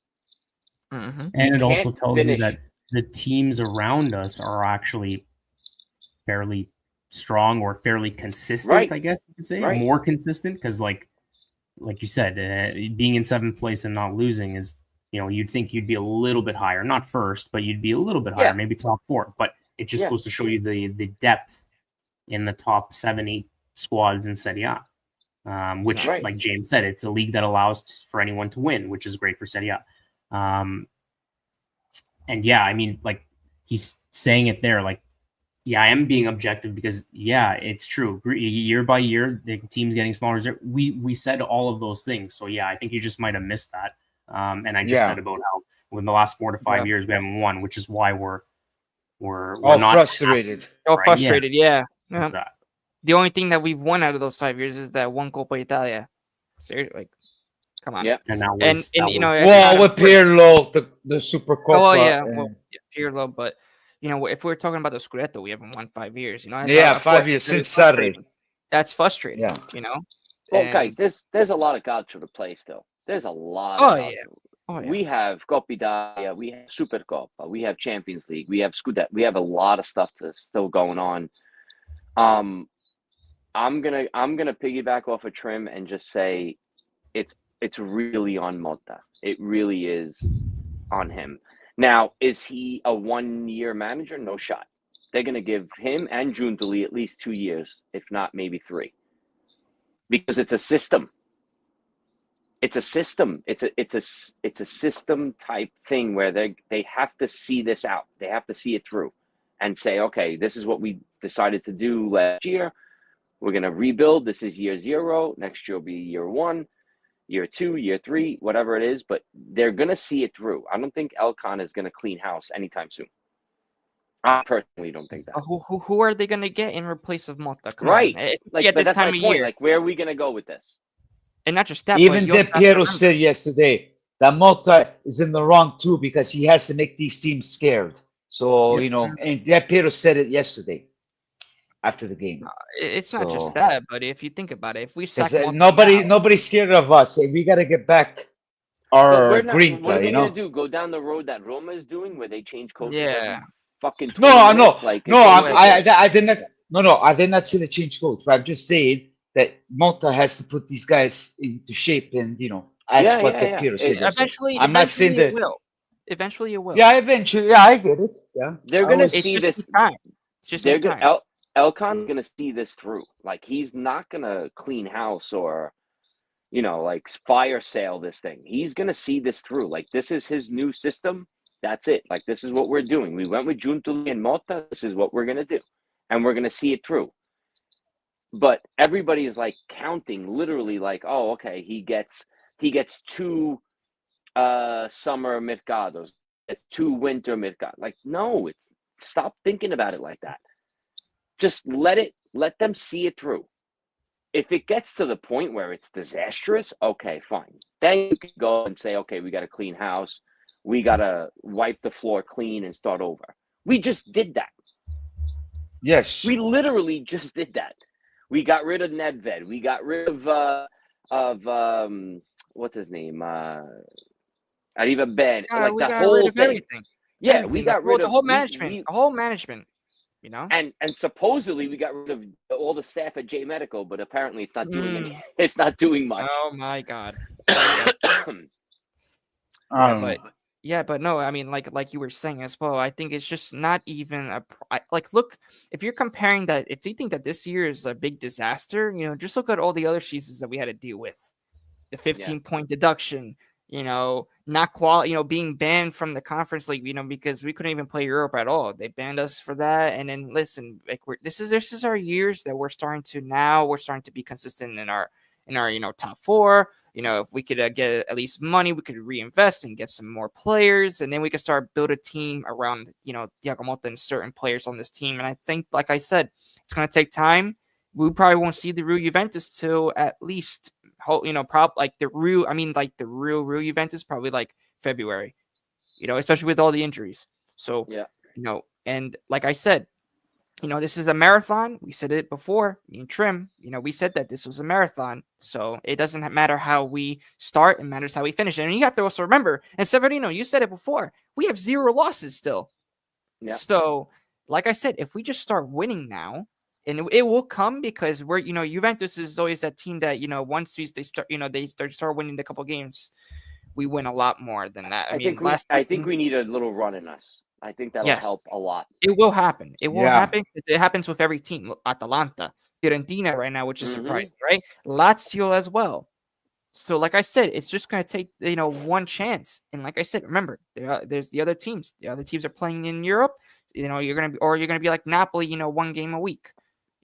Mm-hmm. And it also tells you that the teams around us are actually fairly strong or fairly consistent, right. I guess you could say. Right. More consistent, because like you said, being in 7th place and not losing is, you'd think you'd be a little bit higher. Not first, but you'd be a little bit higher, maybe top 4. But it just goes to show you the depth in the top 7-8 squads in Serie A, which, like James said, it's a league that allows for anyone to win, which is great for Serie A. And I mean, like he's saying it there, like, I am being objective because, it's true. Year by year, the team's getting smaller. We said all of those things. So, I think you just might have missed that. And I just said about how in the last 4 to 5 years we haven't won, which is why we're all not frustrated. Happy, all frustrated, The only thing that we've won out of those 5 years is that one Coppa Italia. Seriously, like, come on. Yeah. And with Pirlo, the Super Coppa. Pirlo, but you know, if we're talking about the Scudetto, we haven't won 5 years. You know, that's, Yeah, of course, 5 years that is since Saturday. frustrating. That's frustrating. Yeah. You know. Well, And- guys, there's a lot of calcio to play still. There's a lot Oh of yeah. calcio. Oh yeah. We have Coppa Italia, we have Supercoppa, we have Champions League, we have Scudetto, we have a lot of stuff to still going on. I'm gonna piggyback off of Trim and just say it's really on Motta. It really is on him. Now, is he a 1-year manager? No shot. They're gonna give him and Giuntoli at least 2 years, if not maybe 3, because it's a system. It's a system. It's a system type thing where they have to see this out. They have to see it through, and say, okay, this is what we decided to do last year. We're gonna rebuild. This is year 0. Next year will be year 1, year 2, year 3, whatever it is. But they're gonna see it through. I don't think Elkan is gonna clean house anytime soon. I personally don't think that. Who are they gonna get in replace of Motta? Come Right. on. Like, At but this that's time my of point. year, Like, where are we gonna go with this? and not just that, Even but you also De have to Piero remember- said yesterday that Motta is in the wrong too because he has to make these teams scared. So, you know, and De Piero said it yesterday after the game. It's not just So- that, but if you think about it, if we sack 'Cause, Motta nobody's scared of us. We got to get back But our we're not, grinta, what are we you know? gonna do? Go down the road that Roma is doing, where they change coaches Yeah. every fucking 20 No, minutes? Like, no, it's I did not. No, I did not say the change coach. But I'm just saying that Motta has to put these guys into shape, and you know, as Yeah, what yeah, De yeah. Piero said. yesterday. eventually, I'm not saying it that. will. Eventually, it will. Yeah, eventually. Yeah, I get it. Yeah, They're I gonna was- It's see just this. needs time. It's just They're needs time. gonna Elcon's gonna see this through. Like, he's not gonna clean house or, you know, like fire sale this thing. He's gonna see this through. Like, this is his new system. That's it. Like, this is what we're doing. We went with Giuntoli and Motta. This is what we're gonna do, and we're gonna see it through. But everybody is like counting, literally, like, oh, okay, he gets 2 summer mercados, 2 winter mercados. Like, no, stop thinking about it like that. Just let them see it through. If it gets to the point where it's disastrous, okay, fine. Then you can go and say, okay, we got to clean house. We got to wipe the floor clean and start over. We just did that. yes. We literally just did that. We got rid of Nedved. We got rid of what's his name? Arriva Ben. Like, we the got whole rid of thing. everything. Yeah, Everything. we got rid of the whole management. The whole management. You know. and supposedly we got rid of all the staff at J Medical, but apparently it's not doing Mm. it's not doing much. Oh my God. Um, But no, I mean, like you were saying as well, I think it's just not even like, look, if you're comparing that, if you think that this year is a big disaster, you know, just look at all the other seasons that we had to deal with. The 15-point deduction, you know, not quality, you know, being banned from the conference league, you know, because we couldn't even play Europe at all. They banned us for that. And then listen, like, this is our years that we're starting to be consistent in our you know, top 4. You know, if we could get at least money, we could reinvest and get some more players, and then we could start build a team around, you know, Giacomotta and certain players on this team. And I think, like I said, it's going to take time. We probably won't see the real Juventus till at least, you know, like the real Juventus, probably like February, you know, especially with all the injuries. So, Yeah. you know, and like I said, you know, this is a marathon. We said it before, me and Trim, you know, we said that this was a marathon. So it doesn't matter how we start, it matters how we finish. And you have to also remember, and Severino, you said it before, we have 0 losses still. Yeah. So, like I said, if we just start winning now, and it will come, because we're, you know, Juventus is always that team that, you know, once they start, you know, they start winning a couple games, we win a lot more than that. I mean, I think we need a little run in us. I think that'll Yes. help a lot. it will happen. It will Yeah. happen. It happens with every team. Look, Atalanta, Fiorentina right now, which is Mhm. surprising, right? Lazio as well. So, like I said, it's just going to take, you know, one chance. And like I said, remember, there's the other teams. The other teams are playing in Europe. You know, you're going to be like Napoli, you know, 1 game a week.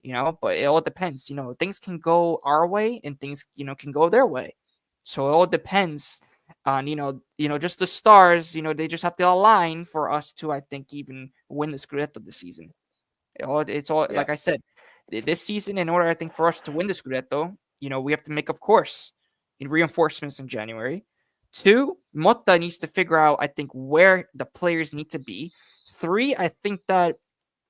You know, but it all depends. You know, things can go our way and things, you know, can go their way. So it all depends on, you know, just the stars, you know, they just have to align for us to, I think, even win the Scudetto this season. It's all Yeah. like I said, this season, in order, I think, for us to win the Scudetto, you know, we have to make, of course, in reinforcements in January. 2, Motta needs to figure out, I think, where the players need to be. 3, I think that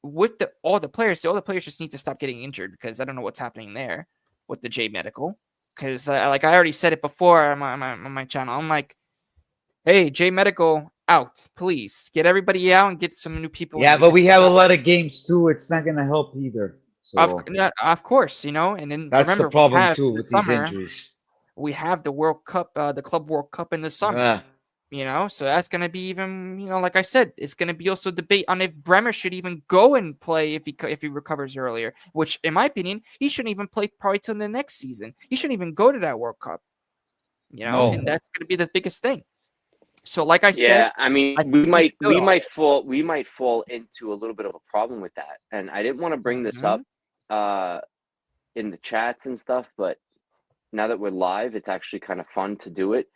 with all the players just need to stop getting injured, because I don't know what's happening there with the J Medical. Because like I already said it before on my channel, I'm like, hey, J Medical out, please get everybody out and get some new people. Yeah, in, but because we have a lot of games too. It's not gonna help either. So of course, and then that's the remember, problem too with these summer, injuries. we have the World Cup, the Club World Cup in the summer. So that's going to be even, like I said, it's going to be also debate on if Bremer should even go and play if he recovers earlier, which in my opinion, he shouldn't even play probably till the next season. He shouldn't even go to that World Cup, No. and that's going to be the biggest thing. So like I said, Yeah, I mean, I we think might fall into a little bit of a problem with that. And I didn't want to bring this up in the chats and stuff, but now that we're live, it's actually kind of fun to do it.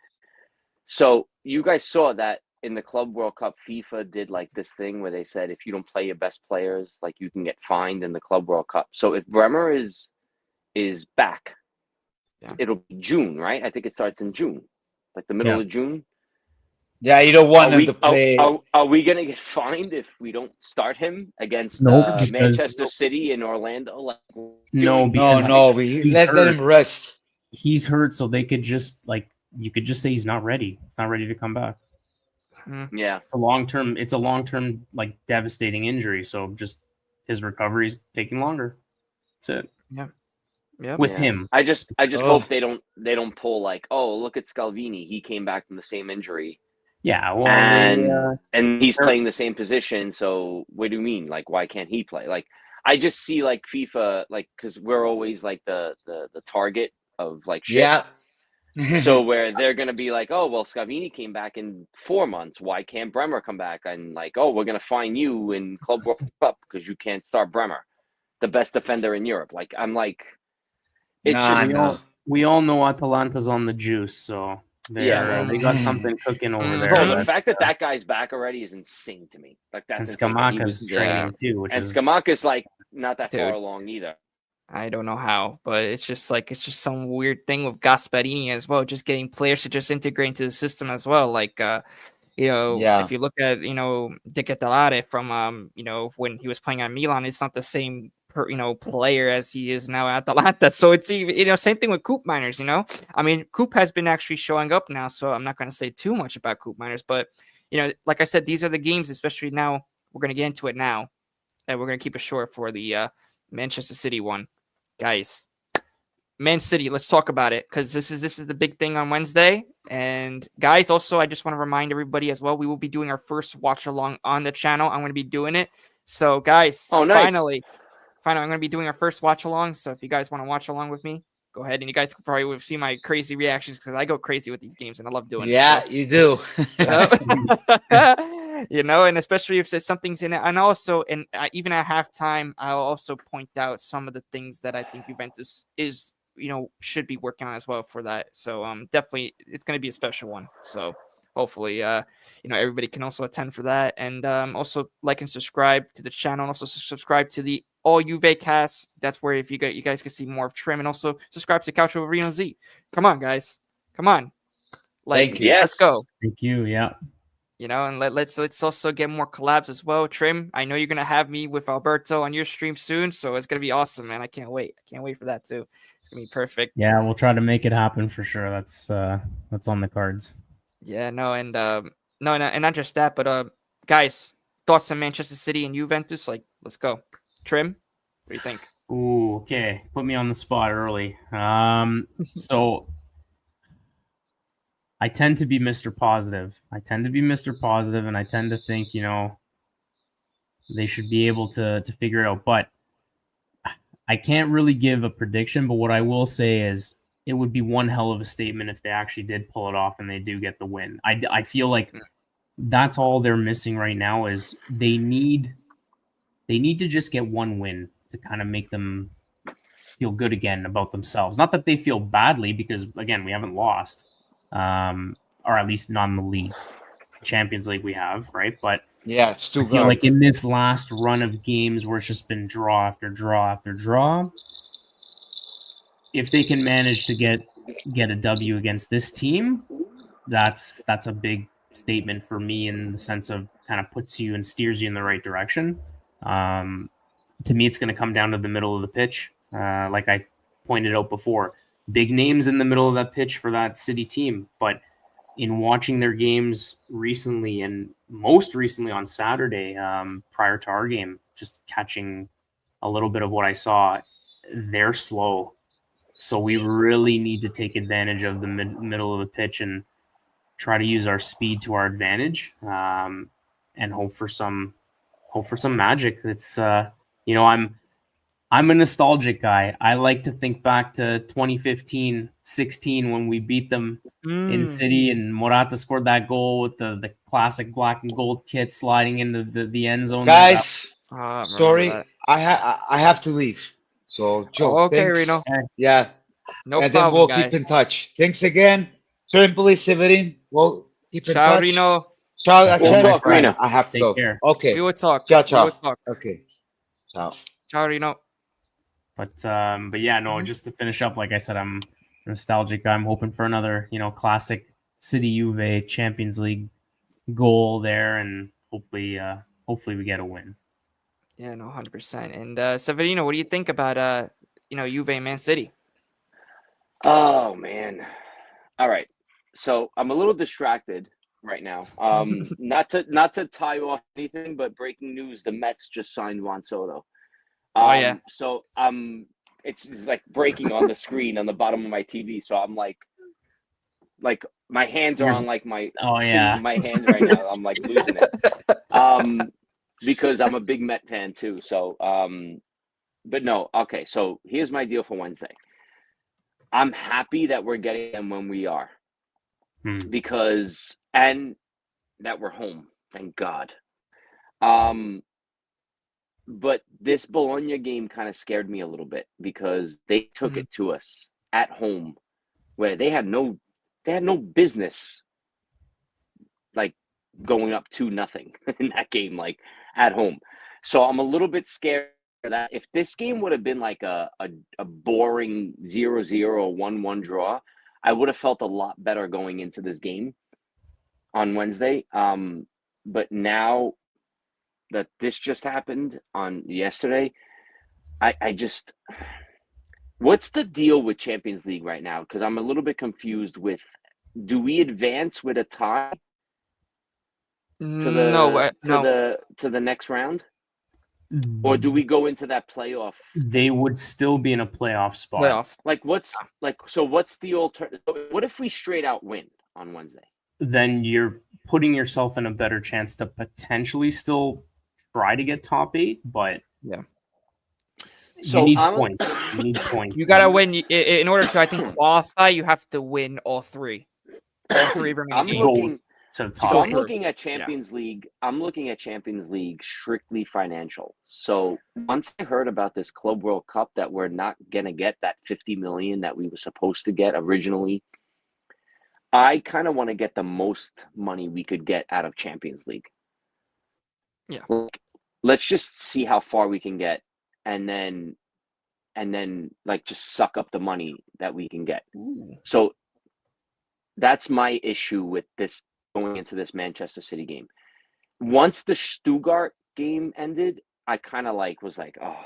So you guys saw that in the Club World Cup, FIFA did like this thing where they said if you don't play your best players, like you can get fined in the Club World Cup. So if Bremer is back, it'll be June, right? I think it starts in June, like the middle of June. Yeah, you don't want him to play. Are we gonna get fined if we don't start him against Manchester City and Orlando? No, we let him rest. He's hurt, so they could just you could just say he's not ready. He's not ready to come back. Yeah, it's a long term like devastating injury. So just his recovery's taking longer. That's it. Yeah. With him, I just hope they don't pull like, oh, look at Scalvini, he came back from the same injury. Yeah, well, and he's playing the same position. So what do you mean? Like, why can't he play? Like, I just see like FIFA, like, because we're always like the target of like shit. Yeah. So where they're gonna be like, oh well, Scalvini came back in 4 months. Why can't Bremer come back? And like, oh, we're gonna fine you in Club World Cup because you can't start Bremer, the best defender in Europe. Like, I'm like, it's we all know Atalanta's on the juice, so they got something cooking over there. Bro, the fact that guy's back already is insane to me. Like, that's and Scamacca's training too, and Scamacca's like not that far along either. I don't know how, but it's just some weird thing with Gasperini as well, just getting players to just integrate into the system as well. Like, if you look at, De Ketelaere from, when he was playing at Milan, it's not the same, player as he is now at Atalanta. So it's even, same thing with Coop Miners, I mean, Coop has been actually showing up now, so I'm not going to say too much about Coop Miners, but, like I said, these are the games, especially now, we're going to get into it now, and we're going to keep it short for the Manchester City one. Guys, Man City, let's talk about it, because this is the big thing on Wednesday. And guys, also, I just want to remind everybody as well, we will be doing our first watch along on the channel. I'm going to be doing it. So guys, finally, I'm going to be doing our first watch along. So if you guys want to watch along with me, go ahead, and you guys probably will see my crazy reactions, because I go crazy with these games and I love doing it. Yeah, you do. And especially if there's something's in it. And also, even at halftime, I'll also point out some of the things that I think Juventus is, should be working on as well for that. So definitely it's going to be a special one. So hopefully, everybody can also attend for that. And also like and subscribe to the channel, and also subscribe to the All Juve cast. That's where if you guys can see more of Trim, and also subscribe to Couch with Reno Z. Come on, guys. Come on. Thank you. Let's go. Thank you. Yeah. And let's also get more collabs as well. Trim, I know you're gonna have me with Alberto on your stream soon, so it's gonna be awesome, man. I can't wait. I can't wait for that too. It's gonna be perfect. Yeah, we'll try to make it happen for sure. That's on the cards. Yeah, no, and not just that, but guys, thoughts on Manchester City and Juventus? Like, let's go. Trim, what do you think? Ooh, okay. Put me on the spot early. So I tend to be Mr. Positive. And I tend to think, they should be able to figure it out. But I can't really give a prediction, but what I will say is it would be one hell of a statement if they actually did pull it off and they do get the win. I feel like that's all they're missing right now is they need to just get one win to kind of make them feel good again about themselves. Not that they feel badly, because, again, we haven't lost. Or at least not in the league. Champions League we have, right? But yeah, it's too I feel like in this last run of games where it's just been draw after draw after draw, if they can manage to get a W against this team, that's a big statement for me in the sense of kind of puts you and steers you in the right direction. To me, it's going to come down to the middle of the pitch. Like I pointed out before, big names in the middle of that pitch for that City team. But in watching their games recently, and most recently on Saturday, prior to our game, just catching a little bit of what I saw, they're slow. So we really need to take advantage of the middle of the pitch and try to use our speed to our advantage, and hope for some magic. It's I'm a nostalgic guy. I like to think back to 2015-16 when we beat them in City and Morata scored that goal with the classic black and gold kit sliding into the end zone. Guys, remember sorry, that. I have to leave. So Joe, Okay, thanks. Reno. Yeah, No and then problem, we'll guys. keep in touch. Thanks again. Simply Severin. We'll keep in Ciao, touch. Reno. Ciao, We'll talk, Reno. I have to Take go. care. Okay. We will talk. Ciao, We ciao. will talk. Okay. Ciao. Ciao, Reno. But yeah, no, just to finish up, like I said, I'm nostalgic. I'm hoping for another, classic City Juve Champions League goal there, and hopefully we get a win. Yeah, no, 100%. And Severino, what do you think about Juve and Man City? Oh man. All right. So I'm a little distracted right now. Not to tie off anything, but breaking news: the Mets just signed Juan Soto. Oh, yeah. So it's like breaking on the screen on the bottom of my TV. So I'm like my hands are on like my my hands right now. I'm like losing it. Because I'm a big Met fan too. So but no, okay. So here's my deal for Wednesday. I'm happy that we're getting them when we are, because and that we're home. Thank God. But this Bologna game kind of scared me a little bit because they took it to us at home, where they had no business like going up 2-0 in that game, like at home. So I'm a little bit scared that if this game would have been like a boring 0-0 or 1-1 draw, I would have felt a lot better going into this game on Wednesday. But now that this just happened on yesterday, I just, what's the deal with Champions League right now? Because I'm a little bit confused with, do we advance with a tie to the next round, or do we go into that playoff? They would still be in a playoff spot. What's the alternative? What if we straight out win on Wednesday? Then you're putting yourself in a better chance to potentially still try to get top 8, but yeah. So you need points. You need points. You gotta win in order to, I think, qualify. You have to win all three remaining games. I'm looking at Champions League. I'm looking at Champions League strictly financial. So once I heard about this Club World Cup that we're not gonna get that 50 million that we were supposed to get originally, I kind of want to get the most money we could get out of Champions League. Yeah. Let's just see how far we can get, and then like just suck up the money that we can get. Ooh. So that's my issue with this going into this Manchester City game. Once the Stuttgart game ended, I kind of was like, oh,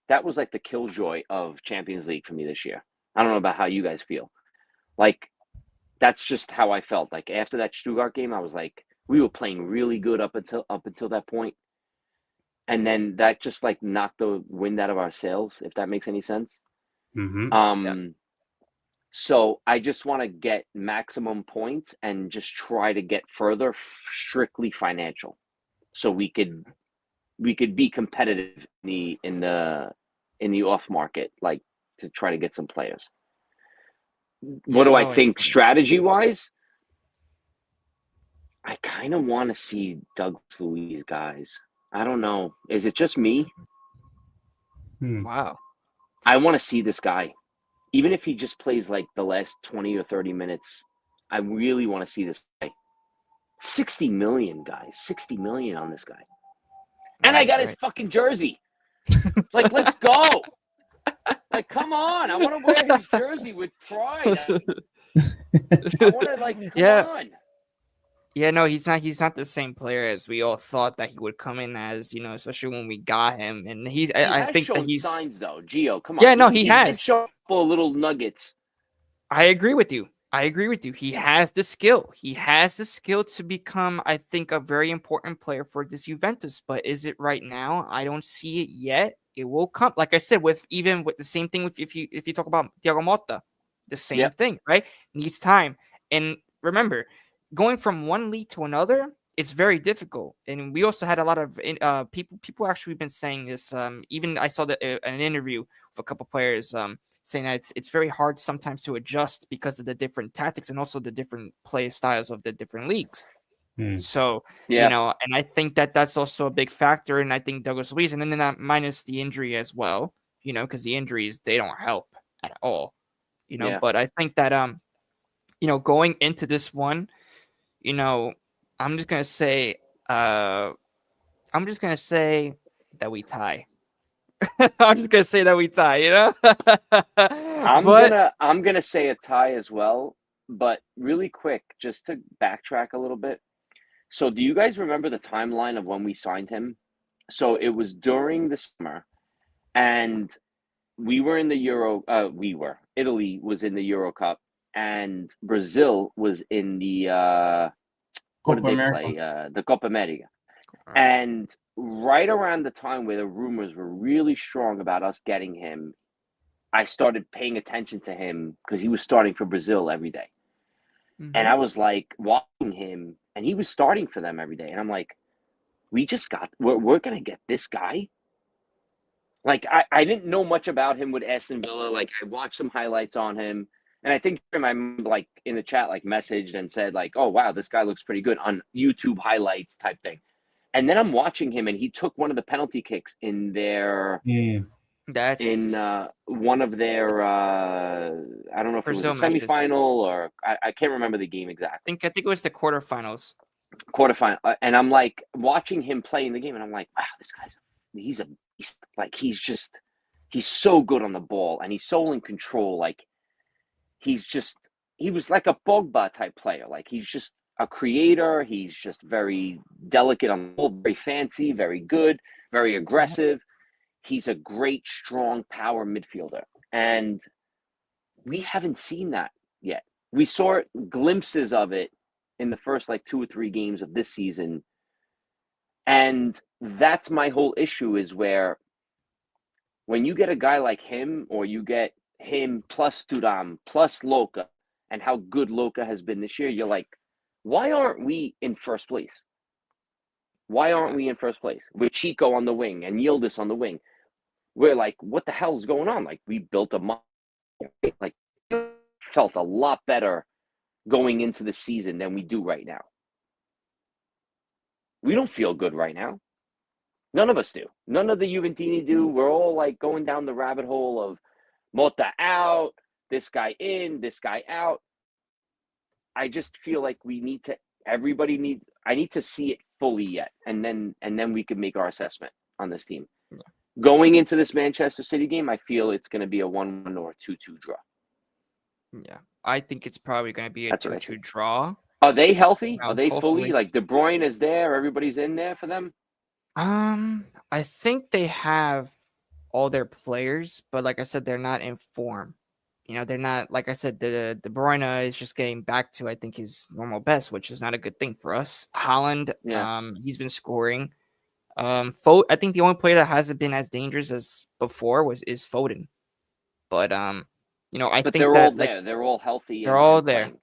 that was like the killjoy of Champions League for me this year. I don't know about how you guys feel. Like, that's just how I felt. Like after that Stuttgart game, I was like, we were playing really good up until that point. And then that just like knocked the wind out of our sails, if that makes any sense. Mm-hmm. So I just want to get maximum points and just try to get further, strictly financial, so we could be competitive in the off market, like to try to get some players. What do I think strategy wise? I kind of want to see Douglas Luiz, guys. I don't know. Is it just me? Wow. I want to see this guy. Even if he just plays like the last 20 or 30 minutes, I really want to see this guy. 60 million, guys. 60 million on this guy. And I got his fucking jersey. Like, let's go. Like, come on. I want to wear his jersey with pride. I want to, like, come on. Yeah, no, he's not. He's not the same player as we all thought that he would come in as. Especially when we got him, and He I has think that shown he's. signs though. Gio, come Yeah, on. no, he did has. show a couple of little nuggets. I agree with you. He has the skill. He has the skill to become, I think, a very important player for this Juventus. But is it right now? I don't see it yet. It will come. Like I said, with the same thing with if you talk about Thiago Motta, the same Yep. thing, right? Needs time. And remember, going from one league to another, it's very difficult. And we also had a lot of people actually been saying this. Even I saw an interview with a couple players. Saying that it's very hard sometimes to adjust because of the different tactics and also the different play styles of the different leagues. So, Yeah. and I think that that's also a big factor. And I think Douglas Luiz, and then that minus the injury as well, because the injuries, they don't help at all, Yeah. but I think that, going into this one, I'm just going to say that we tie. I'm just gonna say that we tie, I'm gonna say a tie as well, but really quick, just to backtrack a little bit. So do you guys remember the timeline of when we signed him? So it was during the summer, and we were in the Italy was in the Euro Cup, and Brazil was in the what did Copa they America. play? The Copa America. And right around the time where the rumors were really strong about us getting him, I started paying attention to him because he was starting for Brazil every day. Mhm. And I was like watching him, and he was starting for them every day. And I'm like, we're going to get this guy. Like, I didn't know much about him with Aston Villa. Like, I watched some highlights on him. And I think my mom, like, in the chat, like, messaged and said, like, oh, wow, this guy looks pretty good on YouTube highlights type thing. And then I'm watching him, and he took one of the penalty kicks in their That's in one of their I don't know if Brazil it was a matches. semifinal or I can't remember the game exactly. I think it was the quarterfinals. Quarterfinal, and I'm like watching him play in the game, and I'm like, wow, this guy's he's a beast. Like he's so good on the ball, and he's so in control. Like he was like a Pogba type player. Like he's just a creator. He's just very delicate on the ball, very fancy, very good, very aggressive. He's a great, strong power midfielder. And we haven't seen that yet. We saw glimpses of it in the first like 2 or 3 games of this season. And that's my whole issue is where when you get a guy like him, or you get him plus Thuram plus Loca, and how good Loca has been this year, you're like, why aren't we in first place? Why aren't we in first place with Chico on the wing and Yildiz on the wing? We're like, what the hell is going on? Like, we built like, felt a lot better going into the season than we do right now. We don't feel good right now. None of us do. None of the Juventini do. We're all like going down the rabbit hole of Motta out, this guy in, this guy out. I just feel like I need to see it fully yet, and then we can make our assessment on this team. Yeah. Going into this Manchester City game, I feel it's going to be a 1-1 or 2-2 draw. Yeah, I think it's probably going to be a 2-2 draw. Are they healthy? Are they Hopefully. fully, like, De Bruyne is there? Everybody's in there for them? I think they have all their players, but like I said, they're not in form. They're not, like I said, the De Bruyne is just getting back to, I think, his normal best, which is not a good thing for us. Haaland, he's been scoring. I think the only player that hasn't been as dangerous as before is Foden. But I think they're that all there. They're all healthy. They're all there. Playing.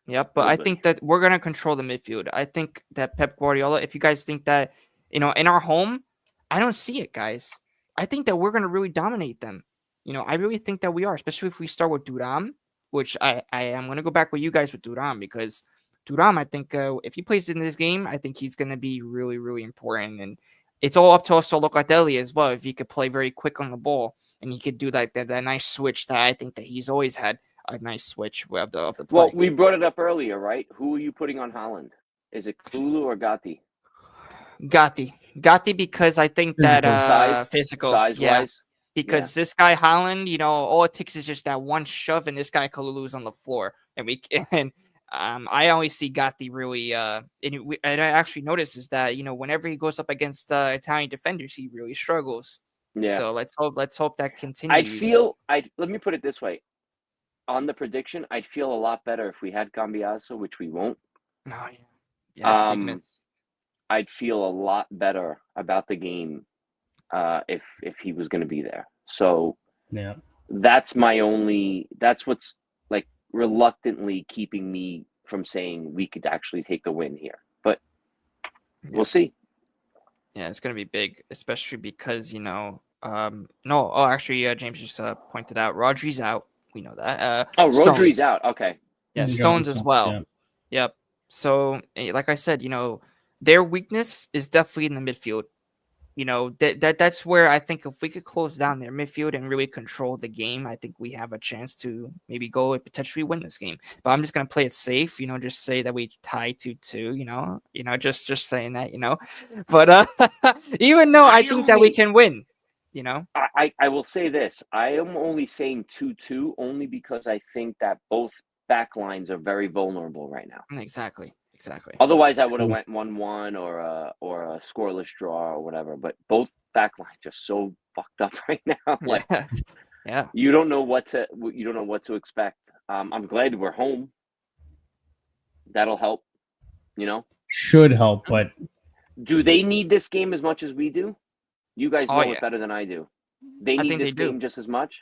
Yep, but I think that we're gonna control the midfield. I think that Pep Guardiola, if you guys think that, in our home, I don't see it, guys. I think that we're gonna really dominate them. I really think that we are, especially if we start with Thuram, which I am gonna go back with you guys with Thuram, because Thuram, I think if he plays in this game, I think he's gonna be really, really important, and it's all up to also Locatelli as well. If he could play very quick on the ball, and he could do like that nice switch that I think that he's always had. A nice switch of the play. Well, we brought it up earlier, right? Who are you putting on Haaland? Is it Kulu or Gatti? Gatti, because I think that physical size-wise, because this guy Haaland, all it takes is just that one shove, and this guy Kalulu's on the floor, and I always see Gatti really. And I actually noticed is that whenever he goes up against Italian defenders, he really struggles. Yeah. So let's hope that continues. Let me put it this way. On the prediction, I'd feel a lot better if we had Cambiaso, which we won't. Oh, yeah, it's a big miss. I'd feel a lot better about the game if he was going to be there. So Yeah. that's what's like reluctantly keeping me from saying we could actually take the win here. But we'll see. Yeah, it's gonna be big, especially because actually, James just pointed out Rodri's out. We know that. Rodri's out. Okay. Yeah, Stones as well. Yeah. Yep. So, like I said, their weakness is definitely in the midfield. That's where I think if we could close down their midfield and really control the game, I think we have a chance to maybe go and potentially win this game. But I'm just gonna play it safe, just say that we tie 2-2, just saying that, But even though I think that we can win, I will say this. I am only saying 2-2 only because I think that both back lines are very vulnerable right now. Exactly. Otherwise, I would have went 1-1 or a scoreless draw or whatever. But both back lines are so fucked up right now. Like, yeah, you don't know what to expect. I'm glad we're home. That'll help. Should help, but do they need this game as much as we do? You guys know yeah. it better than I do. They need this game just as much.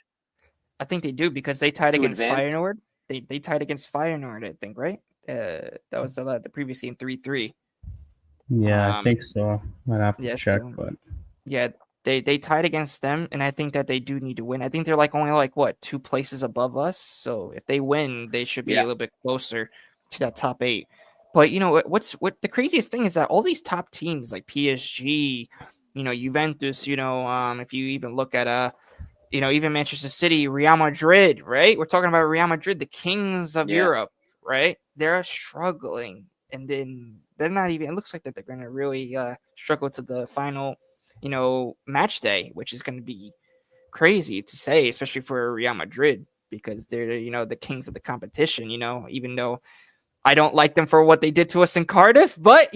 I think they do because they tied against advance? Feyenoord. They tied against Feyenoord, I think, right? That was the previous game 3-3. Yeah, I think so. I'd have to check, but yeah, they tied against them, and I think that they do need to win. I think they're only 2 places above us, so if they win, they should be a little bit closer to that top 8. But what the craziest thing is that all these top teams like PSG, Juventus, if you even look at even Manchester City, Real Madrid, right? We're talking about Real Madrid, the kings of Europe, right? They're struggling, and then they're not even. It looks like that they're going to really struggle to the final, match day, which is going to be crazy to say, especially for Real Madrid because they're the kings of the competition. Even though I don't like them for what they did to us in Cardiff, but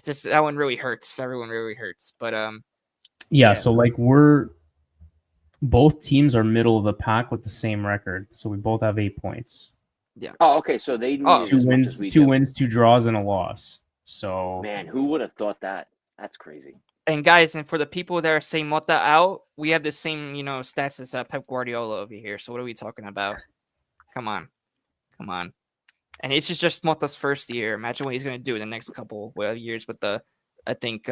just that one really hurts. Everyone really hurts, but yeah. So both teams are middle of the pack with the same record, so we both have 8 points. Yeah. Oh, okay. So they need 2 wins, 2 draws, and a loss. So man, who would have thought that? That's crazy. And guys, and for the people that are saying Mota out, we have the same stats as Pep Guardiola over here. So what are we talking about? Come on. And it's just Mota's first year. Imagine what he's going to do in the next couple of years with the, I think,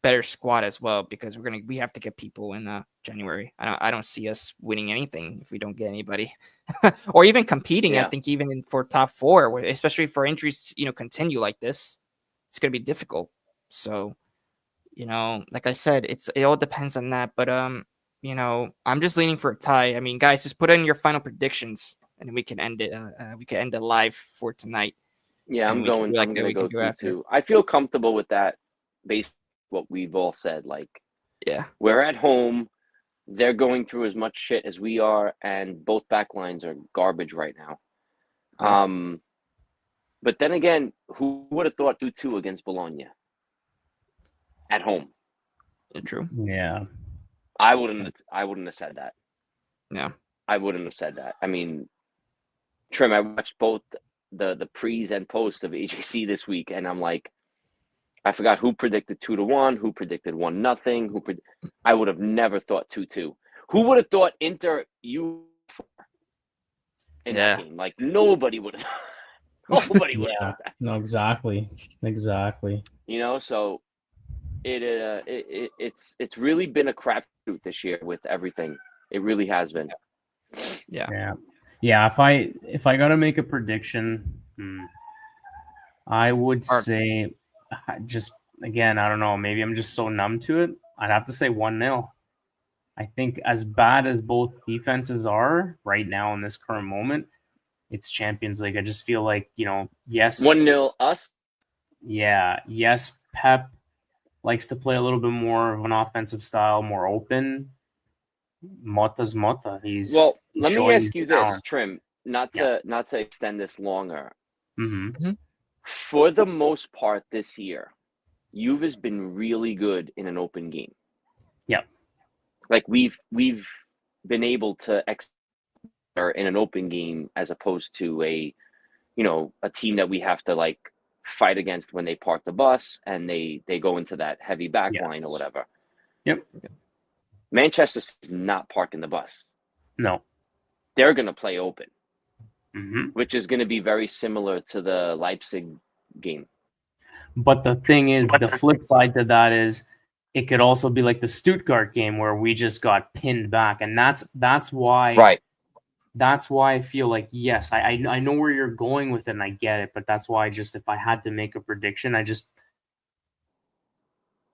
better squad as well, because we have to get people in January. I don't see us winning anything if we don't get anybody, or even competing. I think even for top 4, especially for injuries, continue like this, it's going to be difficult. So, like I said, it all depends on that. But I'm just leaning for a tie. I mean, guys, just put in your final predictions, and then we can end it. We can end it live for tonight. Yeah, I'm going to go 2-2. I feel comfortable with that based on what we've all said. We're at home. They're going through as much shit as we are, and both back lines are garbage right now. Yeah. But then again, who would have thought 2-2 against Bologna at home? True. Yeah. I wouldn't have said that. Yeah. I wouldn't have said that. I mean, Trim, I watched both the pre's and posts of AJC this week, and I'm like, I forgot who predicted 2-1, who predicted 1-0, I would have never thought 2-2. Who would have thought Inter U4 in that game? Nobody would have. Nobody would have thought that. No, exactly. So it's really been a crapshoot this year with everything. It really has been. Yeah. If I gotta make a prediction, I would say, just again, I don't know. Maybe I'm just so numb to it. I'd have to say 1-0. I think as bad as both defenses are right now in this current moment, it's Champions League. I just feel like yes, 1-0 us. Yeah, yes. Pep likes to play a little bit more of an offensive style, more open. Mota's Mota. Let me ask you this, Trim. not to extend this longer. Mm-hmm. For the most part this year, Juve has been really good in an open game. Yep. Like we've been able to in an open game as opposed to a team that we have to like fight against when they park the bus and they go into that heavy back line or whatever. Yep. Manchester's not parking the bus. No. They're going to play open, which is going to be very similar to the Leipzig game. But the thing is, the flip side to that is it could also be like the Stuttgart game where we just got pinned back. And that's why right. That's why I feel like, yes, I know where you're going with it and I get it, but that's why if I had to make a prediction,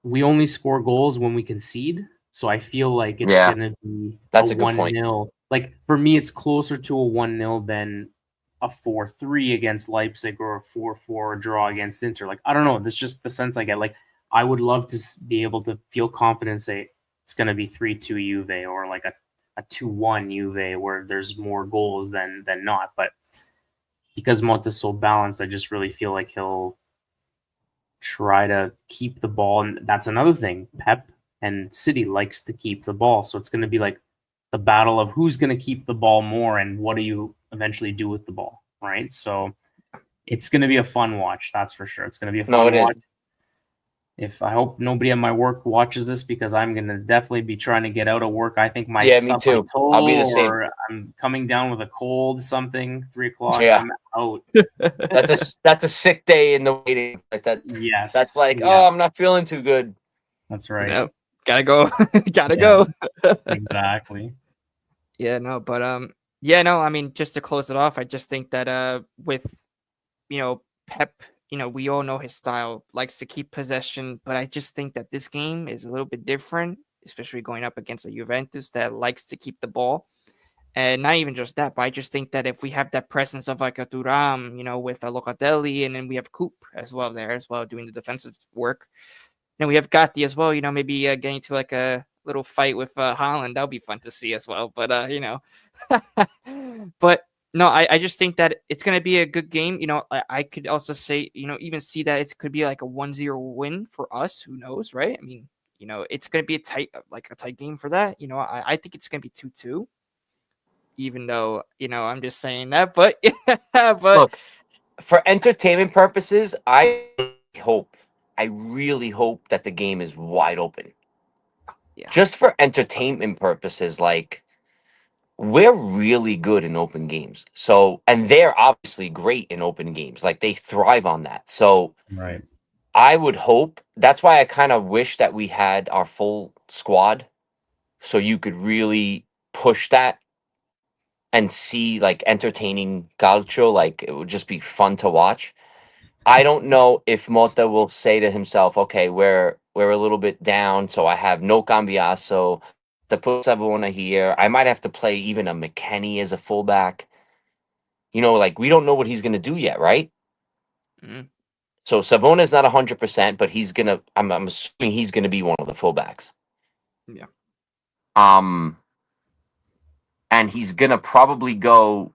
we only score goals when we concede. So I feel like it's going to be that's a good 1-0. Point. Like for me, it's closer to a 1-0 than a 4-3 against Leipzig or a 4-4 draw against Inter. Like, I don't know. That's just the sense I get. Like, I would love to be able to feel confident, say it's going to be 3-2 Juve or like a 2-1 Juve where there's more goals than not. But because Monte's so balanced, I just really feel like he'll try to keep the ball. And that's another thing. Pep and City likes to keep the ball. So it's going to be like the battle of who's going to keep the ball more and what do you eventually do with the ball, right? So it's going to be a fun watch. That's for sure. It's going to be a fun watch. I hope nobody at my work watches this because I'm going to definitely be trying to get out of work. I think me too. I'll be the same. Or I'm coming down with a cold, something, 3:00. Yeah. I'm out. That's a sick day in the waiting. Like that. Yes. That's like, oh, I'm not feeling too good. That's right. No, gotta go. Go. Exactly. Yeah, no, but I mean, just to close it off, I just think that with Pep, we all know his style, likes to keep possession, but I just think that this game is a little bit different, especially going up against a Juventus that likes to keep the ball. And not even just that, but I just think that if we have that presence of like a Thuram, with a Locatelli, and then we have Coop as well doing the defensive work. And we have Gatti as well, maybe getting to like a little fight with Haaland. That'll be fun to see as well. But, but no, I just think that it's going to be a good game. I could also say, even see that it could be like a 1-0 win for us. Who knows, right? I mean, it's going to be a tight game for that. I think it's going to be 2-2. Even though, I'm just saying that, but but look, for entertainment purposes, I really hope that the game is wide open. Yeah. Just for entertainment purposes, like we're really good in open games. So, and they're obviously great in open games. Like they thrive on that. So, right. I would hope that's why I kind of wish that we had our full squad so you could really push that and see like entertaining calcio. Like it would just be fun to watch. I don't know if Motta will say to himself, okay, we're a little bit down, so I have no Cambiaso to put Savona here. I might have to play even a McKennie as a fullback. Like we don't know what he's going to do yet, right? Mm. So Savona is not 100%, but he's going to, I'm assuming he's going to be one of the fullbacks. Yeah. And he's going to probably go,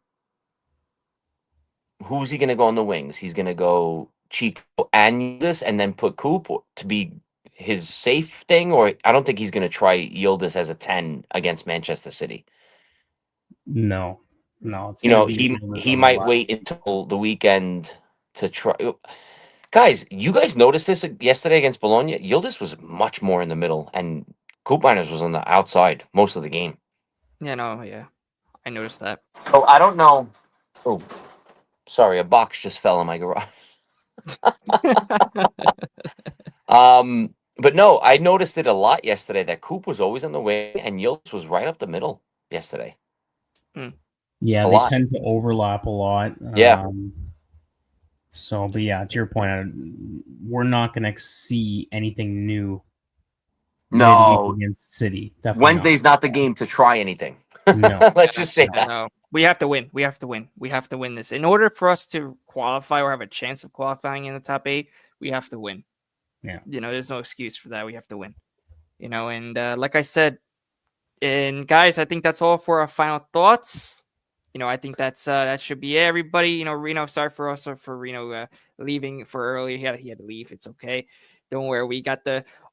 who's he going to go on the wings? He's going to go Chico and this and then put Coop to be his safe thing, or I don't think he's going to try Yildiz as a 10 against Manchester City. No. It's he might wait until the weekend to try. Guys, you guys noticed this yesterday against Bologna? Yildiz was much more in the middle, and Koopmeiners was on the outside most of the game. Yeah, I noticed that. So I don't know. Oh, sorry, a box just fell in my garage. But no, I noticed it a lot yesterday that Coop was always on the wing and Yildiz was right up the middle yesterday. Yeah, they tend to overlap a lot. Yeah. So, but yeah, to your point, we're not going to see anything new. No, against City. Definitely Wednesday's not the game to try anything. No, let's just say that. No, we have to win. We have to win this in order for us to qualify or have a chance of qualifying in the top 8. We have to win. Yeah, there's no excuse for that. We have to win. And like I said, and guys, I think that's all for our final thoughts. I think that should be it, everybody. Reno, sorry for Reno leaving for early. He had to leave. It's okay. Don't worry. We got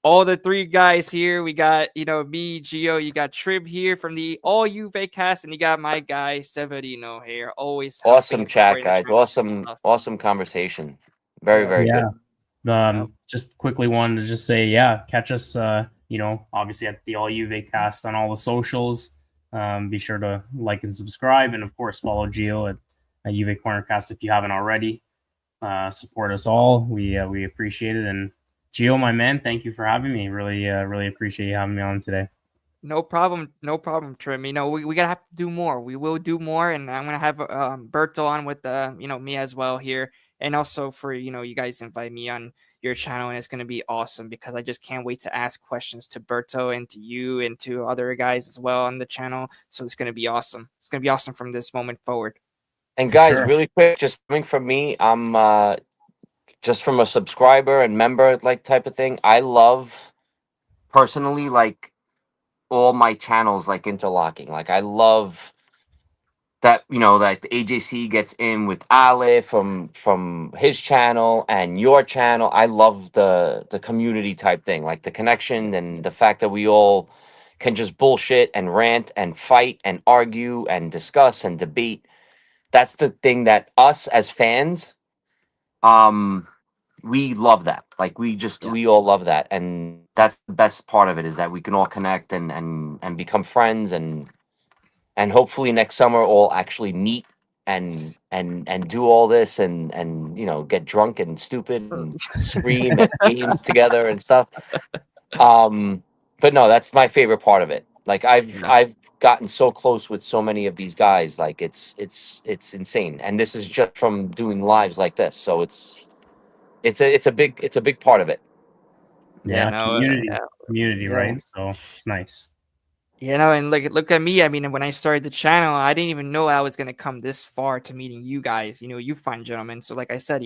all the three guys here. We got me, Gio. You got Trib here from the All Juve cast, and you got my guy Severino here. Always helping Awesome and chat, supporting the guys. channel. Awesome conversation. Very, Yeah. very Yeah. good. Just quickly wanted to just say, catch us, obviously at the All UV cast on all the socials. Be sure to like and subscribe, and of course follow Gio at UV Cornercast if you haven't already. Support us all. We appreciate it. And Gio, my man, thank you for having me. Really appreciate you having me on today. No problem, Trim. We gotta have to do more. We will do more, and I'm gonna have Berto on with me as well here, and also for you guys invite me on your channel, and it's gonna be awesome because I just can't wait to ask questions to Berto and to you and to other guys as well on the channel. So it's gonna be awesome. It's gonna be awesome from this moment forward. And For guys, sure. really quick, just coming from me, I'm just from a subscriber and member like type of thing. I love personally like all my channels like interlocking. Like I love that like the AJC gets in with Ale from his channel and your channel. I love the community type thing, like the connection and the fact that we all can just bullshit and rant and fight and argue and discuss and debate. That's the thing that us as fans, we love that. Like we all love that, and that's the best part of it is that we can all connect and become friends and hopefully next summer all actually meet and do all this and get drunk and stupid and scream at games together and stuff. But no, that's my favorite part of it. Like I've gotten so close with so many of these guys, like it's insane. And this is just from doing lives like this, so it's a big part of it. Yeah, community, yeah. right? So it's nice. And look at me. I mean, when I started the channel, I didn't even know I was gonna come this far to meeting you guys. You fine gentlemen. So, like I said,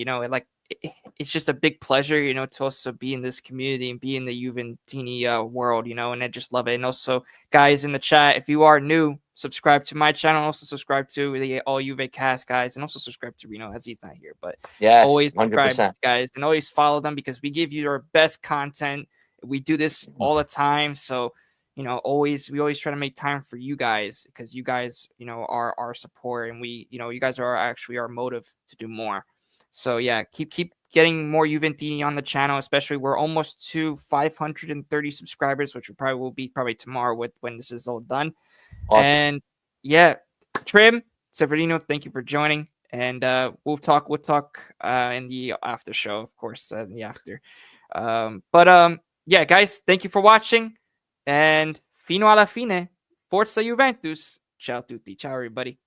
it's just a big pleasure, to also be in this community and be in the Juventini world, and I just love it. And also, guys in the chat, if you are new, subscribe to my channel. Also, subscribe to the All Juve cast, guys, and also subscribe to Reno as he's not here. But Yes, always subscribe, 100%. guys, and always follow them because we give you our best content. We do this all the time, so. We always try to make time for you guys because you guys, are our support and we, you guys are actually our motive to do more. So yeah, keep getting more Juventini on the channel, especially we're almost to 530 subscribers, which will be probably tomorrow when this is all done. Awesome. And yeah, Trim, Severino, thank you for joining. And we'll talk in the after show, of course, in the after. Yeah, guys, thank you for watching. And fino alla fine, Forza Juventus. Ciao tutti. Ciao, everybody.